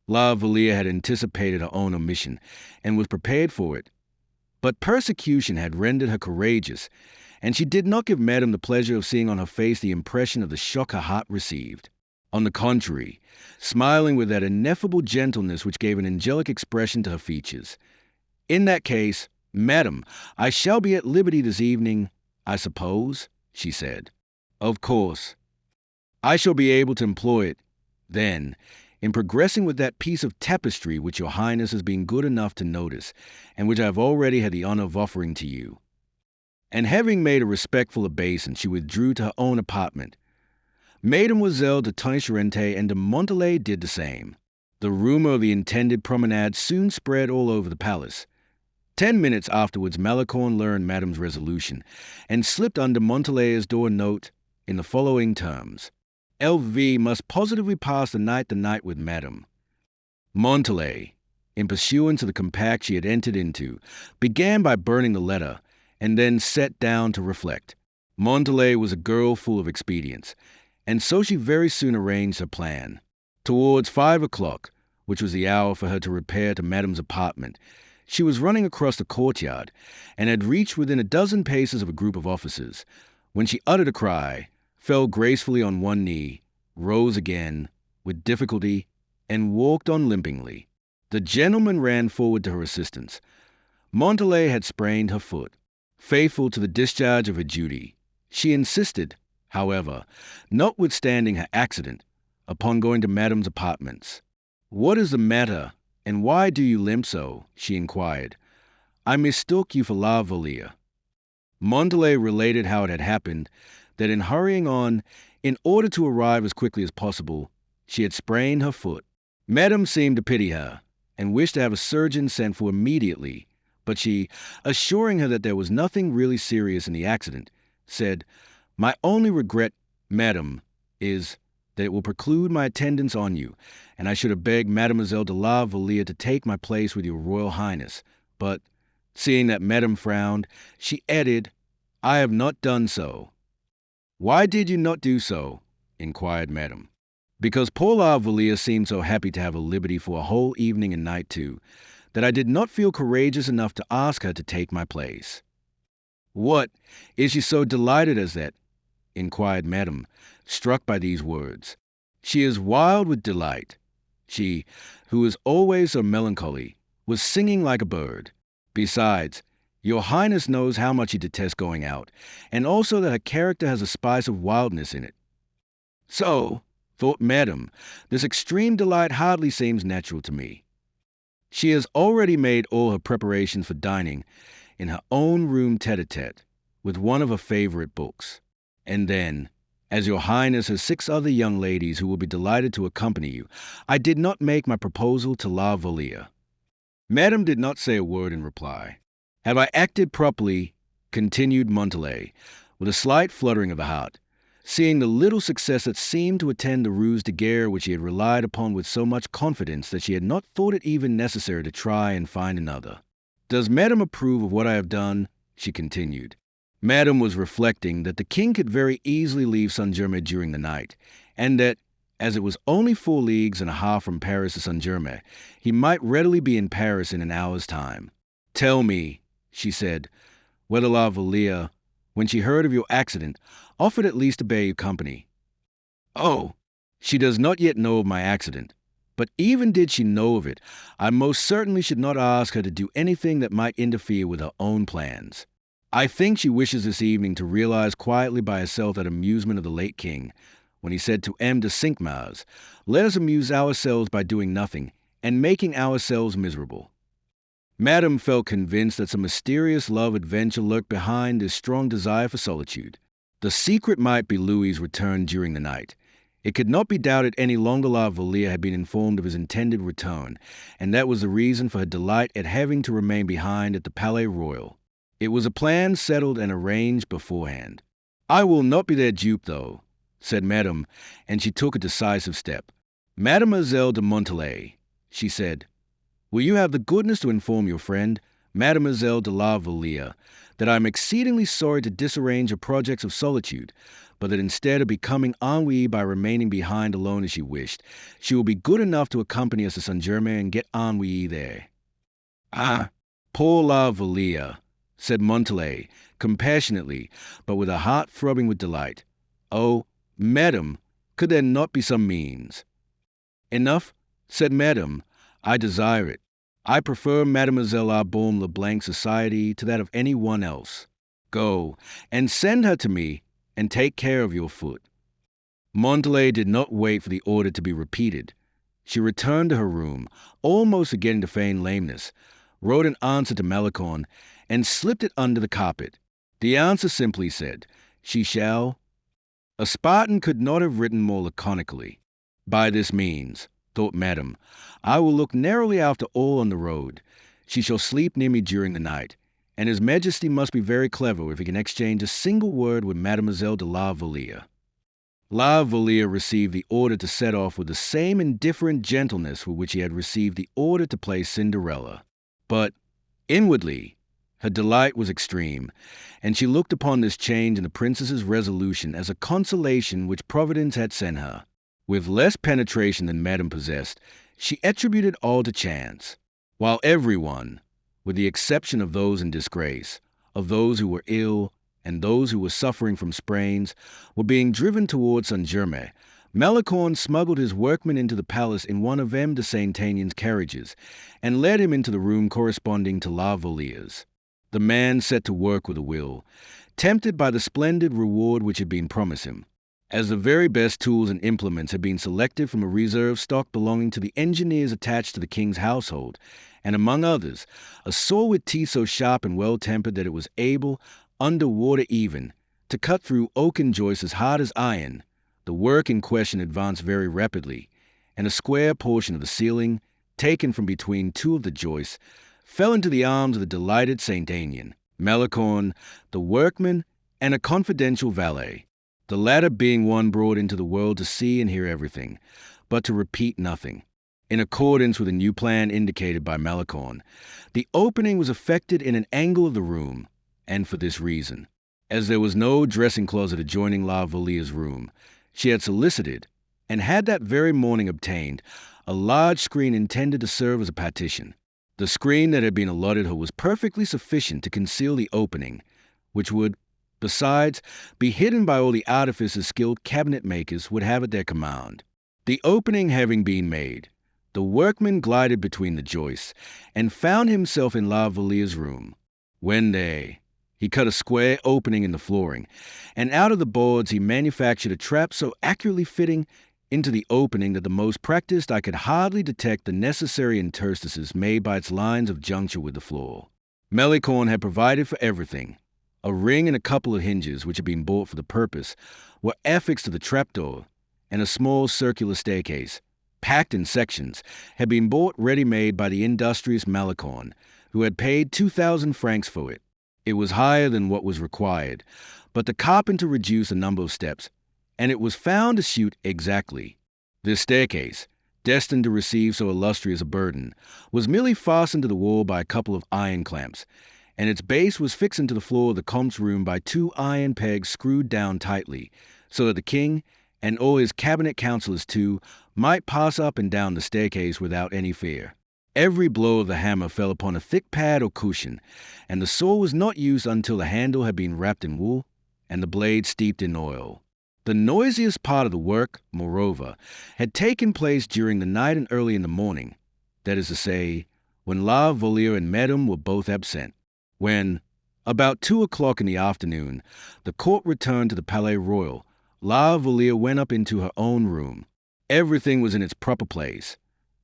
La Vallière had anticipated her own omission, and was prepared for it. But persecution had rendered her courageous, and she did not give Madame the pleasure of seeing on her face the impression of the shock her heart received. On the contrary, smiling with that ineffable gentleness which gave an angelic expression to her features. In that case, Madame, I shall be at liberty this evening, I suppose, she said. Of course. I shall be able to employ it, then, in progressing with that piece of tapestry which your Highness has been good enough to notice, and which I have already had the honor of offering to you. And having made a respectful obeisance, she withdrew to her own apartment. Mademoiselle de Tinchorente and de Montalais did the same. The rumor of the intended promenade soon spread all over the palace. 10 minutes afterwards, Malicorne learned Madame's resolution, and slipped under Montalais's door note in the following terms. L.V. must positively pass the night with Madame. Montalais, in pursuance of the compact she had entered into, began by burning the letter, and then sat down to reflect. Montalais was a girl full of expedients, and so she very soon arranged her plan. Towards 5 o'clock, which was the hour for her to repair to Madame's apartment, she was running across the courtyard, and had reached within a dozen paces of a group of officers, when she uttered a cry, fell gracefully on one knee, rose again, with difficulty, and walked on limpingly. The gentleman ran forward to her assistance. Montalais had sprained her foot. Faithful to the discharge of her duty, she insisted, however, notwithstanding her accident, upon going to Madame's apartments. "What is the matter, and why do you limp so?" she inquired. "I mistook you for La Vallière." Montalais related how it had happened, that in hurrying on, in order to arrive as quickly as possible, she had sprained her foot. Madame seemed to pity her, and wished to have a surgeon sent for immediately, but she, assuring her that there was nothing really serious in the accident, said, "My only regret, madam, is that it will preclude my attendance on you, and I should have begged Mademoiselle de la Vallière to take my place with your Royal Highness. But, seeing that Madame frowned, she added, I have not done so." "Why did you not do so?" inquired Madame. "Because poor La Vallière seemed so happy to have a liberty for a whole evening and night too, that I did not feel courageous enough to ask her to take my place." "What, is she so delighted as that?" inquired Madame, struck by these words. "She is wild with delight. She, who is always so melancholy, was singing like a bird. Besides, your Highness knows how much she detests going out, and also that her character has a spice of wildness in it." "So," thought Madame, "this extreme delight hardly seems natural to me. She has already made all her preparations for dining in her own room tete-a-tete with one of her favorite books. And then, as your Highness has 6 other young ladies who will be delighted to accompany you, I did not make my proposal to La Vallière." Madame did not say a word in reply. "Have I acted properly?" continued Montalais, with a slight fluttering of the heart, seeing the little success that seemed to attend the ruse de guerre which he had relied upon with so much confidence that she had not thought it even necessary to try and find another. "Does Madame approve of what I have done?" she continued. Madame was reflecting that the king could very easily leave Saint-Germain during the night, and that, as it was only 4 leagues and a half from Paris to Saint-Germain, he might readily be in Paris in an hour's time. "Tell me," she said, "whether La Vallière, when she heard of your accident, offered at least to bear you company." "Oh, she does not yet know of my accident. But even did she know of it, I most certainly should not ask her to do anything that might interfere with her own plans. I think she wishes this evening to realize quietly by herself that amusement of the late king, when he said to M. de Cinq-Mars, 'Let us amuse ourselves by doing nothing, and making ourselves miserable.'" Madame felt convinced that some mysterious love adventure lurked behind this strong desire for solitude. The secret might be Louis's return during the night. It could not be doubted any longer La Vallière had been informed of his intended return, and that was the reason for her delight at having to remain behind at the Palais Royal. It was a plan settled and arranged beforehand. "I will not be their dupe, though," said Madame, and she took a decisive step. "Mademoiselle de Montalais," she said, "will you have the goodness to inform your friend, Mademoiselle de la Vallière, that I am exceedingly sorry to disarrange her projects of solitude, but that instead of becoming ennuyée by remaining behind alone as she wished, she will be good enough to accompany us to Saint-Germain and get ennuyée there." "Ah, poor La Vallière," said Montalais, compassionately, but with a heart throbbing with delight. "Oh, Madame, could there not be some means?" "Enough," said Madame. "I desire it. I prefer Mademoiselle La Baume Le Blanc's society to that of any one else. Go, and send her to me, and take care of your foot." Montalais did not wait for the order to be repeated. She returned to her room, almost forgetting to feign lameness, wrote an answer to Malicorne, and slipped it under the carpet. The answer simply said, "She shall." A Spartan could not have written more laconically. "By this means," thought Madame, "I will look narrowly after all on the road. She shall sleep near me during the night, and His Majesty must be very clever if he can exchange a single word with Mademoiselle de la Vallière." La Vallière received the order to set off with the same indifferent gentleness with which he had received the order to play Cinderella. But, inwardly, her delight was extreme, and she looked upon this change in the princess's resolution as a consolation which Providence had sent her. With less penetration than Madame possessed, she attributed all to chance, while everyone, with the exception of those in disgrace, of those who were ill, and those who were suffering from sprains, were being driven towards Saint-Germain. Malicorne smuggled his workman into the palace in one of M. de Saint-Aignan's carriages, and led him into the room corresponding to La Vallière's. The man set to work with a will, tempted by the splendid reward which had been promised him. As the very best tools and implements had been selected from a reserve stock belonging to the engineers attached to the king's household, and among others, a saw with teeth so sharp and well-tempered that it was able, underwater even, to cut through oaken joists as hard as iron. The work in question advanced very rapidly, and a square portion of the ceiling, taken from between two of the joists, fell into the arms of the delighted Saint Aignan, Malicorne, the workman, and a confidential valet, the latter being one brought into the world to see and hear everything, but to repeat nothing. In accordance with a new plan indicated by Malicorne, the opening was effected in an angle of the room, and for this reason. As there was no dressing closet adjoining La Valliere's room, she had solicited, and had that very morning obtained, a large screen intended to serve as a partition. The screen that had been allotted her was perfectly sufficient to conceal the opening, which would, besides, be hidden by all the artifices skilled cabinet makers would have at their command. The opening having been made, the workman glided between the joists, and found himself in La Valliere's room. He cut a square opening in the flooring, and out of the boards he manufactured a trap so accurately fitting into the opening that the most practiced eye could hardly detect the necessary interstices made by its lines of juncture with the floor. Malicorne had provided for everything. A ring and a couple of hinges, which had been bought for the purpose, were affixed to the trapdoor, and a small circular staircase, packed in sections, had been bought ready-made by the industrious Malicorne, who had paid 2,000 francs for it. It was higher than what was required, but the carpenter reduced the number of steps, and it was found to suit exactly. This staircase, destined to receive so illustrious a burden, was merely fastened to the wall by a couple of iron clamps, and its base was fixed into the floor of the comte's room by 2 iron pegs screwed down tightly, so that the king, and all his cabinet councillors too, might pass up and down the staircase without any fear. Every blow of the hammer fell upon a thick pad or cushion, and the saw was not used until the handle had been wrapped in wool and the blade steeped in oil. The noisiest part of the work, moreover, had taken place during the night and early in the morning, that is to say, when La Vallière and Madame were both absent. When, about 2 o'clock in the afternoon, the court returned to the Palais Royal, La Vallière went up into her own room. Everything was in its proper place.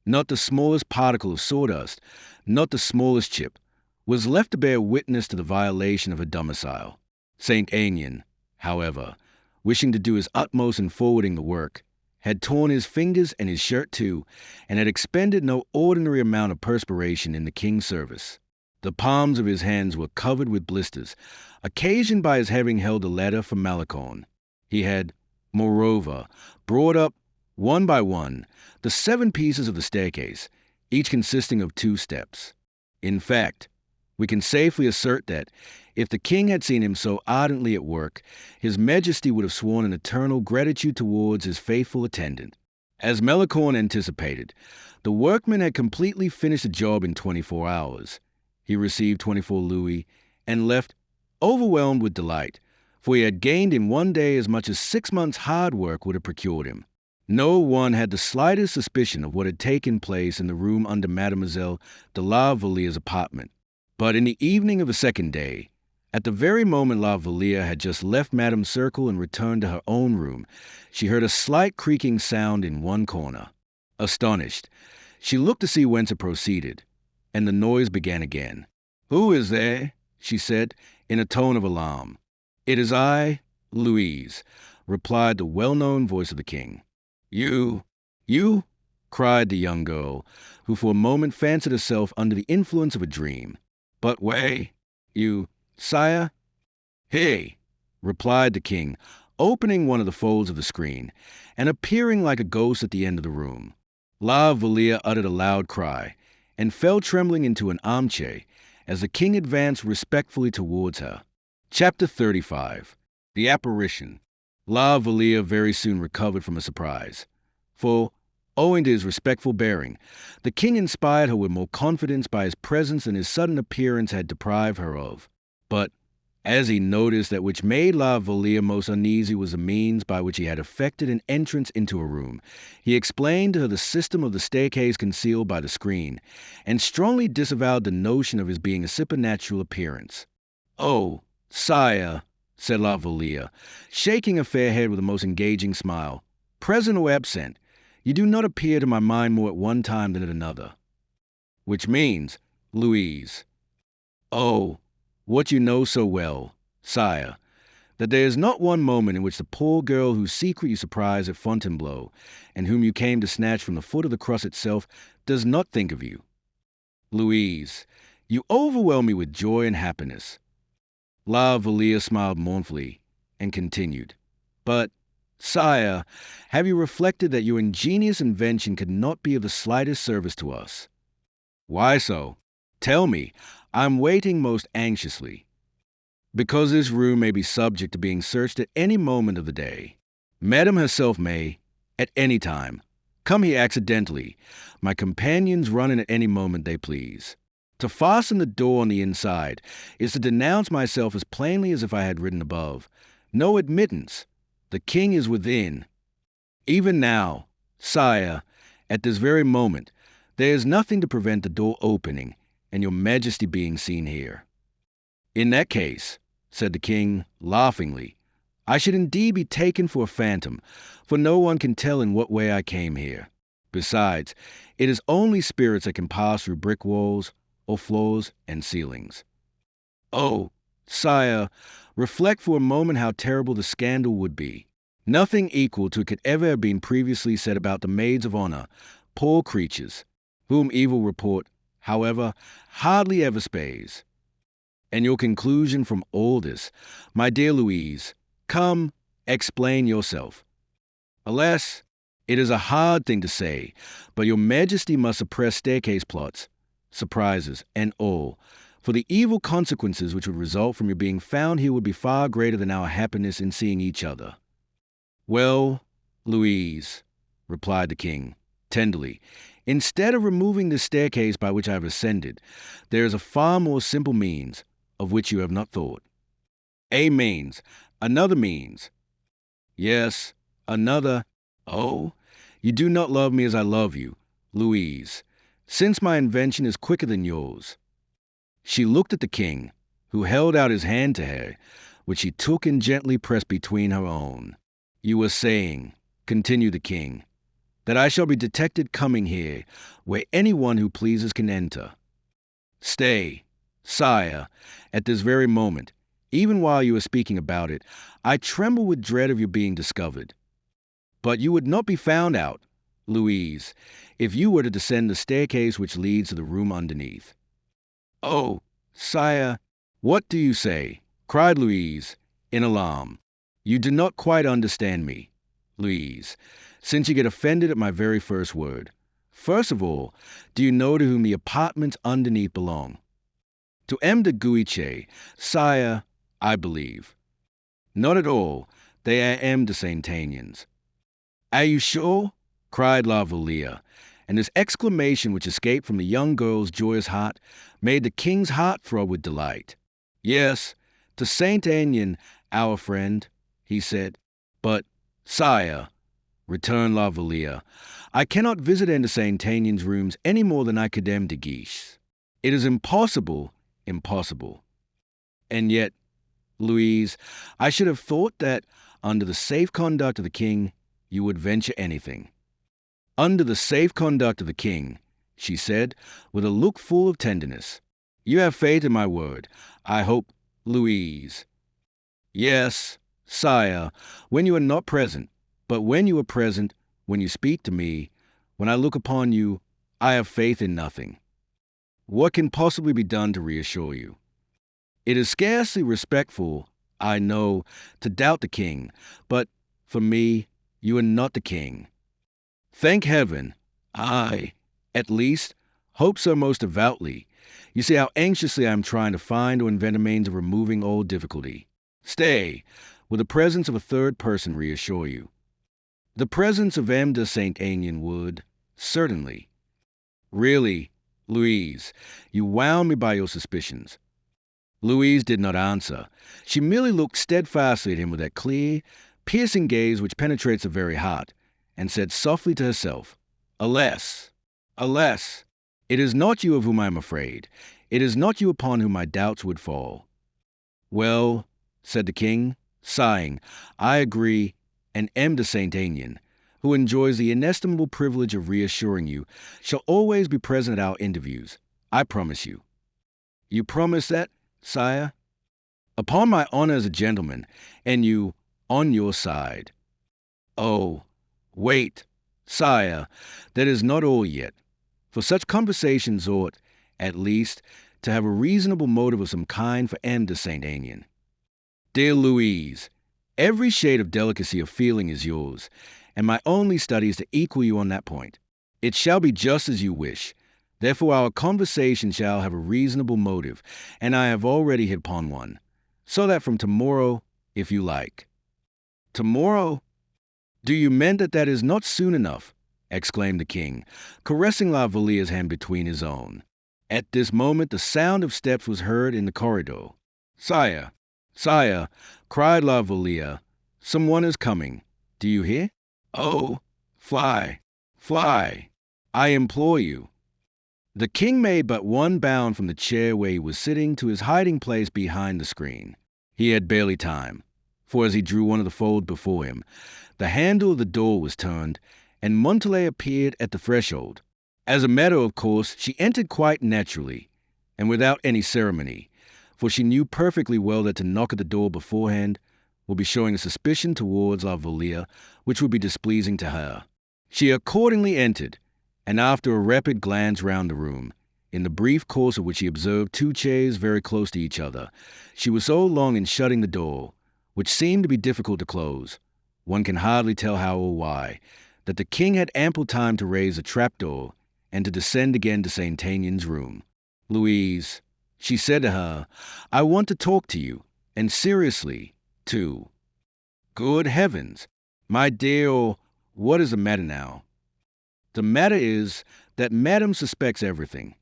Not the smallest particle of sawdust, not the smallest chip, was left to bear witness to the violation of her domicile. Saint Aignan, however, wishing to do his utmost in forwarding the work, had torn his fingers and his shirt too, and had expended no ordinary amount of perspiration in the king's service. The palms of his hands were covered with blisters, occasioned by his having held a letter from Malicorne. He had, moreover, brought up, one by one, the 7 pieces of the staircase, each consisting of 2 steps. In fact, we can safely assert that, if the king had seen him so ardently at work, his majesty would have sworn an eternal gratitude towards his faithful attendant. As Malicorne anticipated, the workman had completely finished the job in 24 hours. He received 24 louis, and left overwhelmed with delight, for he had gained in one day as much as 6 months' hard work would have procured him. No one had the slightest suspicion of what had taken place in the room under Mademoiselle de La Valliere's apartment. But in the evening of the second day, at the very moment La Vallière had just left Madame's circle and returned to her own room, she heard a slight creaking sound in one corner. Astonished, she looked to see whence it proceeded, and the noise began again. "Who is there?" she said, in a tone of alarm. "It is I, Louise," replied the well-known voice of the king. You?" cried the young girl, who for a moment fancied herself under the influence of a dream. "But you, sire?" "Hey," replied the king, opening one of the folds of the screen, and appearing like a ghost at the end of the room. La Vallière uttered a loud cry, and fell trembling into an armchair, as the king advanced respectfully towards her. Chapter 35. The Apparition. La Vallière very soon recovered from her surprise, for, owing to his respectful bearing, the king inspired her with more confidence by his presence than his sudden appearance had deprived her of. But, as he noticed that which made La Vallière most uneasy was the means by which he had effected an entrance into a room, he explained to her the system of the staircase concealed by the screen, and strongly disavowed the notion of his being a supernatural appearance. "Oh, sire," said La Vallière, shaking her fair head with a most engaging smile, "present or absent, you do not appear to my mind more at one time than at another." "Which means, Louise." "Oh, what you know so well," sire, that there is not one moment in which the poor girl whose secret you surprised at Fontainebleau, and whom you came to snatch from the foot of the cross itself, does not think of you. Louise, you overwhelm me with joy and happiness. La Vallière smiled mournfully and continued, But, sire, have you reflected that your ingenious invention could not be of the slightest service to us? Why so? Tell me. I'm waiting most anxiously. Because this room may be subject to being searched at any moment of the day. Madame herself may, at any time, come here accidentally. My companions run in at any moment they please. To fasten the door on the inside is to denounce myself as plainly as if I had written above. No admittance. The king is within. Even now, sire, at this very moment, there is nothing to prevent the door opening and your majesty being seen here. In that case, said the king, laughingly, I should indeed be taken for a phantom, for no one can tell in what way I came here. Besides, it is only spirits that can pass through brick walls or floors and ceilings. Oh, sire, reflect for a moment how terrible the scandal would be. Nothing equal to it could ever have been previously said about the maids of honor, poor creatures, whom evil report, however, hardly ever spays. And your conclusion from all this, my dear Louise, come, explain yourself. Alas, it is a hard thing to say, but your majesty must suppress staircase plots, surprises, and all, for the evil consequences which would result from your being found here would be far greater than our happiness in seeing each other. Well, Louise, replied the king, tenderly, instead of removing this staircase by which I have ascended, there is a far more simple means, of which you have not thought. A means, another means. Yes, another. Oh, you do not love me as I love you, Louise, since my invention is quicker than yours. She looked at the king, who held out his hand to her, which she took and gently pressed between her own. You were saying, continued the king, that I shall be detected coming here, where anyone who pleases can enter. Stay, sire, at this very moment, even while you are speaking about it, I tremble with dread of your being discovered. But you would not be found out, Louise, if you were to descend the staircase which leads to the room underneath. Oh, sire, what do you say? Cried Louise, in alarm. You do not quite understand me, Louise, since you get offended at my very first word. First of all, do you know to whom the apartments underneath belong? To M. de Guiche, sire, I believe. Not at all. They are M. de Saint-Aignan's. Are you sure? Cried La Vallière, and this exclamation which escaped from the young girl's joyous heart made the king's heart throb with delight. Yes, to Saint-Aignan, our friend, he said. But, sire, returned La Vallière, I cannot visit M. de Saint-Aignan's rooms any more than I could M. de Guiche's. It is impossible. And yet, Louise, I should have thought that, under the safe conduct of the king, you would venture anything. Under the safe conduct of the king, she said, with a look full of tenderness. You have faith in my word, I hope, Louise. Yes, sire, when you are not present, but when you are present, when you speak to me, when I look upon you, I have faith in nothing. What can possibly be done to reassure you? It is scarcely respectful, I know, to doubt the king, but, for me, you are not the king. Thank heaven, I, at least, hope so most devoutly. You see how anxiously I am trying to find or invent a means of removing all difficulty. Stay, will the presence of a third person reassure you? The presence of M. de Saint-Aignan would, certainly. Really, Louise, you wound me by your suspicions. Louise did not answer. She merely looked steadfastly at him with that clear, piercing gaze which penetrates the very heart, and said softly to herself, Alas, alas, it is not you of whom I am afraid. It is not you upon whom my doubts would fall. Well, said the king, sighing, I agree, and M. de Saint-Aignan, who enjoys the inestimable privilege of reassuring you, shall always be present at our interviews. I promise you. You promise that, sire? Upon my honor as a gentleman, and you on your side. Oh, wait, sire, that is not all yet. For such conversations ought, at least, to have a reasonable motive of some kind for M. de Saint Aignan. Dear Louise, every shade of delicacy of feeling is yours, and my only study is to equal you on that point. It shall be just as you wish. Therefore our conversation shall have a reasonable motive, and I have already hit upon one. So that from tomorrow, if you like. Tomorrow? Do you mean that is not soon enough? Exclaimed the king, caressing La Valliere's hand between his own. At this moment the sound of steps was heard in the corridor. Sire, sire, cried La Vallière, someone is coming. Do you hear? Oh, fly, fly, I implore you. The king made but one bound from the chair where he was sitting to his hiding place behind the screen. He had barely time, for as he drew one of the folds before him, the handle of the door was turned, and Montalais appeared at the threshold. As a matter of course, she entered quite naturally, and without any ceremony, for she knew perfectly well that to knock at the door beforehand would be showing a suspicion towards La Vallière which would be displeasing to her. She accordingly entered, and after a rapid glance round the room, in the brief course of which she observed two chairs very close to each other, she was so long in shutting the door, which seemed to be difficult to close, one can hardly tell how or why, that the king had ample time to raise a trapdoor and to descend again to Saint Aignan's room. Louise, she said to her, I want to talk to you, and seriously, too. Good heavens, my dear, what is the matter now? The matter is that Madame suspects everything.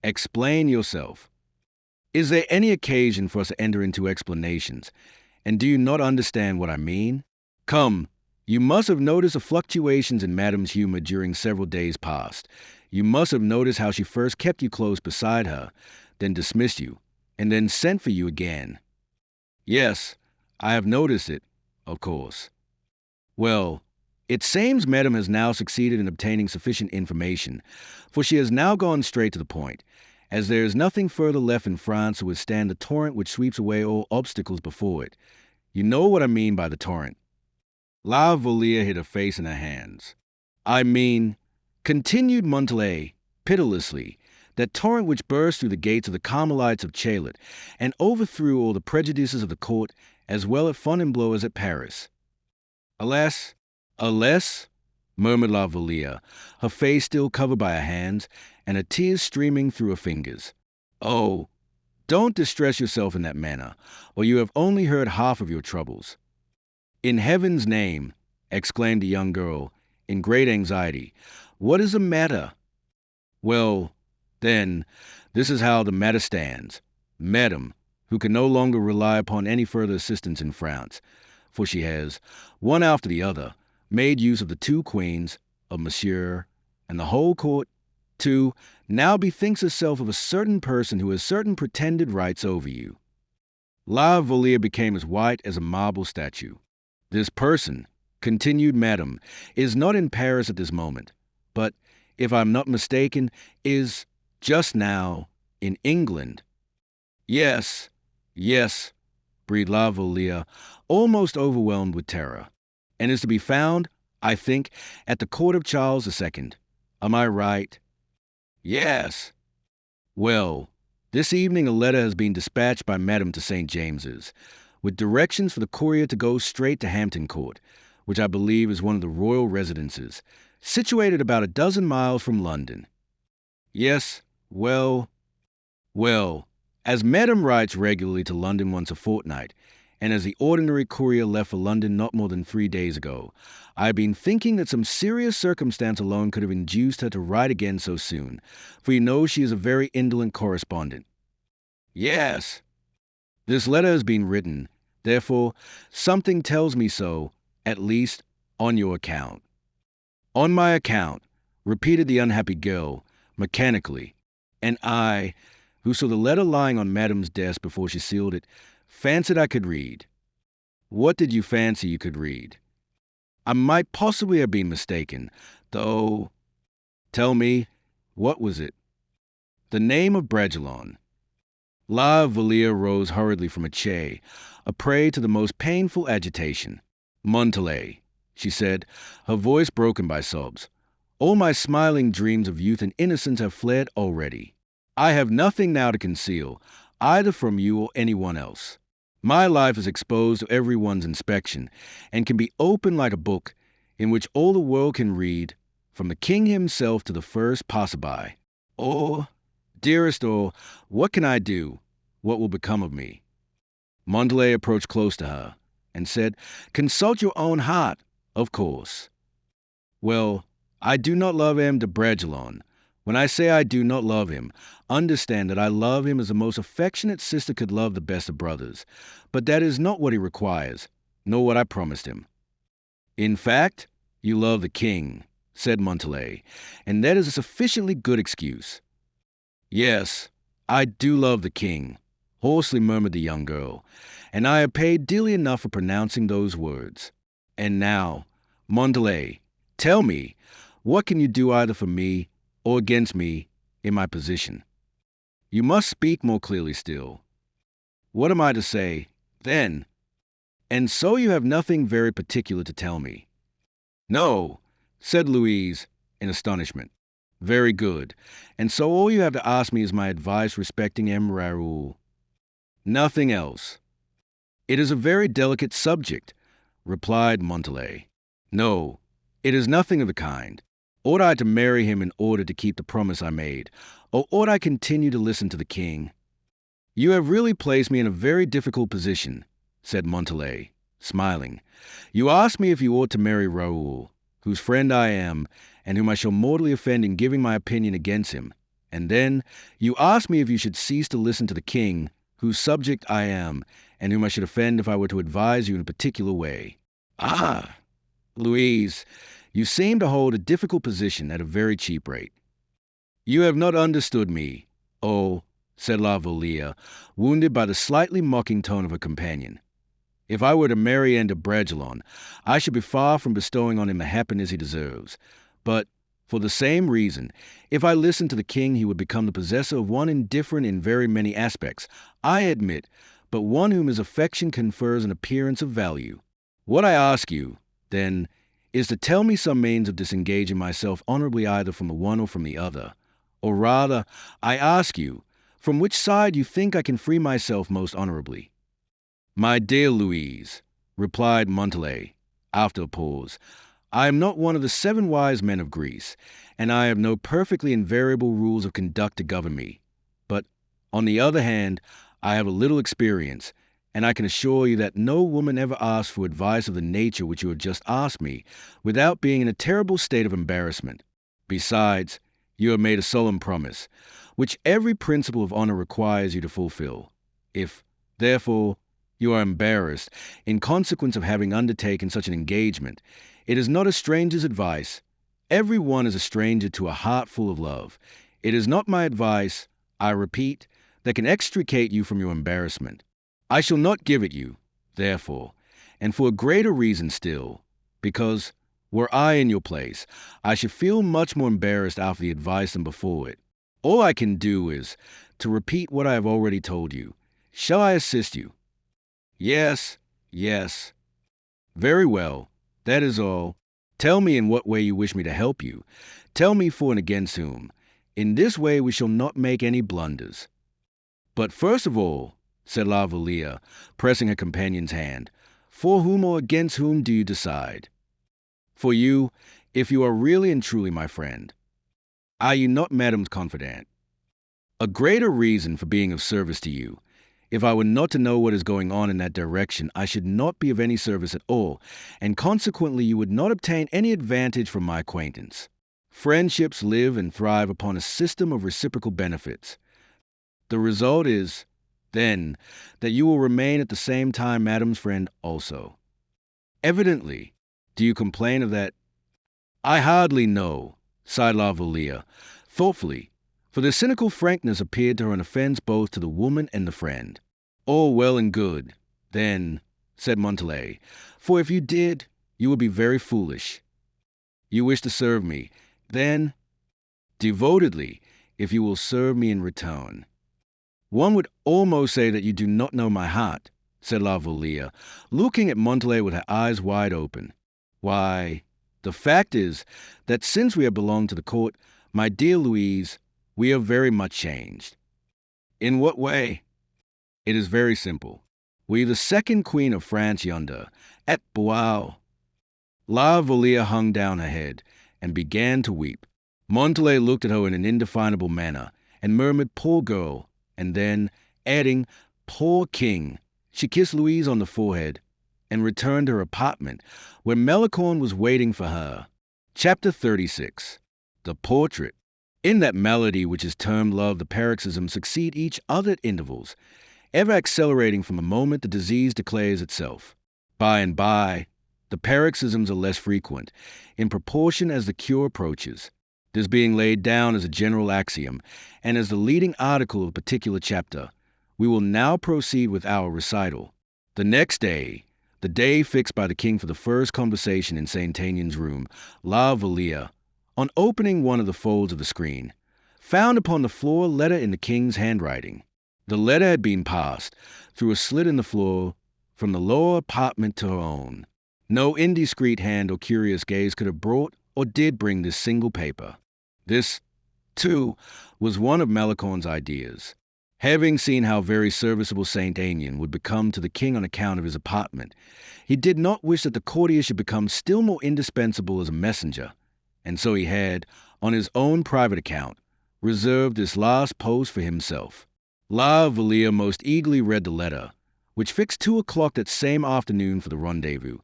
Explain yourself. Is there any occasion for us to enter into explanations, and do you not understand what I mean? Come, you must have noticed the fluctuations in Madame's humor during several days past. You must have noticed how she first kept you close beside her, then dismissed you, and then sent for you again. Yes, I have noticed it, of course. Well, it seems Madame has now succeeded in obtaining sufficient information, for she has now gone straight to the point, as there is nothing further left in France to withstand the torrent which sweeps away all obstacles before it. You know what I mean by the torrent. La Vallière hid her face in her hands. I mean, continued Montalais, pitilessly, that torrent which burst through the gates of the Carmelites of Chaillot and overthrew all the prejudices of the court as well at Fontainebleau as at Paris. Alas, alas, murmured La Vallière, her face still covered by her hands and her tears streaming through her fingers. Oh, don't distress yourself in that manner, or you have only heard half of your troubles. In heaven's name, exclaimed the young girl, in great anxiety, what is the matter? Well, then, this is how the matter stands. Madame, who can no longer rely upon any further assistance in France, for she has, one after the other, made use of the two queens, of Monsieur, and the whole court, too, now bethinks herself of a certain person who has certain pretended rights over you. La Vallière became as white as a marble statue. This person, continued Madame, is not in Paris at this moment, but, if I am not mistaken, is, just now, in England. Yes, yes, breathed La Vallière, almost overwhelmed with terror, and is to be found, I think, at the court of Charles II. Am I right? Yes. Well, this evening a letter has been dispatched by Madame to St. James's, with directions for the courier to go straight to Hampton Court, which I believe is one of the royal residences, situated about a dozen miles from London. Yes, well, as Madame writes regularly to London once a fortnight, and as the ordinary courier left for London not more than 3 days ago, I have been thinking that some serious circumstance alone could have induced her to write again so soon, for you know she is a very indolent correspondent. Yes. This letter has been written, therefore, something tells me so, at least, on your account. On my account, repeated the unhappy girl, mechanically, and I, who saw the letter lying on Madame's desk before she sealed it, fancied I could read. What did you fancy you could read? I might possibly have been mistaken, though. Tell me, what was it? The name of Bragelonne. La Vallière rose hurriedly from a chair, a prey to the most painful agitation. Montalais, she said, her voice broken by sobs. All my smiling dreams of youth and innocence have fled already. I have nothing now to conceal, either from you or anyone else. My life is exposed to everyone's inspection, and can be open like a book, in which all the world can read, from the king himself to the first passerby. Oh, dearest, oh, what can I do? What will become of me? Montalais approached close to her, and said, Consult your own heart, of course. Well, I do not love M. de Bragelonne. When I say I do not love him, understand that I love him as the most affectionate sister could love the best of brothers. But that is not what he requires, nor what I promised him. In fact, you love the king, said Montalais, and that is a sufficiently good excuse. Yes, I do love the king, hoarsely murmured the young girl, and I have paid dearly enough for pronouncing those words. And now, Montalais, tell me, what can you do either for me or against me in my position? You must speak more clearly still. What am I to say, then? And so you have nothing very particular to tell me? No, said Louise, in astonishment. Very good. And so all you have to ask me is my advice respecting M. Raoul. Nothing else. It is a very delicate subject, replied Montalais. No, it is nothing of the kind. Ought I to marry him in order to keep the promise I made, or ought I continue to listen to the king? You have really placed me in a very difficult position, said Montalais, smiling. You ask me if you ought to marry Raoul, whose friend I am, and whom I shall mortally offend in giving my opinion against him. And then you ask me if you should cease to listen to the king, whose subject I am, and whom I should offend if I were to advise you in a particular way. Ah, Louise, you seem to hold a difficult position at a very cheap rate. You have not understood me. Oh, said La Vallière, wounded by the slightly mocking tone of her companion. If I were to marry M. de Bragelonne, I should be far from bestowing on him the happiness he deserves. But, for the same reason, if I listened to the king, he would become the possessor of one indifferent in very many aspects, I admit, but one whom his affection confers an appearance of value. What I ask you, then, is to tell me some means of disengaging myself honorably either from the one or from the other. Or rather, I ask you, from which side you think I can free myself most honorably. My dear Louise, replied Montalais, after a pause, I am not one of the 7 wise men of Greece, and I have no perfectly invariable rules of conduct to govern me. But, on the other hand, I have a little experience, and I can assure you that no woman ever asked for advice of the nature which you have just asked me, without being in a terrible state of embarrassment. Besides, you have made a solemn promise, which every principle of honor requires you to fulfill. If, therefore, you are embarrassed in consequence of having undertaken such an engagement, it is not a stranger's advice. Every one is a stranger to a heart full of love. It is not my advice, I repeat, that can extricate you from your embarrassment. I shall not give it you, therefore, and for a greater reason still, because, were I in your place, I should feel much more embarrassed after the advice than before it. All I can do is to repeat what I have already told you. Shall I assist you? Yes, yes. Very well, that is all. Tell me in what way you wish me to help you. Tell me for and against whom. In this way we shall not make any blunders. But first of all, said La Vallière, pressing her companion's hand, for whom or against whom do you decide? For you, if you are really and truly my friend. Are you not Madame's confidant? A greater reason for being of service to you. If I were not to know what is going on in that direction, I should not be of any service at all, and consequently you would not obtain any advantage from my acquaintance. Friendships live and thrive upon a system of reciprocal benefits. The result is, then, that you will remain at the same time Madame's friend also. Evidently. Do you complain of that? I hardly know, sighed La Vallière, thoughtfully, for the cynical frankness appeared to her an offense both to the woman and the friend. All well and good, then, said Montalais, for if you did, you would be very foolish. You wish to serve me, then, devotedly, if you will serve me in return. One would almost say that you do not know my heart, said La Vallière, looking at Montalais with her eyes wide open. Why, the fact is that since we have belonged to the court, my dear Louise, we are very much changed. In what way? It is very simple. We the second queen of France yonder, at Bois. La Vallière hung down her head and began to weep. Montalais looked at her in an indefinable manner and murmured, "Poor girl," and then, adding, "Poor king," she kissed Louise on the forehead and returned to her apartment, where Malicorne was waiting for her. Chapter 36. The Portrait. In that malady which is termed love, the paroxysms succeed each other at intervals, ever accelerating from the moment the disease declares itself. By and by, the paroxysms are less frequent, in proportion as the cure approaches, this being laid down as a general axiom, and as the leading article of a particular chapter. We will now proceed with our recital. The next day, the day fixed by the king for the first conversation in Saint Aignan's room, La Vallière, on opening one of the folds of the screen, found upon the floor a letter in the king's handwriting. The letter had been passed through a slit in the floor from the lower apartment to her own. No indiscreet hand or curious gaze could have brought or did bring this single paper. This, too, was one of Malicorne's ideas. Having seen how very serviceable Saint Aignan would become to the king on account of his apartment, he did not wish that the courtier should become still more indispensable as a messenger, and so he had, on his own private account, reserved this last post for himself. La Vallière most eagerly read the letter, which fixed 2 o'clock that same afternoon for the rendezvous,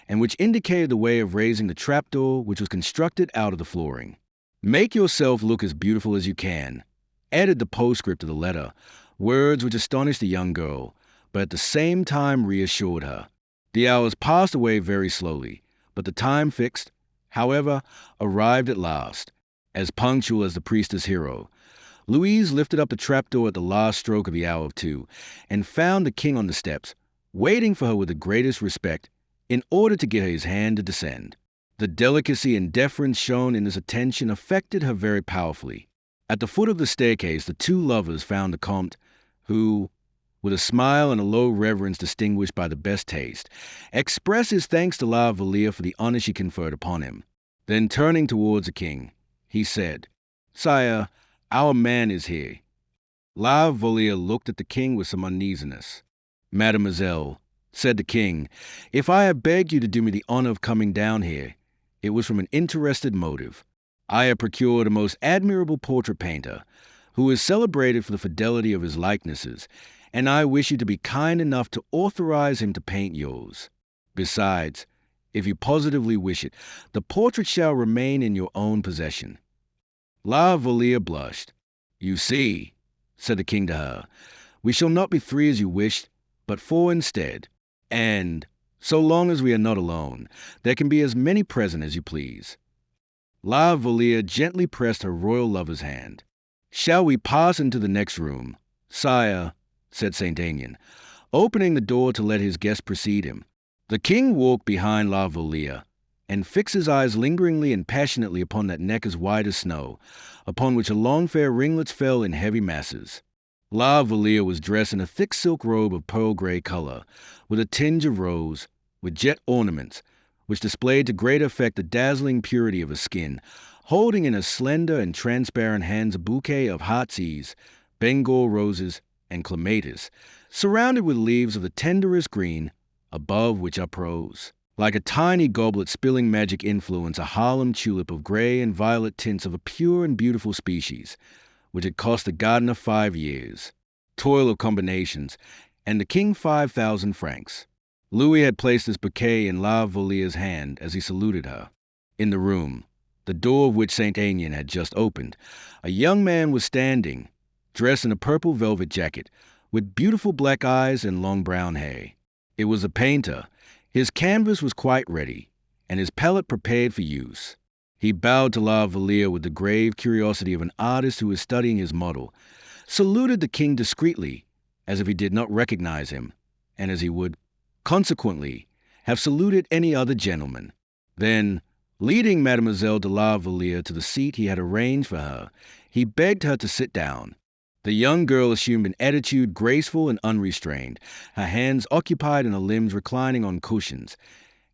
and which indicated the way of raising the trapdoor which was constructed out of the flooring. "Make yourself look as beautiful as you can," added the postscript of the letter, words which astonished the young girl, but at the same time reassured her. The hours passed away very slowly, but the time fixed, however, arrived at last, as punctual as the priestess hero. Louise lifted up the trapdoor at the last stroke of the hour of 2, and found the king on the steps, waiting for her with the greatest respect, in order to get her his hand to descend. The delicacy and deference shown in this attention affected her very powerfully. At the foot of the staircase, the 2 lovers found the comte, who, with a smile and a low reverence distinguished by the best taste, expressed his thanks to La Vallière for the honor she conferred upon him. Then, turning towards the king, he said, "Sire, our man is here." La Vallière looked at the king with some uneasiness. "Mademoiselle," said the king, "if I have begged you to do me the honor of coming down here, it was from an interested motive. I have procured a most admirable portrait painter, who is celebrated for the fidelity of his likenesses, and I wish you to be kind enough to authorize him to paint yours. Besides, if you positively wish it, the portrait shall remain in your own possession." La Vallière blushed. "You see," said the king to her, "we shall not be 3 as you wished, but 4 instead. And, so long as we are not alone, there can be as many present as you please." La Vallière gently pressed her royal lover's hand. "Shall we pass into the next room?" "Sire," said Saint Aignan, opening the door to let his guest precede him. The king walked behind La Vallière, and fixed his eyes lingeringly and passionately upon that neck as white as snow, upon which her long fair ringlets fell in heavy masses. La Vallière was dressed in a thick silk robe of pearl gray color, with a tinge of rose, with jet ornaments, which displayed to great effect the dazzling purity of her skin, holding in her slender and transparent hands a bouquet of heartsease, Bengal roses, and clematis, surrounded with leaves of the tenderest green, above which uprose, like a tiny goblet spilling magic influence, a Harlem tulip of gray and violet tints of a pure and beautiful species, which had cost the gardener 5 years, toil of combinations, and the king 5,000 francs. Louis had placed this bouquet in La Vallière's hand as he saluted her. In the room, the door of which Saint Aignan had just opened, a young man was standing, dressed in a purple velvet jacket, with beautiful black eyes and long brown hair. It was a painter. His canvas was quite ready, and his palette prepared for use. He bowed to La Vallière with the grave curiosity of an artist who is studying his model, saluted the king discreetly, as if he did not recognize him, and as he would, consequently, have saluted any other gentleman. Then, leading Mademoiselle de La Vallière to the seat he had arranged for her, he begged her to sit down. The young girl assumed an attitude graceful and unrestrained, her hands occupied and her limbs reclining on cushions.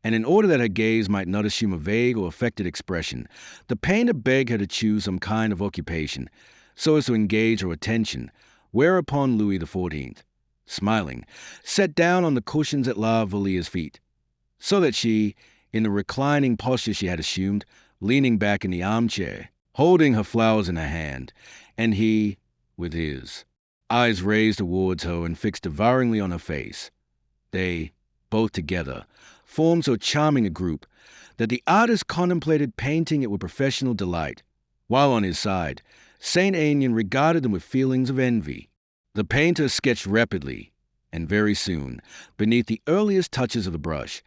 And in order that her gaze might not assume a vague or affected expression, the painter begged her to choose some kind of occupation, so as to engage her attention, whereupon Louis XIV, smiling, sat down on the cushions at La Valliere's feet, so that she, in the reclining posture she had assumed, leaning back in the armchair, holding her flowers in her hand, and he, with his eyes raised towards her and fixed devouringly on her face, they, both together, formed so charming a group that the artist contemplated painting it with professional delight, while on his side, Saint Aignan regarded them with feelings of envy. The painter sketched rapidly, and very soon, beneath the earliest touches of the brush,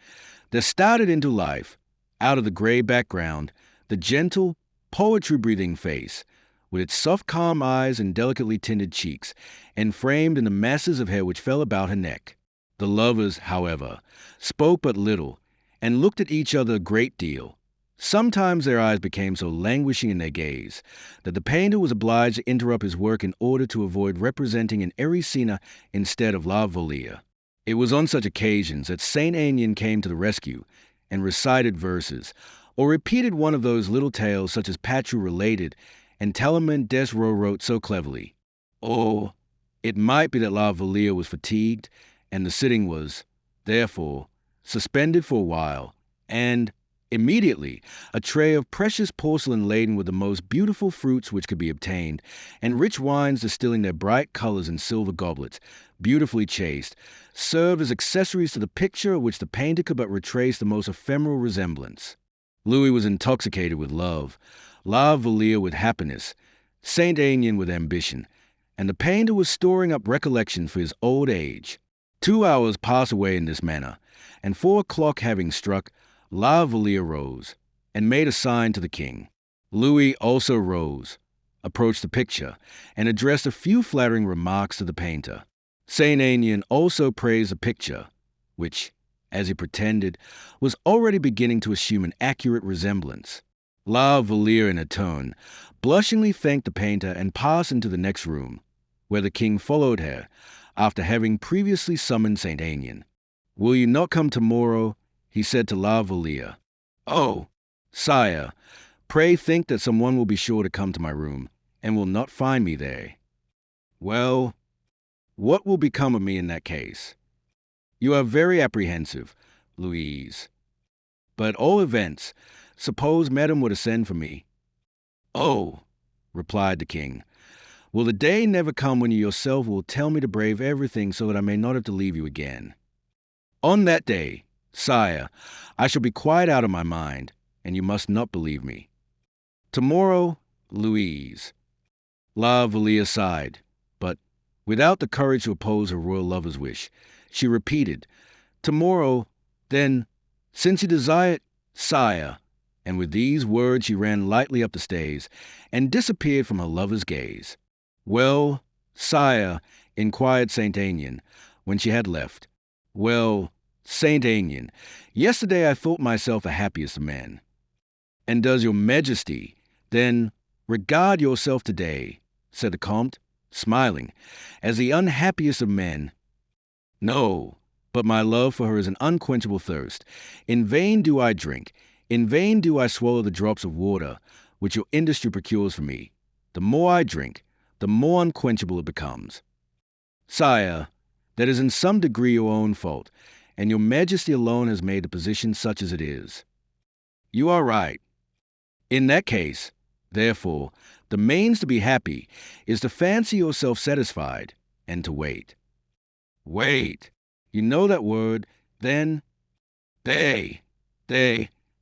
there started into life, out of the gray background, the gentle, poetry-breathing face, with its soft, calm eyes and delicately tinted cheeks, and framed in the masses of hair which fell about her neck. The lovers, however, spoke but little, and looked at each other a great deal. Sometimes their eyes became so languishing in their gaze that the painter was obliged to interrupt his work in order to avoid representing an Erycina instead of La Vallière. It was on such occasions that Saint Aignan came to the rescue and recited verses, or repeated one of those little tales such as Patru related and Tallemant Desraux wrote so cleverly. Or it might be that La Vallière was fatigued, and the sitting was, therefore, suspended for a while, and immediately a tray of precious porcelain laden with the most beautiful fruits which could be obtained, and rich wines distilling their bright colors in silver goblets, beautifully chased, served as accessories to the picture of which the painter could but retrace the most ephemeral resemblance. Louis was intoxicated with love, La Vallière with happiness, Saint Aignan with ambition, and the painter was storing up recollections for his old age. 2 hours passed away in this manner, and 4 o'clock having struck, La Vallière rose, and made a sign to the king. Louis also rose, approached the picture, and addressed a few flattering remarks to the painter. Saint Aignan also praised the picture, which, as he pretended, was already beginning to assume an accurate resemblance. La Vallière, in her turn, blushingly thanked the painter and passed into the next room, where the king followed her, after having previously summoned Saint Aignan. "Will you not come tomorrow?" he said to La Vallière. "Oh, sire, pray think that someone will be sure to come to my room, and will not find me there." "Well, what will become of me in that case?" "You are very apprehensive, Louise. But at all events, suppose Madame were to send for me." "Oh," replied the king, "will the day never come when you yourself will tell me to brave everything so that I may not have to leave you again?" "On that day, sire, I shall be quite out of my mind, and you must not believe me." "Tomorrow, Louise." La Vallière sighed, but, without the courage to oppose her royal lover's wish, she repeated, "Tomorrow, then, since you desire it, sire," and with these words she ran lightly up the stairs, and disappeared from her lover's gaze. "Well, sire," inquired Saint Aignan, when she had left. "Well, Saint Aignan, yesterday I thought myself the happiest of men." "And does your majesty, then, regard yourself today," said the comte, smiling, "as the unhappiest of men?" "No, but my love for her is an unquenchable thirst. In vain do I drink, in vain do I swallow the drops of water which your industry procures for me. The more I drink, the more unquenchable it becomes." "Sire, that is in some degree your own fault, and your majesty alone has made the position such as it is." "You are right. In that case, therefore, the means to be happy is to fancy yourself satisfied, and to wait." "Wait. You know that word, then?" They,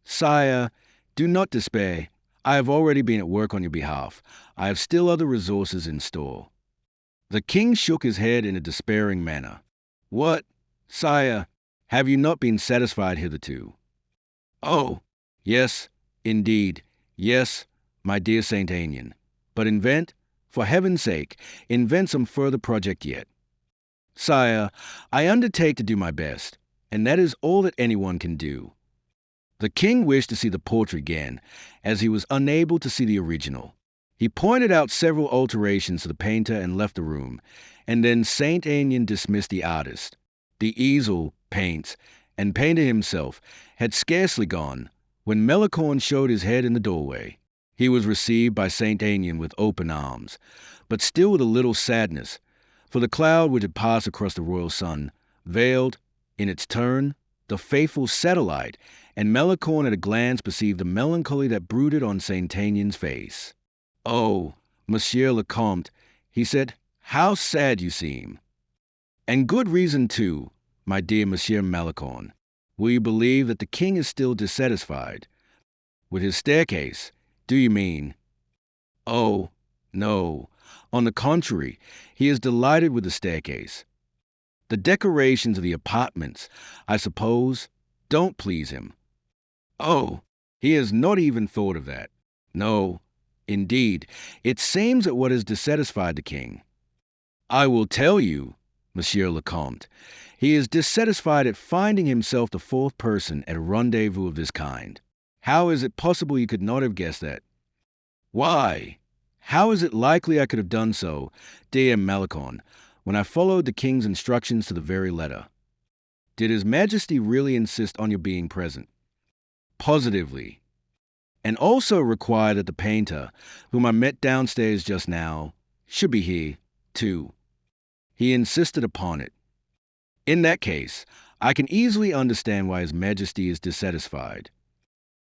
sire, do not despair. I have already been at work on your behalf. I have still other resources in store." The king shook his head in a despairing manner. "What, sire, have you not been satisfied hitherto?" "Oh, yes, indeed, yes, my dear Saint Aignan. But invent, for heaven's sake, invent some further project yet." "Sire, I undertake to do my best, and that is all that anyone can do." The king wished to see the portrait again, as he was unable to see the original. He pointed out several alterations to the painter and left the room, and then Saint Aignan dismissed the artist. The easel, paints, and painter himself had scarcely gone when Melicorne showed his head in the doorway. He was received by Saint Aignan with open arms, but still with a little sadness, for the cloud which had passed across the royal sun veiled, in its turn, the faithful satellite, and Melicorne at a glance perceived the melancholy that brooded on Saint Aignan's face. "Oh, Monsieur le Comte," he said, "how sad you seem. And good reason, too, my dear Monsieur Melicorne. Will you believe that the king is still dissatisfied? With his staircase, do you mean?" "Oh, no. On the contrary, he is delighted with the staircase. The decorations of the apartments, I suppose, don't please him." "Oh, he has not even thought of that. No, indeed, it seems that what has dissatisfied the king. I will tell you, Monsieur le Comte, he is dissatisfied at finding himself the fourth person at a rendezvous of this kind. How is it possible you could not have guessed that? Why, how is it likely I could have done so, dear Melicorne, when I followed the king's instructions to the very letter? Did His Majesty really insist on your being present?" "Positively. And also require that the painter, whom I met downstairs just now, should be here, too. He insisted upon it. In that case, I can easily understand why His Majesty is dissatisfied."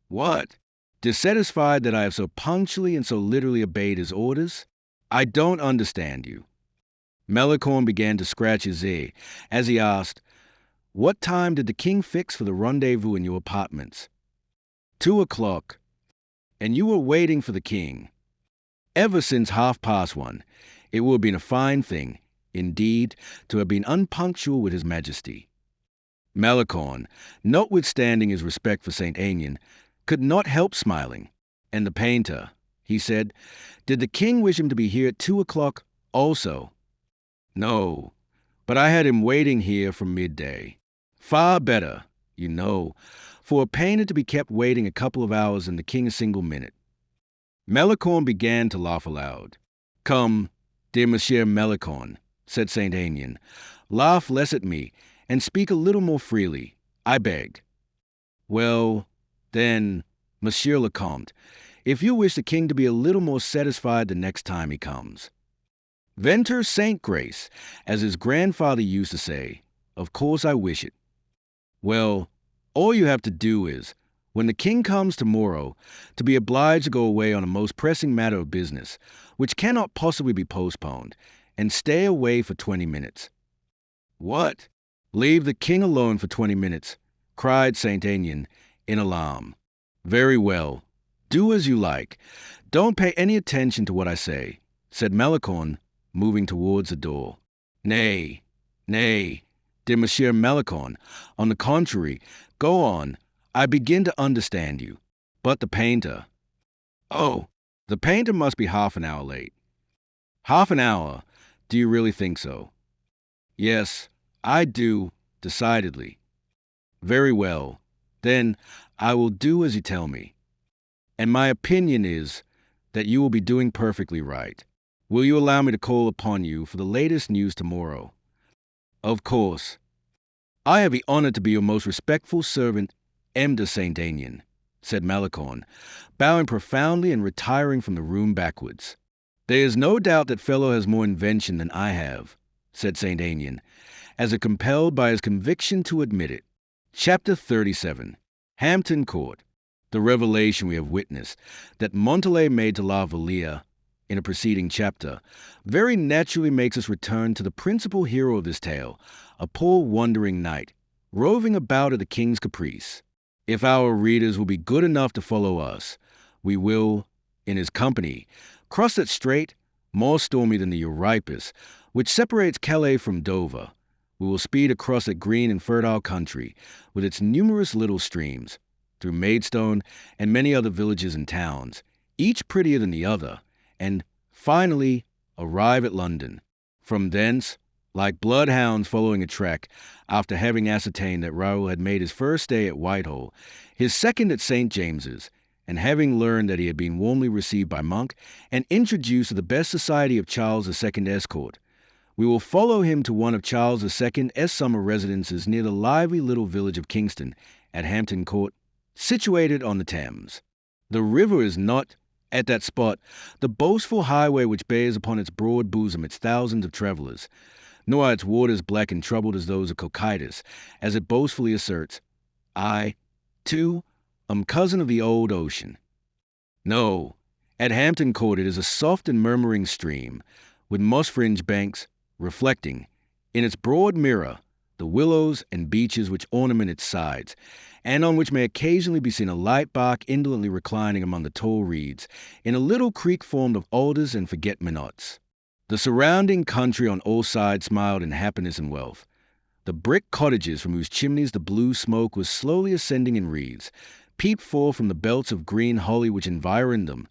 "What? Dissatisfied that I have so punctually and so literally obeyed his orders? I don't understand you." Melicorne began to scratch his ear as he asked, "What time did the king fix for the rendezvous in your apartments?" 2:00. "And you were waiting for the king?" "Ever since 1:30. It would have been a fine thing, indeed, to have been unpunctual with His Majesty." Melicorne, notwithstanding his respect for Saint Aignan, could not help smiling. "And the painter," he said, "did the king wish him to be here at 2:00 also?" "No, but I had him waiting here from midday. Far better, you know, for a painter to be kept waiting a couple of hours than the king a single minute." Melicorne began to laugh aloud. "Come, dear Monsieur Melicorne," said Saint Aignan, "laugh less at me, and speak a little more freely, I beg." "Well, then, Monsieur le Comte, if you wish the king to be a little more satisfied the next time he comes. Venter Saint Grace, as his grandfather used to say, of course I wish it. Well, all you have to do is, when the king comes tomorrow, to be obliged to go away on a most pressing matter of business, which cannot possibly be postponed, and stay away for 20 minutes. "What? Leave the king alone for 20 minutes?" cried Saint Aignan in alarm. "Very well. Do as you like. Don't pay any attention to what I say," said Melicorne, moving towards the door. Nay, dear Monsieur Melicorne, on the contrary, go on. I begin to understand you. But the painter—" "Oh, the painter must be half an hour late." "Half an hour? Do you really think so?" "Yes, I do, decidedly." "Very well. Then I will do as you tell me. And my opinion is that you will be doing perfectly right. Will you allow me to call upon you for the latest news tomorrow?" "Of course. I have the honor to be your most respectful servant, M. de Saint Aignan," said Melicorne, bowing profoundly and retiring from the room backwards. "There is no doubt that fellow has more invention than I have," said Saint Aignan, as if compelled by his conviction to admit it. Chapter 37. Hampton Court. The revelation we have witnessed, that Montalais made to La Vallière in a preceding chapter, very naturally makes us return to the principal hero of this tale, a poor wandering knight, roving about at the king's caprice. If our readers will be good enough to follow us, we will, in his company, cross that strait, more stormy than the Euripus, which separates Calais from Dover. We will speed across that green and fertile country, with its numerous little streams, through Maidstone and many other villages and towns, each prettier than the other, and, finally, arrive at London. From thence, like bloodhounds following a track, after having ascertained that Raoul had made his first stay at Whitehall, his second at St. James's, and having learned that he had been warmly received by Monk and introduced to the best society of Charles II's court, we will follow him to one of Charles II's summer residences near the lively little village of Kingston at Hampton Court, situated on the Thames. The river is not, at that spot, the boastful highway which bears upon its broad bosom its thousands of travellers, nor are its waters black and troubled as those of Cocytus, as it boastfully asserts, I, too, am cousin of the old ocean. No, at Hampton Court it is a soft and murmuring stream, with moss-fringed banks, reflecting, in its broad mirror, the willows and beeches which ornament its sides, and on which may occasionally be seen a light bark indolently reclining among the tall reeds, in a little creek formed of alders and forget-me-nots. The surrounding country on all sides smiled in happiness and wealth. The brick cottages from whose chimneys the blue smoke was slowly ascending in wreaths, peeped forth from the belts of green holly which environed them.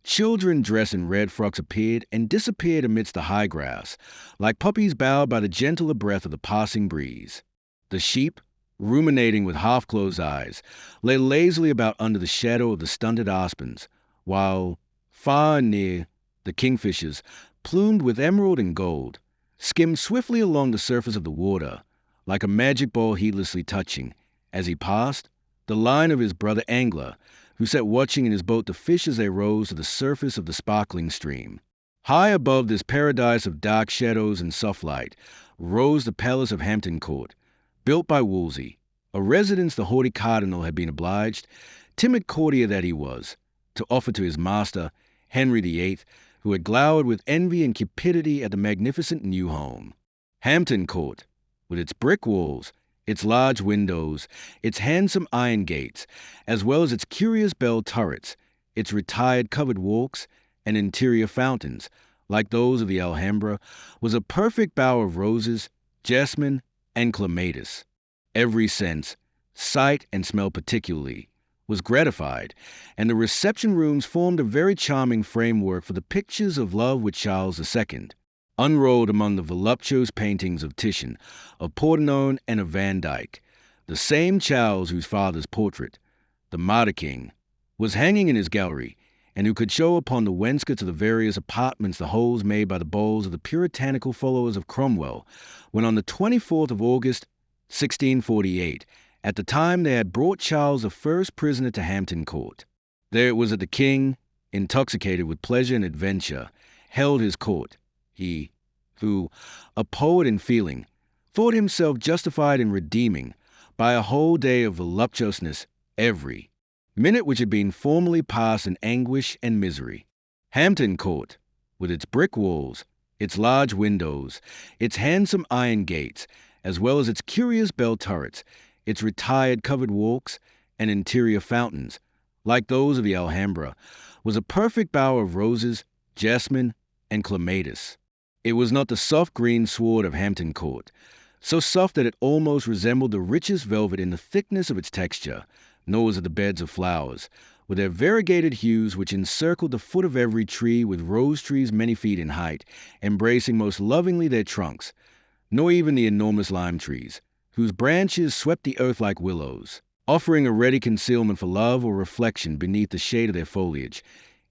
Children dressed in red frocks appeared and disappeared amidst the high grass, like puppies bowed by the gentler breath of the passing breeze. The sheep, ruminating with half-closed eyes, lay lazily about under the shadow of the stunted aspens, while, far and near, the kingfishers, plumed with emerald and gold, skimmed swiftly along the surface of the water, like a magic ball heedlessly touching, as he passed, the line of his brother angler, who sat watching in his boat the fish as they rose to the surface of the sparkling stream. High above this paradise of dark shadows and soft light rose the palace of Hampton Court, built by Wolsey, a residence the haughty cardinal had been obliged, timid courtier that he was, to offer to his master, Henry VIII, who had glowered with envy and cupidity at the magnificent new home. Hampton Court, with its brick walls, its large windows, its handsome iron gates, as well as its curious bell turrets, its retired covered walks, and interior fountains, like those of the Alhambra, was a perfect bower of roses, jasmine, and clematis. Every sense, sight and smell particularly, was gratified, and the reception rooms formed a very charming framework for the pictures of love with Charles II, unrolled among the voluptuous paintings of Titian, of Pordenone, and of Van Dyck. The same Charles whose father's portrait, the Martyr King, was hanging in his gallery, and who could show upon the wainscots of the various apartments the holes made by the balls of the puritanical followers of Cromwell, when on the 24th of August, 1648, at the time they had brought Charles I prisoner to Hampton Court. There it was that the king, intoxicated with pleasure and adventure, held his court. He, who, a poet in feeling, thought himself justified in redeeming, by a whole day of voluptuousness, every minute which had been formerly passed in anguish and misery. Hampton Court, with its brick walls, its large windows, its handsome iron gates, as well as its curious bell turrets, its retired covered walks, and interior fountains, like those of the Alhambra, was a perfect bower of roses, jasmine, and clematis. It was not the soft green sward of Hampton Court, so soft that it almost resembled the richest velvet in the thickness of its texture, nor was it the beds of flowers, with their variegated hues which encircled the foot of every tree with rose trees many feet in height, embracing most lovingly their trunks, nor even the enormous lime trees, whose branches swept the earth like willows, offering a ready concealment for love or reflection beneath the shade of their foliage.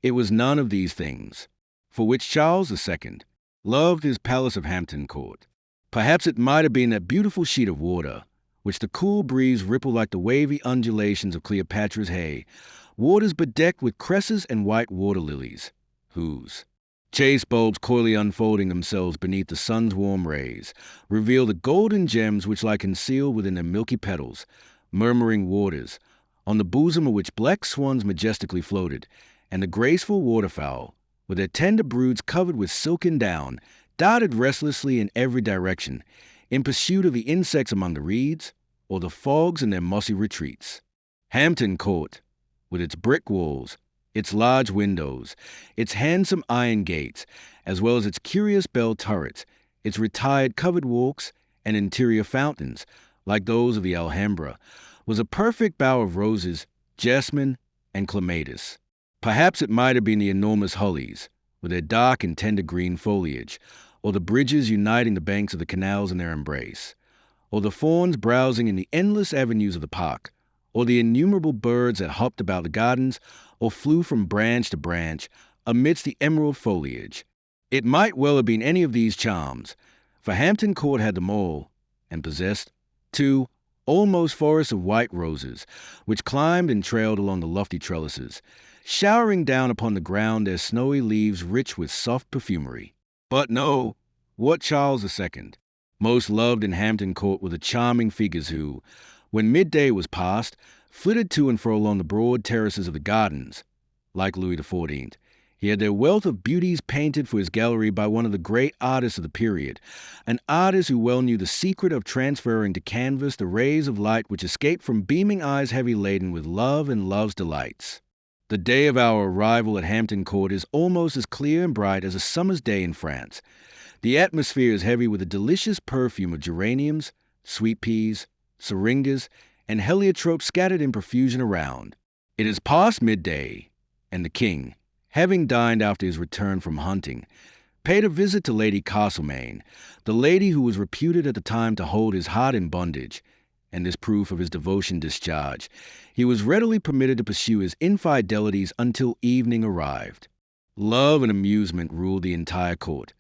It was none of these things, for which Charles II loved his palace of Hampton Court. Perhaps it might have been that beautiful sheet of water, which the cool breeze rippled like the wavy undulations of Cleopatra's hay, waters bedecked with cresses and white water lilies, whose chaste bulbs coyly unfolding themselves beneath the sun's warm rays, reveal the golden gems which lie concealed within their milky petals, murmuring waters, on the bosom of which black swans majestically floated, and the graceful waterfowl, with their tender broods covered with silken down, darted restlessly in every direction, in pursuit of the insects among the reeds, or the frogs in their mossy retreats. Hampton Court, with its brick walls, its large windows, its handsome iron gates, as well as its curious bell turrets, its retired covered walks, and interior fountains, like those of the Alhambra, was a perfect bower of roses, jasmine, and clematis. Perhaps it might have been the enormous hollies, with their dark and tender green foliage, or the bridges uniting the banks of the canals in their embrace, or the fawns browsing in the endless avenues of the park, or the innumerable birds that hopped about the gardens, or flew from branch to branch amidst the emerald foliage. It might well have been any of these charms, for Hampton Court had them all, and possessed, too, almost forests of white roses, which climbed and trailed along the lofty trellises, showering down upon the ground their snowy leaves rich with soft perfumery. But no, what Charles II most loved in Hampton Court were the charming figures who, when midday was past, flitted to and fro along the broad terraces of the gardens. Like Louis XIV, he had their wealth of beauties painted for his gallery by one of the great artists of the period, an artist who well knew the secret of transferring to canvas the rays of light which escaped from beaming eyes heavy laden with love and love's delights. The day of our arrival at Hampton Court is almost as clear and bright as a summer's day in France. The atmosphere is heavy with the delicious perfume of geraniums, sweet peas, syringas, and heliotrope scattered in profusion around. It is past midday, and the king, having dined after his return from hunting, paid a visit to Lady Castlemaine, the lady who was reputed at the time to hold his heart in bondage, and this proof of his devotion discharged, he was readily permitted to pursue his infidelities until evening arrived. Love and amusement ruled the entire court.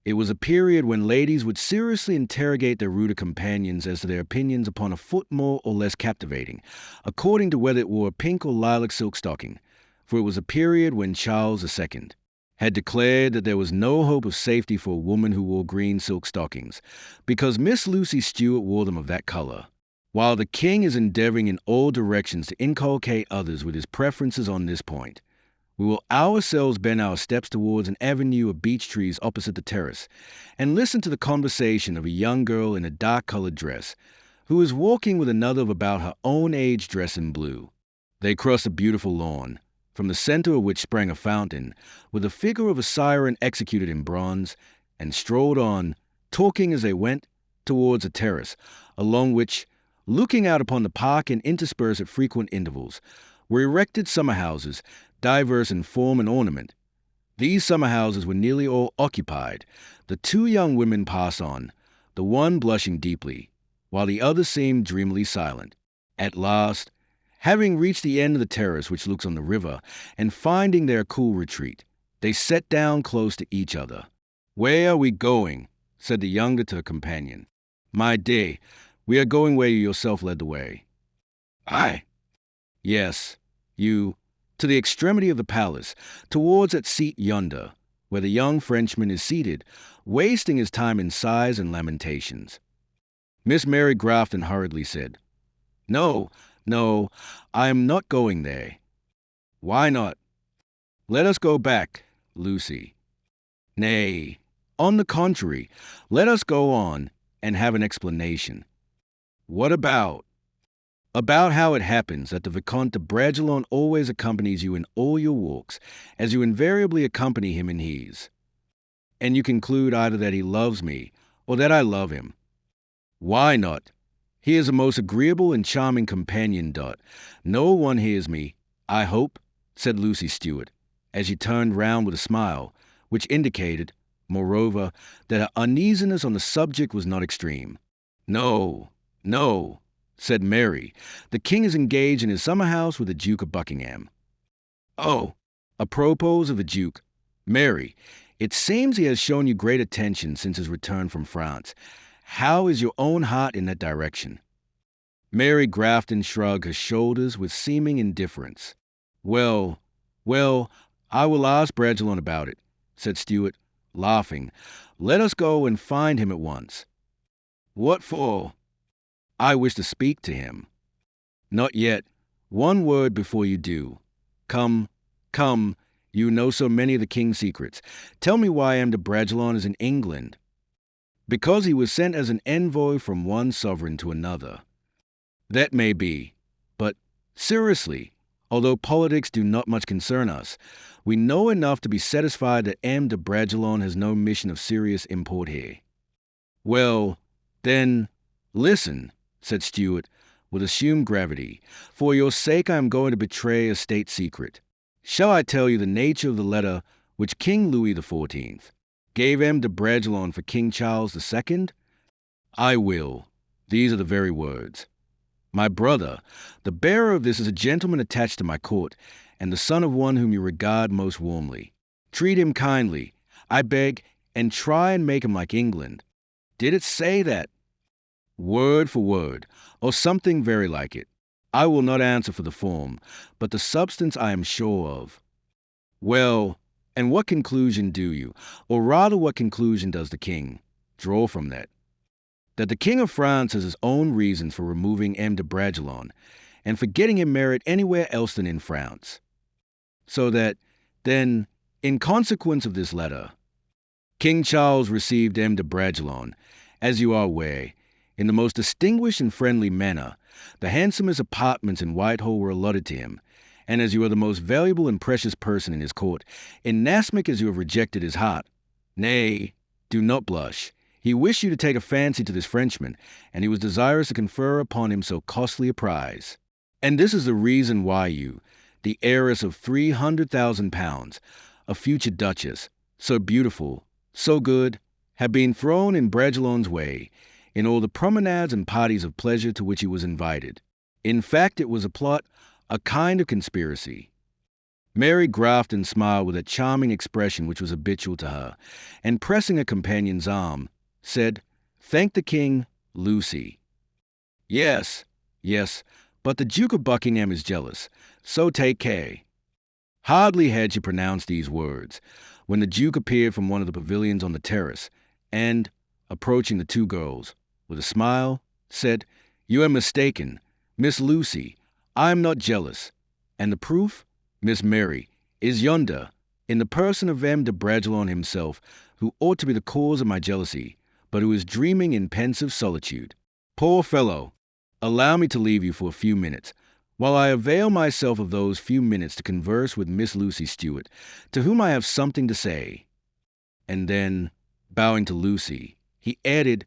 It was a period when ladies would seriously interrogate their ruder companions as to their opinions upon a foot more or less captivating, according to whether it wore a pink or lilac silk stocking, for it was a period when Charles II had declared that there was no hope of safety for a woman who wore green silk stockings, because Miss Lucy Stuart wore them of that color. While the king is endeavoring in all directions to inculcate others with his preferences on this point, we will ourselves bend our steps towards an avenue of beech trees opposite the terrace, and listen to the conversation of a young girl in a dark-colored dress, who is walking with another of about her own age dressed in blue. They crossed a beautiful lawn, from the center of which sprang a fountain, with the figure of a siren executed in bronze, and strolled on, talking as they went, towards a terrace, along which, looking out upon the park and interspersed at frequent intervals, were erected summer houses, diverse in form and ornament. These summer houses were nearly all occupied. The two young women passed on, the one blushing deeply, while the other seemed dreamily silent. At last, having reached the end of the terrace which looks on the river, and finding their cool retreat, they sat down close to each other. "Where are we going?" said the younger to her companion. "My dear, we are going where you yourself led the way." "I?" "Yes, you, to the extremity of the palace, towards that seat yonder, where the young Frenchman is seated, wasting his time in sighs and lamentations." Miss Mary Grafton hurriedly said, No, I am not going there." "Why not?" "Let us go back, Lucy." "Nay, on the contrary, let us go on and have an explanation." "What about?" "About how it happens that the Vicomte of Bragelonne always accompanies you in all your walks, as you invariably accompany him in his. And you conclude either that he loves me, or that I love him." "Why not? He is a most agreeable and charming companion, Dot. No one hears me, I hope," said Lucy Stuart, as she turned round with a smile, which indicated, moreover, that her uneasiness on the subject was not extreme. No, said Mary. "The king is engaged in his summer house with the Duke of Buckingham." "Oh, apropos of the Duke, Mary, it seems he has shown you great attention since his return from France. How is your own heart in that direction?" Mary Grafton shrugged her shoulders with seeming indifference. Well, I will ask Bragelonne about it," said Stuart, laughing. "Let us go and find him at once." "What for?" "I wish to speak to him." "Not yet. One word before you do. Come, you know so many of the king's secrets. Tell me why M. de Bragelonne is in England." "Because he was sent as an envoy from one sovereign to another." "That may be. But, seriously, although politics do not much concern us, we know enough to be satisfied that M. de Bragelonne has no mission of serious import here." "Well, then, listen," said Stuart, with assumed gravity. "For your sake I am going to betray a state secret. Shall I tell you the nature of the letter which King Louis XIV gave M. de Bragelonne for King Charles II? "I will. These are the very words. My brother, the bearer of this, is a gentleman attached to my court, and the son of one whom you regard most warmly. Treat him kindly, I beg, and try and make him like England. Did it say that? Word for word, or something very like it. I will not answer for the form, but the substance I am sure of. Well, and what conclusion do you, or rather what conclusion does the king, draw from that? That the king of France has his own reasons for removing M. de Bragelonne, and for getting him married anywhere else than in France. So that, then, in consequence of this letter, King Charles received M. de Bragelonne, as you are aware, in the most distinguished and friendly manner. The handsomest apartments in Whitehall were allotted to him, and as you are the most valuable and precious person in his court, inasmuch as you have rejected his heart, nay, do not blush, he wished you to take a fancy to this Frenchman, and he was desirous to confer upon him so costly a prize. And this is the reason why you, the heiress of 300,000 pounds, a future duchess, so beautiful, so good, have been thrown in Bragelonne's way, in all the promenades and parties of pleasure to which he was invited. In fact, it was a plot, a kind of conspiracy. Mary Grafton smiled with that charming expression which was habitual to her, and pressing her companion's arm, said, "Thank the king, Lucy." Yes, but the Duke of Buckingham is jealous, so take care." Hardly had she pronounced these words, when the Duke appeared from one of the pavilions on the terrace, and, approaching the two girls, with a smile, said, "You are mistaken, Miss Lucy. I am not jealous, and the proof, Miss Mary, is yonder, in the person of M. de Bragelonne himself, who ought to be the cause of my jealousy, but who is dreaming in pensive solitude. Poor fellow! Allow me to leave you for a few minutes, while I avail myself of those few minutes to converse with Miss Lucy Stuart, to whom I have something to say." And then, bowing to Lucy, he added,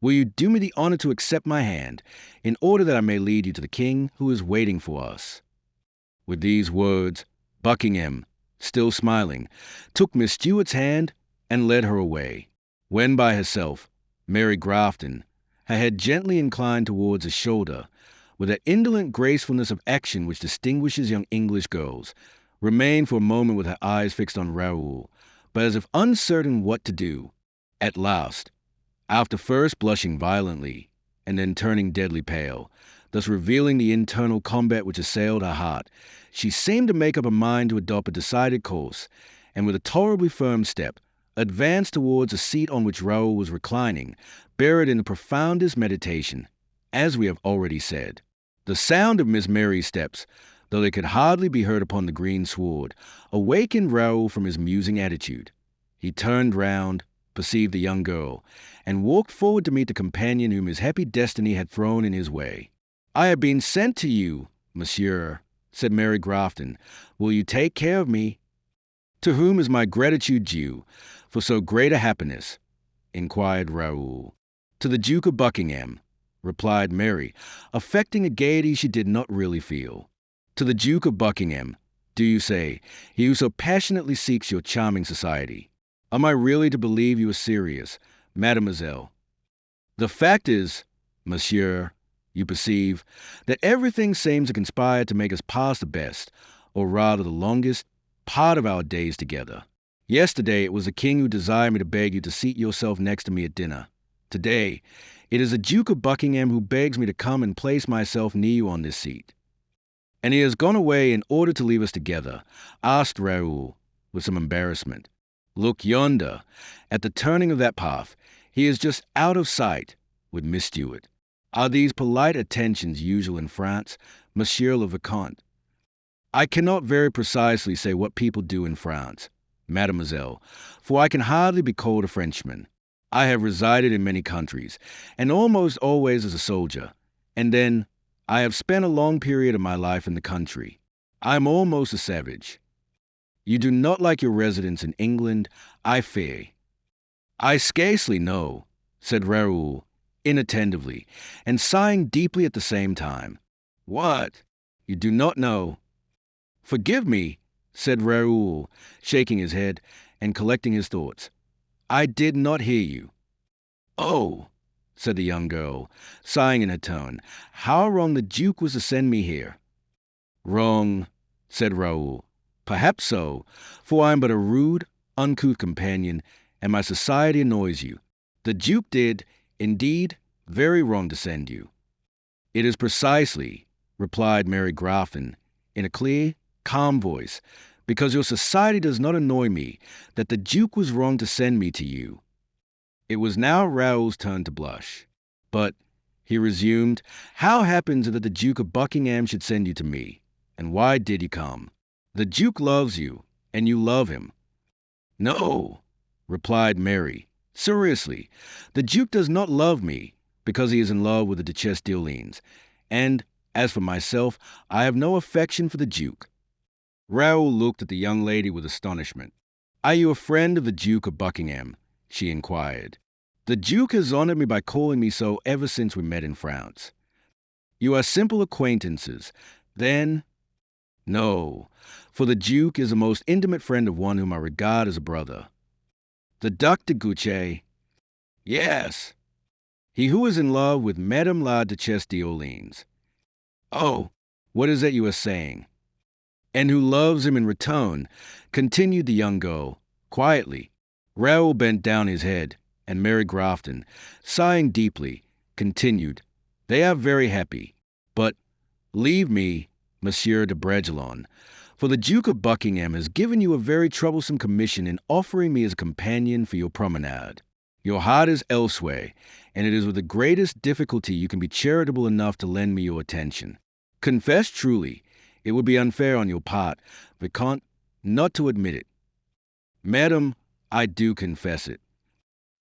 "Will you do me the honor to accept my hand, in order that I may lead you to the king who is waiting for us?" With these words, Buckingham, still smiling, took Miss Stuart's hand and led her away. When by herself, Mary Grafton, her head gently inclined towards his shoulder, with that indolent gracefulness of action which distinguishes young English girls, remained for a moment with her eyes fixed on Raoul, but as if uncertain what to do. At last, after first blushing violently, and then turning deadly pale, thus revealing the internal combat which assailed her heart, she seemed to make up her mind to adopt a decided course, and with a tolerably firm step, advanced towards a seat on which Raoul was reclining, buried in the profoundest meditation, as we have already said. The sound of Miss Mary's steps, though they could hardly be heard upon the green sward, awakened Raoul from his musing attitude. He turned round, perceived the young girl, and walked forward to meet the companion whom his happy destiny had thrown in his way. "I have been sent to you, monsieur," said Mary Grafton. "Will you take care of me?" "To whom is my gratitude due for so great a happiness?" inquired Raoul. "To the Duke of Buckingham," replied Mary, affecting a gaiety she did not really feel. "To the Duke of Buckingham, do you say, he who so passionately seeks your charming society? Am I really to believe you are serious, mademoiselle? The fact is, monsieur, you perceive, that everything seems to conspire to make us pass the best, or rather the longest, part of our days together. Yesterday it was the king who desired me to beg you to seat yourself next to me at dinner. Today, it is the Duke of Buckingham who begs me to come and place myself near you on this seat." "And he has gone away in order to leave us together?" asked Raoul, with some embarrassment. "Look yonder, at the turning of that path. He is just out of sight, with Miss Stuart. Are these polite attentions usual in France, Monsieur le Vicomte?" "I cannot very precisely say what people do in France, mademoiselle, for I can hardly be called a Frenchman. I have resided in many countries, and almost always as a soldier, and then I have spent a long period of my life in the country. I am almost a savage." "You do not like your residence in England, I fear." "I scarcely know," said Raoul, inattentively, and sighing deeply at the same time. "What? You do not know?" "Forgive me," said Raoul, shaking his head and collecting his thoughts. "I did not hear you." "Oh, said the young girl, sighing in her tone. How wrong the Duke was to send me here. Wrong, said Raoul. Perhaps so, for I am but a rude, uncouth companion, and my society annoys you. The Duke did, indeed, very wrong to send you. It is precisely, replied Mary Grafton, in a clear, calm voice, because your society does not annoy me, that the Duke was wrong to send me to you. It was now Raoul's turn to blush. But, he resumed, how happens it that the Duke of Buckingham should send you to me? And why did he come? The Duke loves you, and you love him. No, replied Mary. Seriously, the Duke does not love me, because he is in love with the Duchesse d'Orléans. And, as for myself, I have no affection for the Duke. Raoul looked at the young lady with astonishment. Are you a friend of the Duke of Buckingham? She inquired. The Duke has honored me by calling me so ever since we met in France. You are simple acquaintances. Then, no, for the Duke is a most intimate friend of one whom I regard as a brother. The Duc de Guiche? Yes. He who is in love with Madame la Duchesse d'Orléans. Oh, what is that you are saying? And who loves him in return, continued the young girl, quietly. Raoul bent down his head, and Mary Grafton, sighing deeply, continued, They are very happy, but leave me, Monsieur de Bragelonne, for the Duke of Buckingham has given you a very troublesome commission in offering me as a companion for your promenade. Your heart is elsewhere, and it is with the greatest difficulty you can be charitable enough to lend me your attention. Confess truly, it would be unfair on your part, Vicomte, not to admit it. Madam, I do confess it.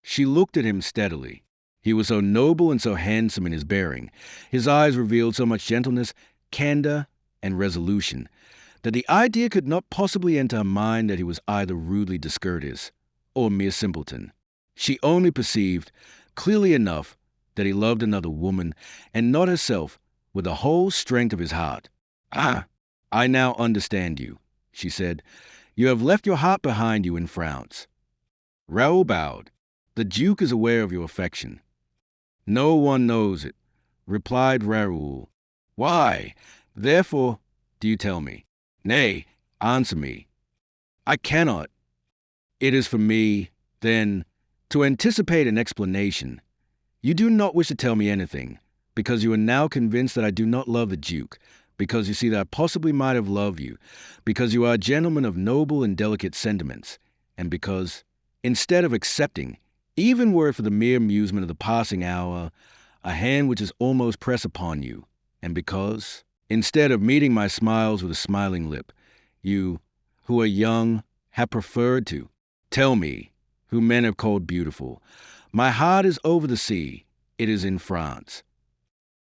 She looked at him steadily. He was so noble and so handsome in his bearing, his eyes revealed so much gentleness, candor, and resolution, that the idea could not possibly enter her mind that he was either rudely discourteous or a mere simpleton. She only perceived, clearly enough, that he loved another woman, and not herself, with the whole strength of his heart. Ah, I now understand you, she said. You have left your heart behind you in France. Raoul bowed. The Duke is aware of your affection. No one knows it, replied Raoul. Why, therefore, do you tell me? Nay, answer me. I cannot. It is for me, then, to anticipate an explanation. You do not wish to tell me anything, because you are now convinced that I do not love the Duke, because you see that I possibly might have loved you, because you are a gentleman of noble and delicate sentiments, and because, instead of accepting, even were it for the mere amusement of the passing hour, a hand which is almost pressed upon you, and because, instead of meeting my smiles with a smiling lip, you, who are young, have preferred to tell me, who men have called beautiful, my heart is over the sea, it is in France.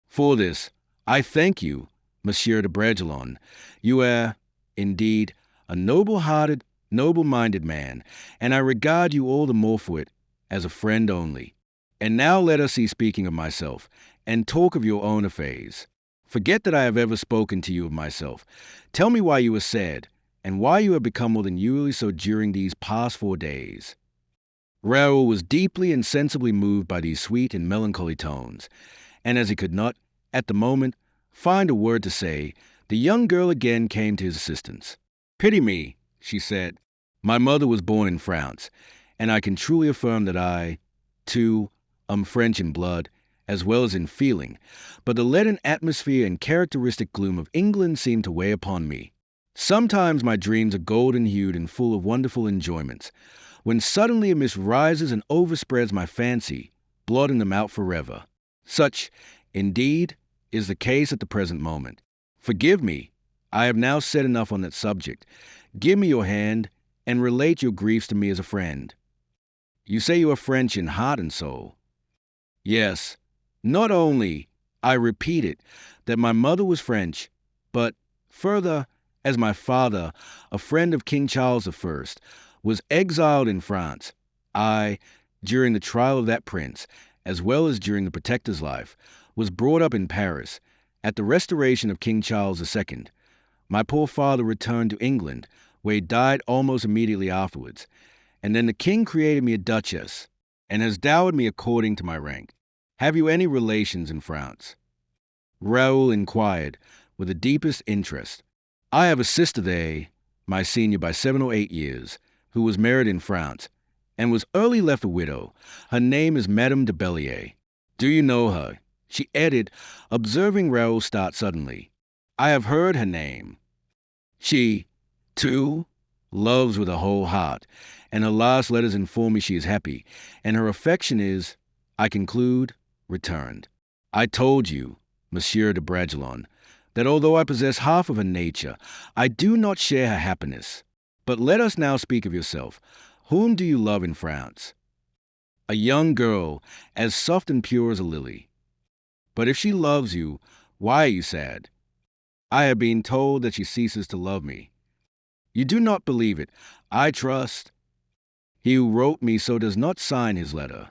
For this, I thank you, Monsieur de Bragelonne. You are, indeed, a noble-hearted, noble-minded man, and I regard you all the more for it, as a friend only. And now let us cease speaking of myself, and talk of your own affairs. Forget that I have ever spoken to you of myself. Tell me why you are sad, and why you have become more than usually so during these past 4 days. Raoul was deeply and sensibly moved by these sweet and melancholy tones, and as he could not, at the moment, find a word to say, the young girl again came to his assistance. Pity me, she said. My mother was born in France, and I can truly affirm that I, too, am French in blood, as well as in feeling, but the leaden atmosphere and characteristic gloom of England seem to weigh upon me. Sometimes my dreams are golden-hued and full of wonderful enjoyments, when suddenly a mist rises and overspreads my fancy, blotting them out forever. Such, indeed, is the case at the present moment. Forgive me, I have now said enough on that subject. Give me your hand, and relate your griefs to me as a friend. You say you are French in heart and soul. Yes, not only, I repeat it, that my mother was French, but, further, as my father, a friend of King Charles I, was exiled in France, I, during the trial of that prince, as well as during the Protector's life, was brought up in Paris. At the restoration of King Charles II, my poor father returned to England, where he died almost immediately afterwards, and then the king created me a duchess, and has dowered me according to my rank. Have you any relations in France? Raoul inquired with the deepest interest. I have a sister there, my senior by 7 or 8 years, who was married in France and was early left a widow. Her name is Madame de Bellier. Do you know her? She added, observing Raoul start suddenly. I have heard her name. She, too, loves with her whole heart, and her last letters inform me she is happy, and her affection is, I conclude, returned. I told you, Monsieur de Bragelonne, that although I possess half of her nature, I do not share her happiness. But let us now speak of yourself. Whom do you love in France? A young girl, as soft and pure as a lily. But if she loves you, why are you sad? I have been told that she ceases to love me. You do not believe it. I trust. He who wrote me so does not sign his letter.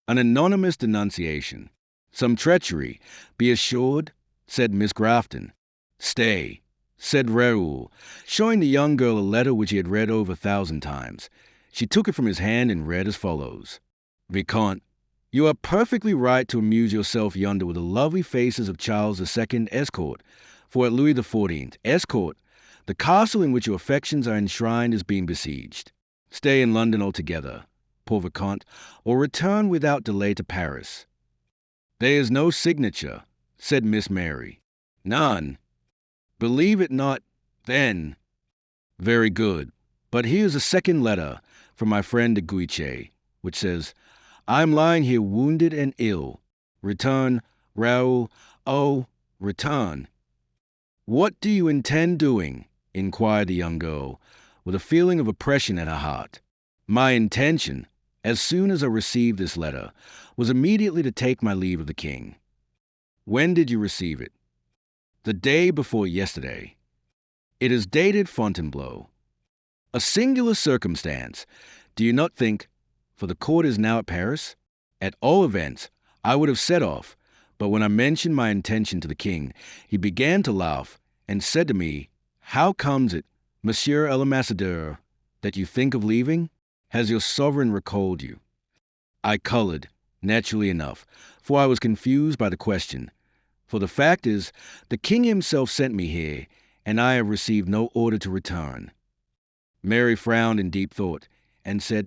An anonymous denunciation. Some treachery, be assured, said Miss Grafton. Stay, said Raoul, showing the young girl a letter which he had read over 1,000 times. She took it from his hand and read as follows. Vicomte, you are perfectly right to amuse yourself yonder with the lovely faces of Charles II Escourt, for at Louis XIV Escourt, the castle in which your affections are enshrined is being besieged. Stay in London altogether, poor Vicomte, or return without delay to Paris. There is no signature, said Miss Mary. None. Believe it not, then. Very good. But here's a second letter from my friend de Guiche, which says, I am lying here wounded and ill. Return, Raoul. Oh, return. What do you intend doing? Inquired the young girl, with a feeling of oppression at her heart. My intention, as soon as I received this letter, was immediately to take my leave of the king. When did you receive it? The day before yesterday. It is dated Fontainebleau. A singular circumstance, do you not think, for the court is now at Paris? At all events, I would have set off, but when I mentioned my intention to the king, he began to laugh and said to me, How comes it, Monsieur l'Ambassadeur, that you think of leaving? Has your sovereign recalled you? I colored, naturally enough, for I was confused by the question. For the fact is, the king himself sent me here, and I have received no order to return. Mary frowned in deep thought, and said,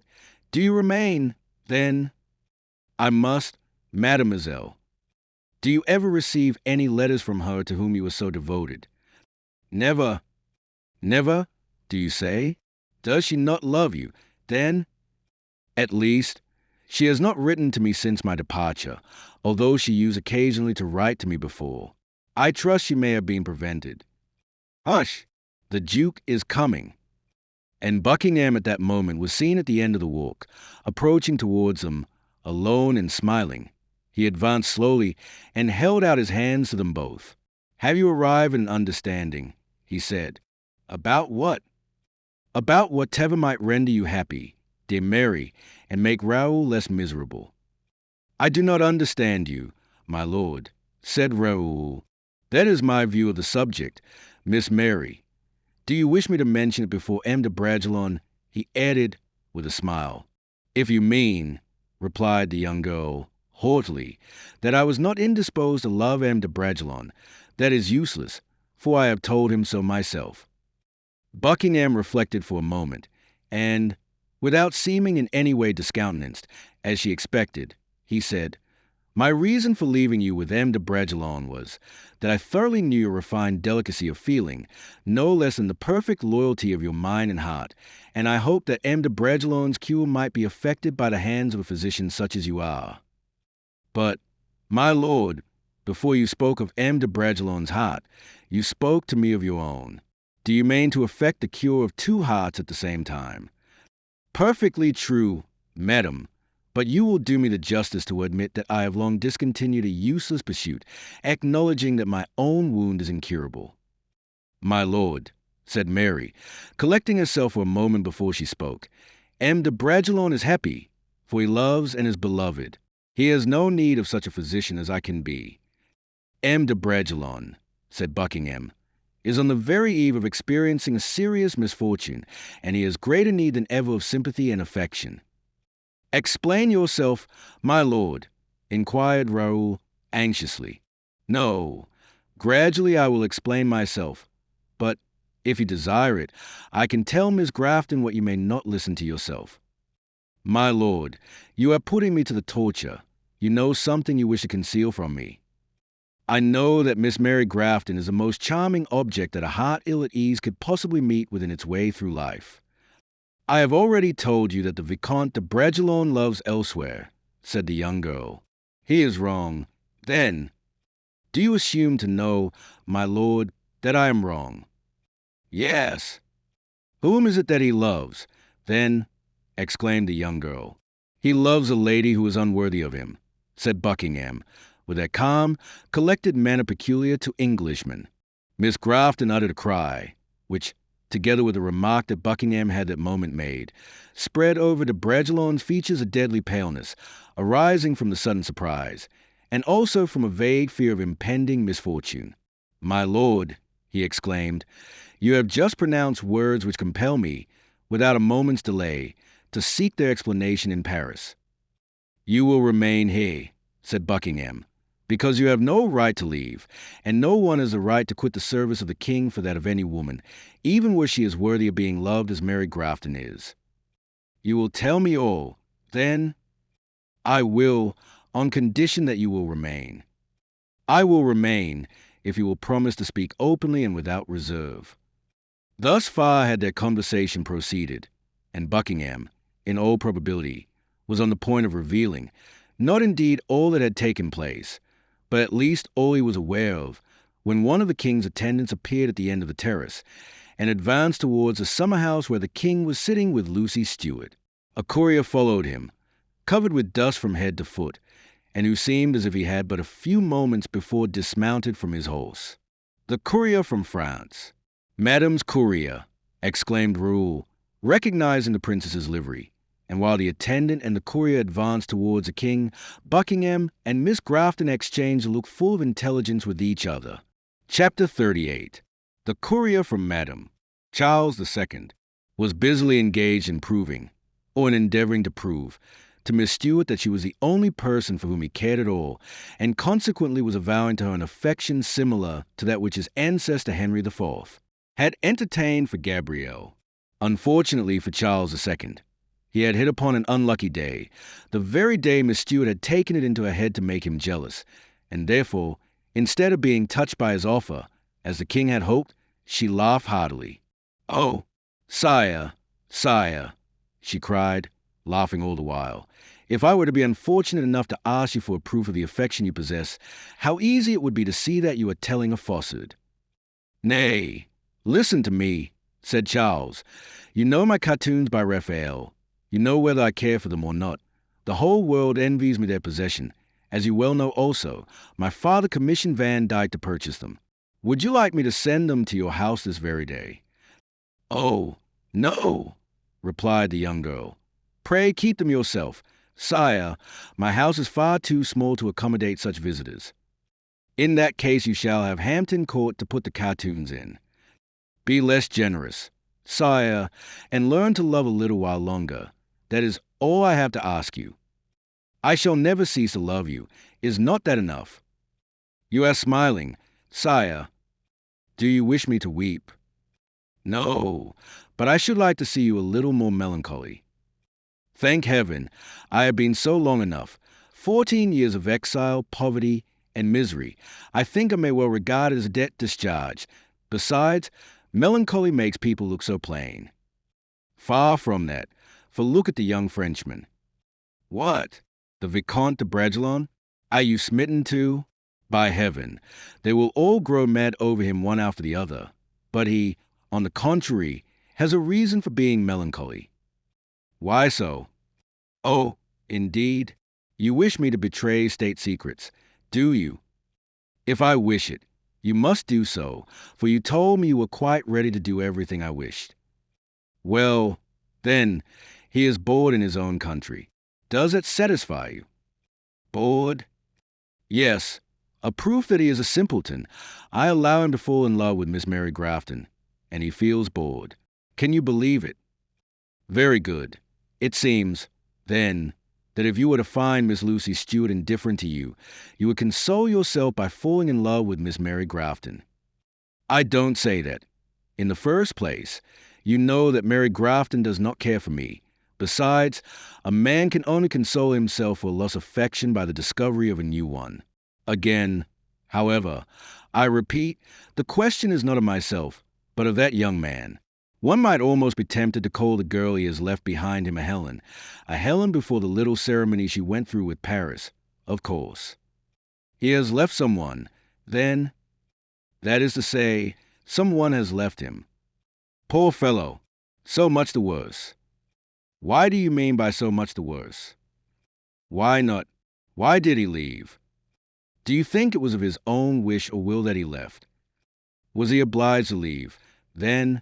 Do you remain, then? I must, mademoiselle. Do you ever receive any letters from her to whom you were so devoted? Never. Never, do you say? Does she not love you, then? At least, she has not written to me since my departure, although she used occasionally to write to me before. I trust she may have been prevented. Hush! The Duke is coming. And Buckingham at that moment was seen at the end of the walk, approaching towards them, alone and smiling. He advanced slowly and held out his hands to them both. Have you arrived at an understanding? He said. About what? About whatever might render you happy, dear Mary, and make Raoul less miserable. I do not understand you, my lord, said Raoul. That is my view of the subject, Miss Mary. Do you wish me to mention it before M. de Bragelonne? He added with a smile. If you mean, replied the young girl, haughtily, that I was not indisposed to love M. de Bragelonne, that is useless, for I have told him so myself. Buckingham reflected for a moment, and, without seeming in any way discountenanced, as she expected, he said, My reason for leaving you with M. de Bragelonne was that I thoroughly knew your refined delicacy of feeling, no less than the perfect loyalty of your mind and heart, and I hoped that M. de Bragelonne's cure might be effected by the hands of a physician such as you are. But, my lord, before you spoke of M. de Bragelonne's heart, you spoke to me of your own. Do you mean to effect the cure of two hearts at the same time? Perfectly true, madam, but you will do me the justice to admit that I have long discontinued a useless pursuit, acknowledging that my own wound is incurable. My lord, said Mary, collecting herself for a moment before she spoke, M. de Bragelonne is happy, for he loves and is beloved. He has no need of such a physician as I can be. M. de Bragelonne, said Buckingham, is on the very eve of experiencing a serious misfortune, and he has greater need than ever of sympathy and affection. Explain yourself, my lord, inquired Raoul anxiously. No. Gradually I will explain myself. But if you desire it, I can tell Miss Grafton what you may not listen to yourself. My lord, you are putting me to the torture. You know something you wish to conceal from me. I know that Miss Mary Grafton is the most charming object that a heart ill at ease could possibly meet within its way through life. I have already told you that the Vicomte of Bragelonne loves elsewhere, said the young girl. He is wrong. Then, do you assume to know, my lord, that I am wrong? Yes. Whom is it that he loves? Then, exclaimed the young girl. He loves a lady who is unworthy of him, said Buckingham, with that calm, collected manner peculiar to Englishmen. Miss Grafton uttered a cry, which, together with the remark that Buckingham had that moment made, spread over de Bragelonne's features a deadly paleness, arising from the sudden surprise, and also from a vague fear of impending misfortune. My lord, he exclaimed, you have just pronounced words which compel me, without a moment's delay, to seek their explanation in Paris. You will remain here, said Buckingham, because you have no right to leave, and no one has a right to quit the service of the king for that of any woman, even were she as worthy of being loved as Mary Grafton is. You will tell me all, then? I will, on condition that you will remain. I will remain, if you will promise to speak openly and without reserve. Thus far had their conversation proceeded, and Buckingham, in all probability, was on the point of revealing, not indeed all that had taken place, but at least all he was aware of, when one of the king's attendants appeared at the end of the terrace, and advanced towards the summer-house where the king was sitting with Lucy's steward. A courier followed him, covered with dust from head to foot, and who seemed as if he had but a few moments before dismounted from his horse. The courier from France. Madame's courier, exclaimed Raoul, recognizing the princess's livery, and while the attendant and the courier advanced towards the king, Buckingham and Miss Grafton exchanged a look full of intelligence with each other. Chapter 38. The courier from Madame. Charles II was busily engaged in proving, or in endeavoring to prove, to Miss Stuart that she was the only person for whom he cared at all, and consequently was avowing to her an affection similar to that which his ancestor Henry IV had entertained for Gabrielle. Unfortunately for Charles II, he had hit upon an unlucky day, the very day Miss Stuart had taken it into her head to make him jealous, and therefore, instead of being touched by his offer, as the king had hoped, she laughed heartily. "Oh, sire, sire," she cried, laughing all the while, "if I were to be unfortunate enough to ask you for a proof of the affection you possess, how easy it would be to see that you are telling a falsehood." "Nay, listen to me," said Charles. "You know my cartoons by Raphael. You know whether I care for them or not. The whole world envies me their possession. As you well know also, my father commissioned Van Dyck to purchase them. Would you like me to send them to your house this very day?" "Oh, no," replied the young girl. "Pray keep them yourself. Sire, my house is far too small to accommodate such visitors." "In that case you shall have Hampton Court to put the cartoons in." "Be less generous, sire, and learn to love a little while longer. That is all I have to ask you." "I shall never cease to love you. Is not that enough?" "You are smiling. Sire, do you wish me to weep?" "No, but I should like to see you a little more melancholy." "Thank heaven, I have been so long enough. 14 years of exile, poverty, and misery. I think I may well regard it as a debt discharged. Besides, melancholy makes people look so plain." "Far from that, for look at the young Frenchman." "What? The Vicomte of Bragelonne? Are you smitten too? By heaven, they will all grow mad over him one after the other. But he, on the contrary, has a reason for being melancholy." "Why so?" "Oh, indeed? You wish me to betray state secrets, do you?" "If I wish it, you must do so, for you told me you were quite ready to do everything I wished." "Well, then, he is bored in his own country. Does it satisfy you?" "Bored?" "Yes, a proof that he is a simpleton. I allow him to fall in love with Miss Mary Grafton, and he feels bored. Can you believe it?" "Very good. It seems, then, that if you were to find Miss Lucy Stuart indifferent to you, you would console yourself by falling in love with Miss Mary Grafton. I don't say that. In the first place, you know that Mary Grafton does not care for me. Besides, a man can only console himself for lost affection by the discovery of a new one. Again, however, I repeat, the question is not of myself, but of that young man. One might almost be tempted to call the girl he has left behind him a Helen before the little ceremony she went through with Paris, of course. He has left someone, then. That is to say, someone has left him. Poor fellow, so much the worse. Why do you mean by so much the worse? Why not? Why did he leave? Do you think it was of his own wish or will that he left? Was he obliged to leave? Then,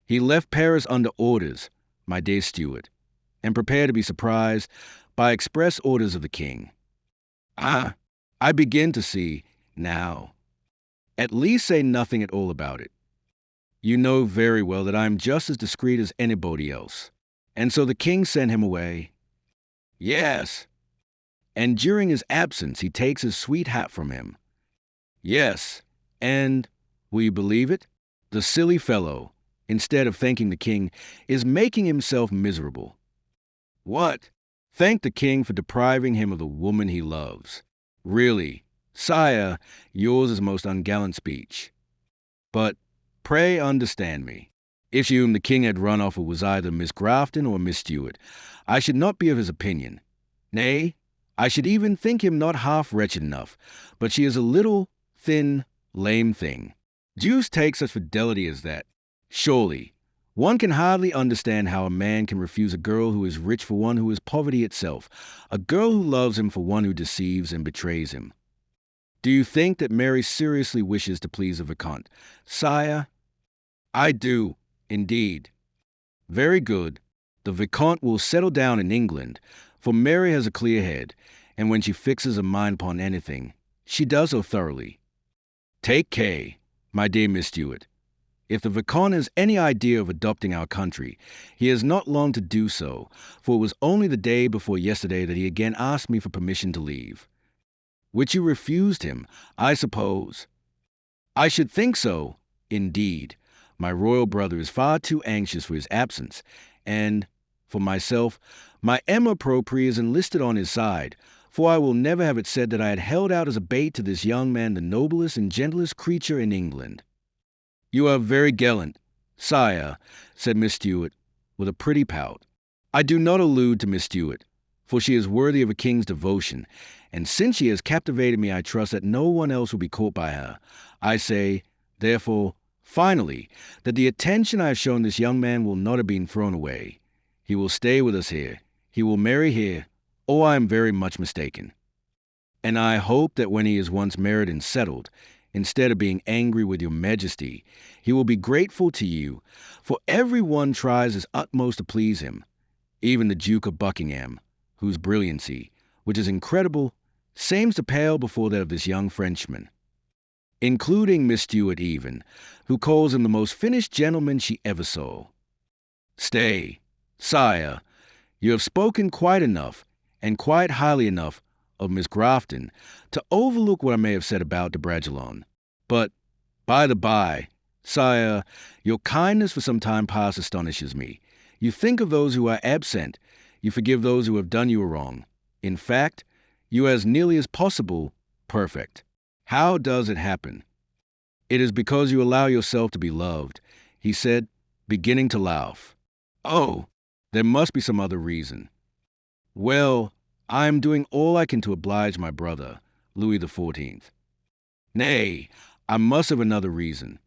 he left Paris under orders, my dear Stuart, and prepare to be surprised by express orders of the king. Ah, I begin to see, now. At least say nothing at all about it. You know very well that I am just as discreet as anybody else. And so the king sent him away. Yes. And during his absence, he takes his sweet hat from him. Yes. And, will you believe it? The silly fellow, instead of thanking the king, is making himself miserable. What? Thank the king for depriving him of the woman he loves. Really, sire, yours is a most ungallant speech. But pray understand me. If she whom the king had run off with was either Miss Grafton or Miss Stuart, I should not be of his opinion. Nay, I should even think him not half wretched enough, but she is a little, thin, lame thing. Deuce take such fidelity as that. Surely, one can hardly understand how a man can refuse a girl who is rich for one who is poverty itself, a girl who loves him for one who deceives and betrays him. Do you think that Mary seriously wishes to please the Vicomte? Sire, I do, indeed. Very good. The Vicomte will settle down in England, for Mary has a clear head, and when she fixes her mind upon anything, she does so thoroughly. Take care, my dear Miss Stuart. If the Vicomte has any idea of adopting our country, he has not long to do so, for it was only the day before yesterday that he again asked me for permission to leave. Which you refused him, I suppose. I should think so, indeed. My royal brother is far too anxious for his absence, and, for myself, my amour propre is enlisted on his side, for I will never have it said that I had held out as a bait to this young man the noblest and gentlest creature in England. You are very gallant, sire, said Miss Stuart, with a pretty pout. I do not allude to Miss Stuart, for she is worthy of a king's devotion, and since she has captivated me, I trust that no one else will be caught by her. I say, therefore, finally, that the attention I have shown this young man will not have been thrown away. He will stay with us here. He will marry here, or I am very much mistaken. And I hope that when he is once married and settled, instead of being angry with your majesty, he will be grateful to you, for every one tries his utmost to please him, even the Duke of Buckingham, whose brilliancy, which is incredible, seems to pale before that of this young Frenchman, including Miss Stuart even, who calls him the most finished gentleman she ever saw. Stay, sire, you have spoken quite enough, and quite highly enough, of Miss Grafton, to overlook what I may have said about de Bragelonne. But, by the by, sire, your kindness for some time past astonishes me. You think of those who are absent. You forgive those who have done you a wrong. In fact, you are as nearly as possible perfect. How does it happen? It is because you allow yourself to be loved, he said, beginning to laugh. Oh, there must be some other reason. Well, I am doing all I can to oblige my brother, Louis XIV. Nay, I must have another reason.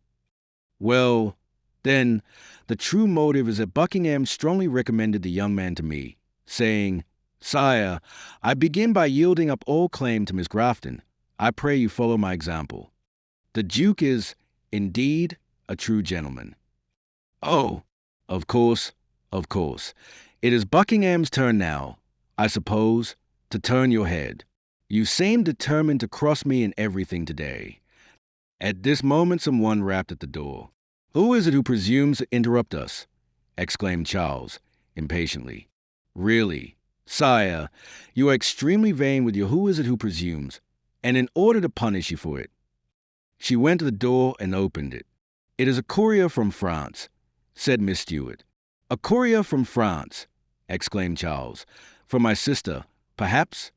Well, then, the true motive is that Buckingham strongly recommended the young man to me, saying, Sire, I begin by yielding up all claim to Miss Grafton. I pray you follow my example. The Duke is, indeed, a true gentleman. Oh, of course, of course. It is Buckingham's turn now, I suppose, to turn your head. You seem determined to cross me in everything today. At this moment someone rapped at the door. Who is it who presumes to interrupt us? Exclaimed Charles, impatiently. Really, Sire, you are extremely vain with your who is it who presumes, and in order to punish you for it. She went to the door and opened it. It is a courier from France, said Miss Stuart. A courier from France, exclaimed Charles. For my sister, perhaps?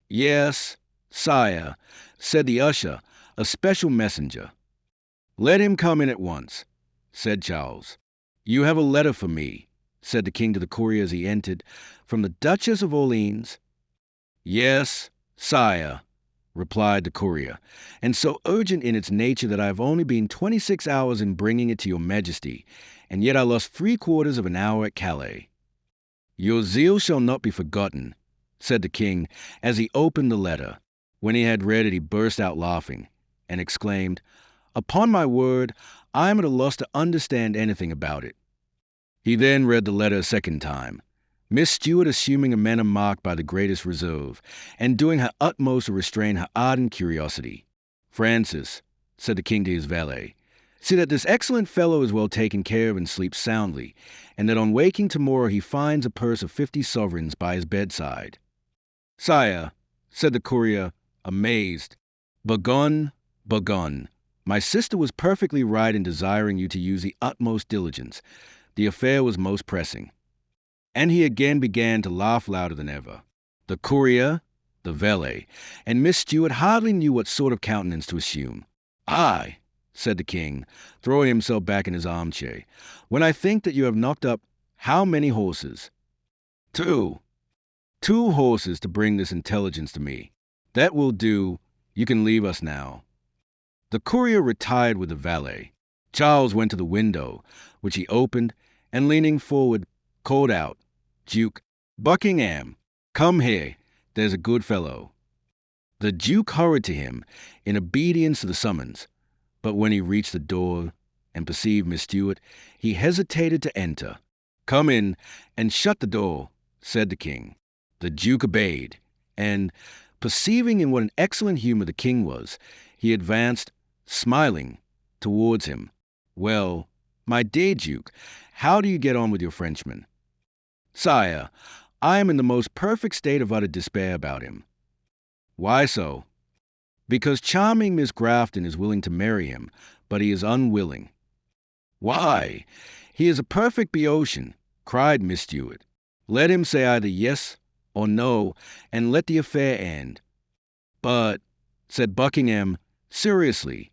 Yes, sire, said the usher, a special messenger. Let him come in at once, said Charles. You have a letter for me, said the king to the courier as he entered, from the Duchess of Orleans. Yes, sire, replied the courier, and so urgent in its nature that I have only been 26 hours in bringing it to your majesty, and yet I lost 3/4 of an hour at Calais. Your zeal shall not be forgotten, said the king as he opened the letter. When he had read it, he burst out laughing and exclaimed, Upon my word, I am at a loss to understand anything about it. He then read the letter a second time, Miss Stuart assuming a manner marked by the greatest reserve, and doing her utmost to restrain her ardent curiosity. Francis, said the king to his valet, see that this excellent fellow is well taken care of and sleeps soundly, and that on waking tomorrow he finds a purse of 50 sovereigns by his bedside. Sire, said the courier, amazed, begone, begone. My sister was perfectly right in desiring you to use the utmost diligence. The affair was most pressing. And he again began to laugh louder than ever. The courier, the valet, and Miss Stuart hardly knew what sort of countenance to assume. Aye, said the king, throwing himself back in his armchair, when I think that you have knocked up how many horses? 2. 2 horses to bring this intelligence to me. That will do. You can leave us now. The courier retired with the valet. Charles went to the window, which he opened, and leaning forward, called out, Duke, Buckingham, come here, there's a good fellow. The Duke hurried to him in obedience to the summons, but when he reached the door and perceived Miss Stuart, he hesitated to enter. Come in and shut the door, said the king. The Duke obeyed, and, perceiving in what an excellent humor the king was, he advanced, smiling, towards him. Well, my dear Duke, how do you get on with your Frenchman? Sire, I am in the most perfect state of utter despair about him. Why so? Because charming Miss Grafton is willing to marry him, but he is unwilling. Why? He is a perfect Boeotian, cried Miss Stuart. Let him say either yes or no, and let the affair end. But, said Buckingham, seriously,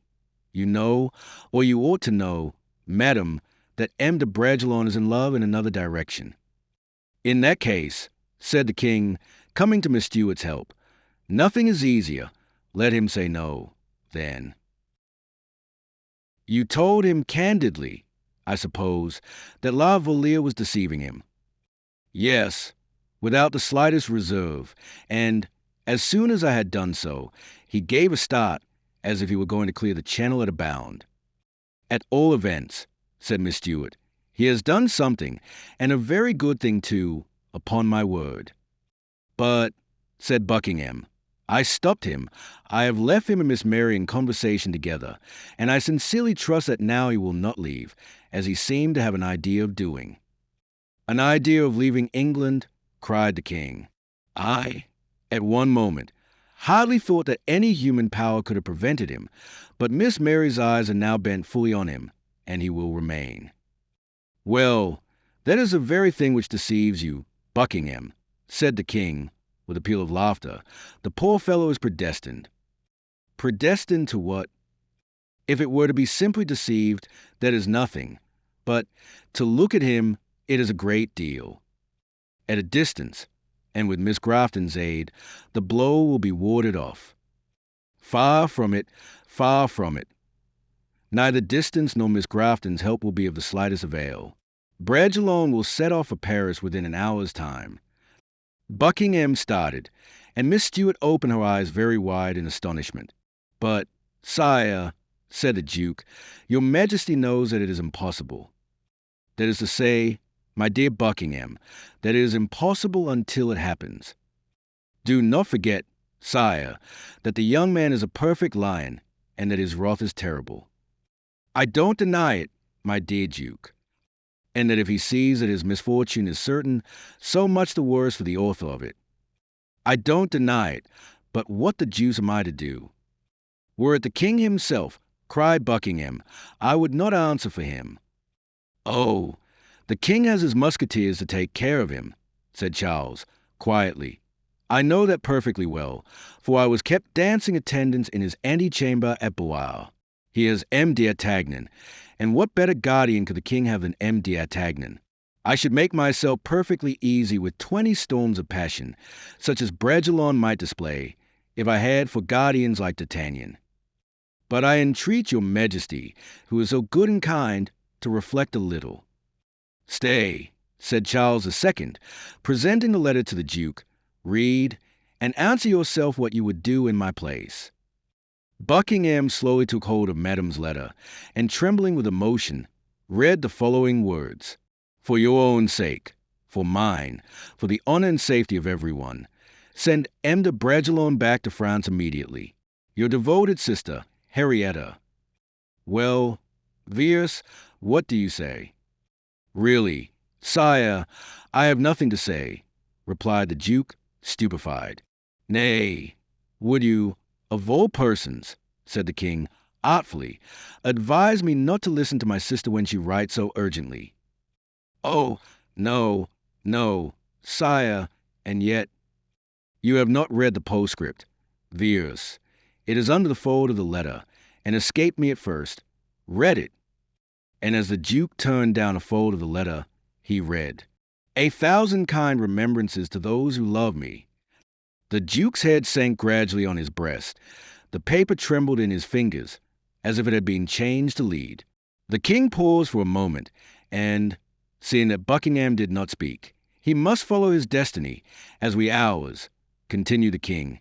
you know, or you ought to know, madam, that M. de Bragelonne is in love in another direction. In that case, said the king, coming to Miss Stuart's help, nothing is easier. Let him say no, then. You told him candidly, I suppose, that La Vallière was deceiving him. Yes, without the slightest reserve, and, as soon as I had done so, he gave a start, as if he were going to clear the channel at a bound. At all events, said Miss Stuart, he has done something, and a very good thing too, upon my word. But, said Buckingham, I stopped him. I have left him and Miss Mary in conversation together, and I sincerely trust that now he will not leave, as he seemed to have an idea of doing. An idea of leaving England? Cried the king. I, at one moment, hardly thought that any human power could have prevented him, but Miss Mary's eyes are now bent fully on him, and he will remain. Well, that is the very thing which deceives you, Buckingham, said the king, with a peal of laughter. The poor fellow is predestined. Predestined to what? If it were to be simply deceived, that is nothing, but to look at him, it is a great deal. At a distance, and with Miss Grafton's aid, the blow will be warded off. Far from it, far from it. Neither distance nor Miss Grafton's help will be of the slightest avail. Bragelonne will set off for Paris within an hour's time. Buckingham started, and Miss Stuart opened her eyes very wide in astonishment. But, sire, said the Duke, your Majesty knows that it is impossible. That is to say, my dear Buckingham, that it is impossible until it happens. Do not forget, sire, that the young man is a perfect lion, and that his wrath is terrible. I don't deny it, my dear Duke. and that if he sees that his misfortune is certain, so much the worse for the author of it. I don't deny it, but what the deuce am I to do? Were it the king himself, cried Buckingham, I would not answer for him. Oh, the king has his musketeers to take care of him, said Charles, quietly. I know that perfectly well, for I was kept dancing attendance in his antechamber at Blois. He has M. d'Artagnan, and what better guardian could the king have than M. d'Artagnan? I should make myself perfectly easy with 20 storms of passion, such as Bragelonne might display, if I had for guardians like D'Artagnan. But I entreat your majesty, who is so good and kind, to reflect a little. Stay, said Charles II, presenting the letter to the Duke. Read, and answer yourself what you would do in my place. Buckingham slowly took hold of Madame's letter, and trembling with emotion, read the following words. For your own sake, for mine, for the honor and safety of everyone, send M. de Bragelonne back to France immediately. Your devoted sister, Henrietta. Well, Viers, what do you say? Really, sire, I have nothing to say, replied the Duke, stupefied. Nay, would you, of all persons, said the king, artfully, advise me not to listen to my sister when she writes so urgently? Oh, no, no, sire, and yet... You have not read the postscript, Viers. It is under the fold of the letter, and escaped me at first. Read it. And as the Duke turned down a fold of the letter, he read, 1,000 kind remembrances to those who love me. The Duke's head sank gradually on his breast. The paper trembled in his fingers, as if it had been changed to lead. The king paused for a moment, and, seeing that Buckingham did not speak, he must follow his destiny, as we ours, continued the king.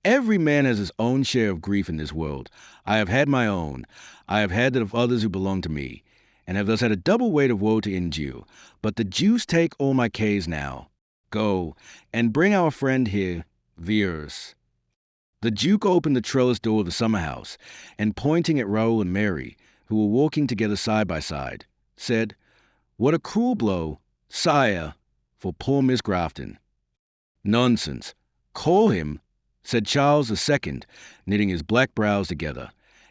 Every man has his own share of grief in this world. I have had my own. I have had that of others who belong to me, and have thus had a double weight of woe to endure. But the Jews take all my case now. Go, and bring our friend here, Viers. The Duke opened the trellis door of the summer house, and pointing at Raoul and Mary, who were walking together side by side, said, What a cruel blow, sire, for poor Miss Grafton. Nonsense. Call him, said Charles II, knitting his black brows together.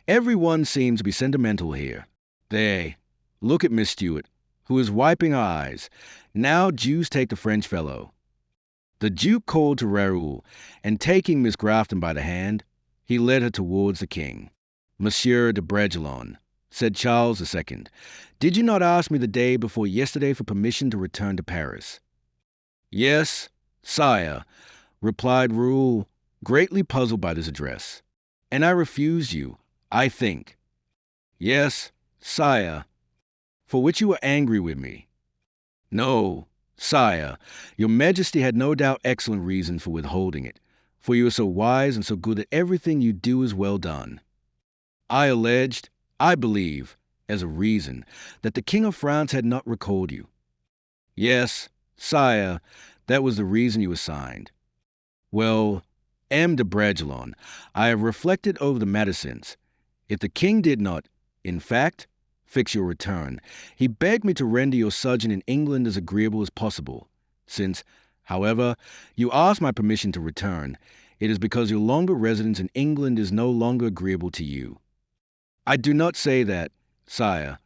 Every one seems to be sentimental here. There, look at Miss Stuart, who is wiping her eyes. Now Jews take the French fellow. The Duke called to Raoul, and taking Miss Grafton by the hand, he led her towards the king. Monsieur de Bragelonne, said Charles II, did you not ask me the day before yesterday for permission to return to Paris? Yes, sire, replied Raoul, greatly puzzled by this address. And I refused you, I think. Yes, sire, for which you were angry with me. No, sire, your majesty had no doubt excellent reason for withholding it, for you are so wise and so good that everything you do is well done. I alleged, I believe, as a reason, that the King of France had not recalled you. Yes, sire, that was the reason you assigned. Well, M. de Bragelonne, I have reflected over the matter since. If the king did not, in fact, fix your return, he begged me to render your sojourn in England as agreeable as possible. Since, however, you ask my permission to return, it is because your longer residence in England is no longer agreeable to you. I do not say that, sire.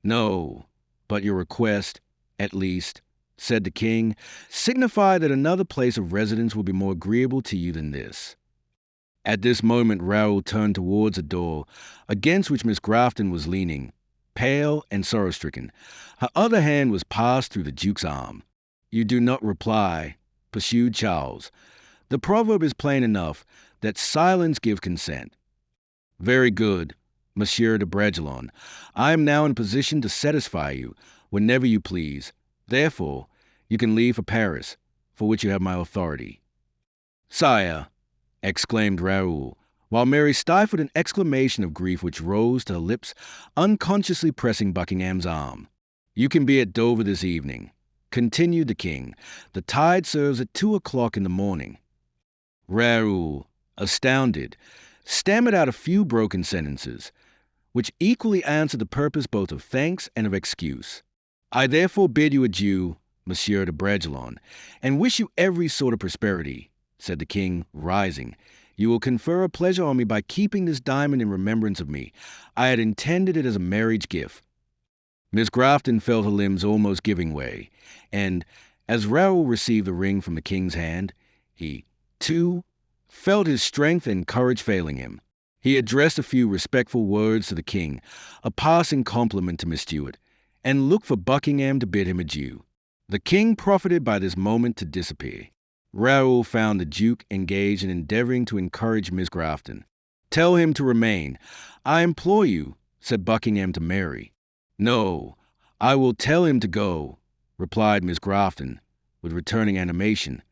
No, but your request, at least, said the king, signify that another place of residence will be more agreeable to you than this. At this moment Raoul turned towards a door, against which Miss Grafton was leaning, pale and sorrow-stricken. Her other hand was passed through the Duke's arm. You do not reply, pursued Charles. The proverb is plain enough, that silence gives consent. Very good, Monsieur de Bragelonne. I am now in a position to satisfy you, whenever you please. Therefore, you can leave for Paris, for which you have my authority. Sire, exclaimed Raoul, while Mary stifled an exclamation of grief which rose to her lips, unconsciously pressing Buckingham's arm. You can be at Dover this evening, continued the king. The tide serves at 2 o'clock in the morning. Raoul, astounded, stammered out a few broken sentences, which equally answered the purpose both of thanks and of excuse. I therefore bid you adieu, Monsieur de Bragelonne, and wish you every sort of prosperity, said the king, rising. You will confer a pleasure on me by keeping this diamond in remembrance of me. I had intended it as a marriage gift. Miss Grafton felt her limbs almost giving way, and as Raoul received the ring from the king's hand, he, too, felt his strength and courage failing him. He addressed a few respectful words to the king, a passing compliment to Miss Stuart, and looked for Buckingham to bid him adieu. The king profited by this moment to disappear. Raoul found the Duke engaged in endeavoring to encourage Miss Grafton. "Tell him to remain, I implore you," said Buckingham to Mary. "No, I will tell him to go," replied Miss Grafton, with returning animation.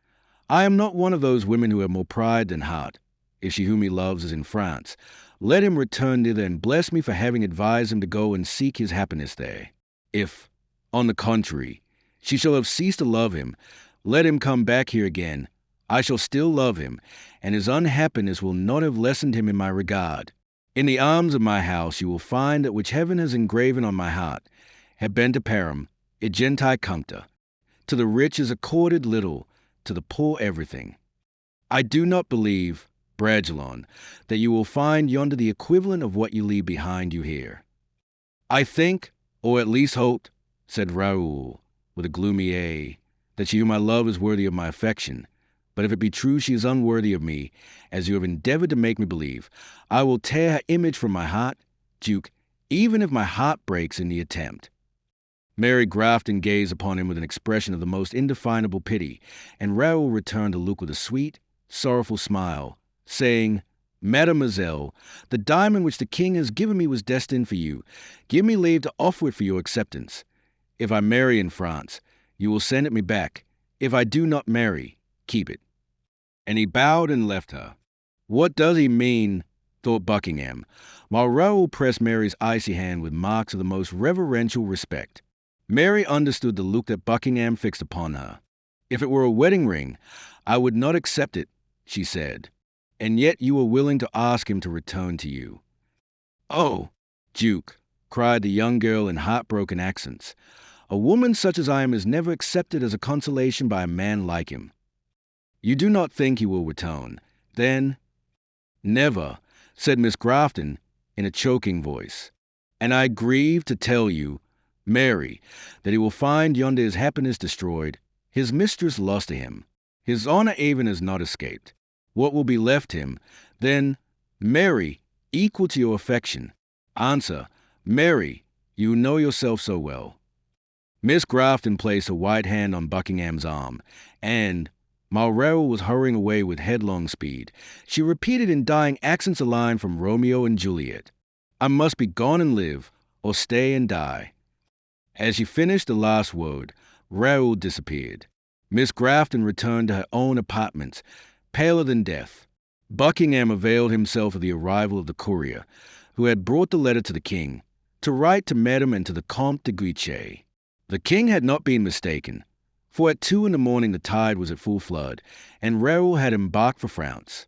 "I am not one of those women who have more pride than heart. If she whom he loves is in France, let him return thither and bless me for having advised him to go and seek his happiness there. If, on the contrary, she shall have ceased to love him, let him come back here again. I shall still love him, and his unhappiness will not have lessened him in my regard. In the arms of my house you will find that which heaven has engraven on my heart, habente parum, et genti cuncta. To the rich is accorded little, to the poor everything. I do not believe, Bragelonne, that you will find yonder the equivalent of what you leave behind you here." "I think, or at least hoped," said Raoul, with a gloomy air, "that she whom I love is worthy of my affection. But if it be true she is unworthy of me, as you have endeavored to make me believe, I will tear her image from my heart, Duke, even if my heart breaks in the attempt." Mary Grafton gazed upon him with an expression of the most indefinable pity, and Raoul returned the look with a sweet, sorrowful smile, saying, "Mademoiselle, the diamond which the king has given me was destined for you. Give me leave to offer it for your acceptance. If I marry in France, you will send it me back. If I do not marry, keep it." And he bowed and left her. What does he mean, thought Buckingham, while Raoul pressed Mary's icy hand with marks of the most reverential respect. Mary understood the look that Buckingham fixed upon her. "If it were a wedding ring, I would not accept it," she said. "And yet you were willing to ask him to return to you." "Oh, Duke," cried the young girl in heartbroken accents, "a woman such as I am is never accepted as a consolation by a man like him. You do not think he will return, then?" "Never," said Miss Grafton in a choking voice. "And I grieve to tell you, Mary, that he will find yonder his happiness destroyed, his mistress lost to him. His honor even has not escaped. What will be left him, then, Mary, equal to your affection? Answer, Mary, you know yourself so well." Miss Grafton placed her white hand on Buckingham's arm, and, while Raoul was hurrying away with headlong speed, she repeated in dying accents a line from Romeo and Juliet, "I must be gone and live, or stay and die." As she finished the last word, Raoul disappeared. Miss Grafton returned to her own apartments, paler than death. Buckingham availed himself of the arrival of the courier, who had brought the letter to the king, to write to Madame and to the Comte de Guiche. The king had not been mistaken, for at 2 in the morning the tide was at full flood, and Raoul had embarked for France.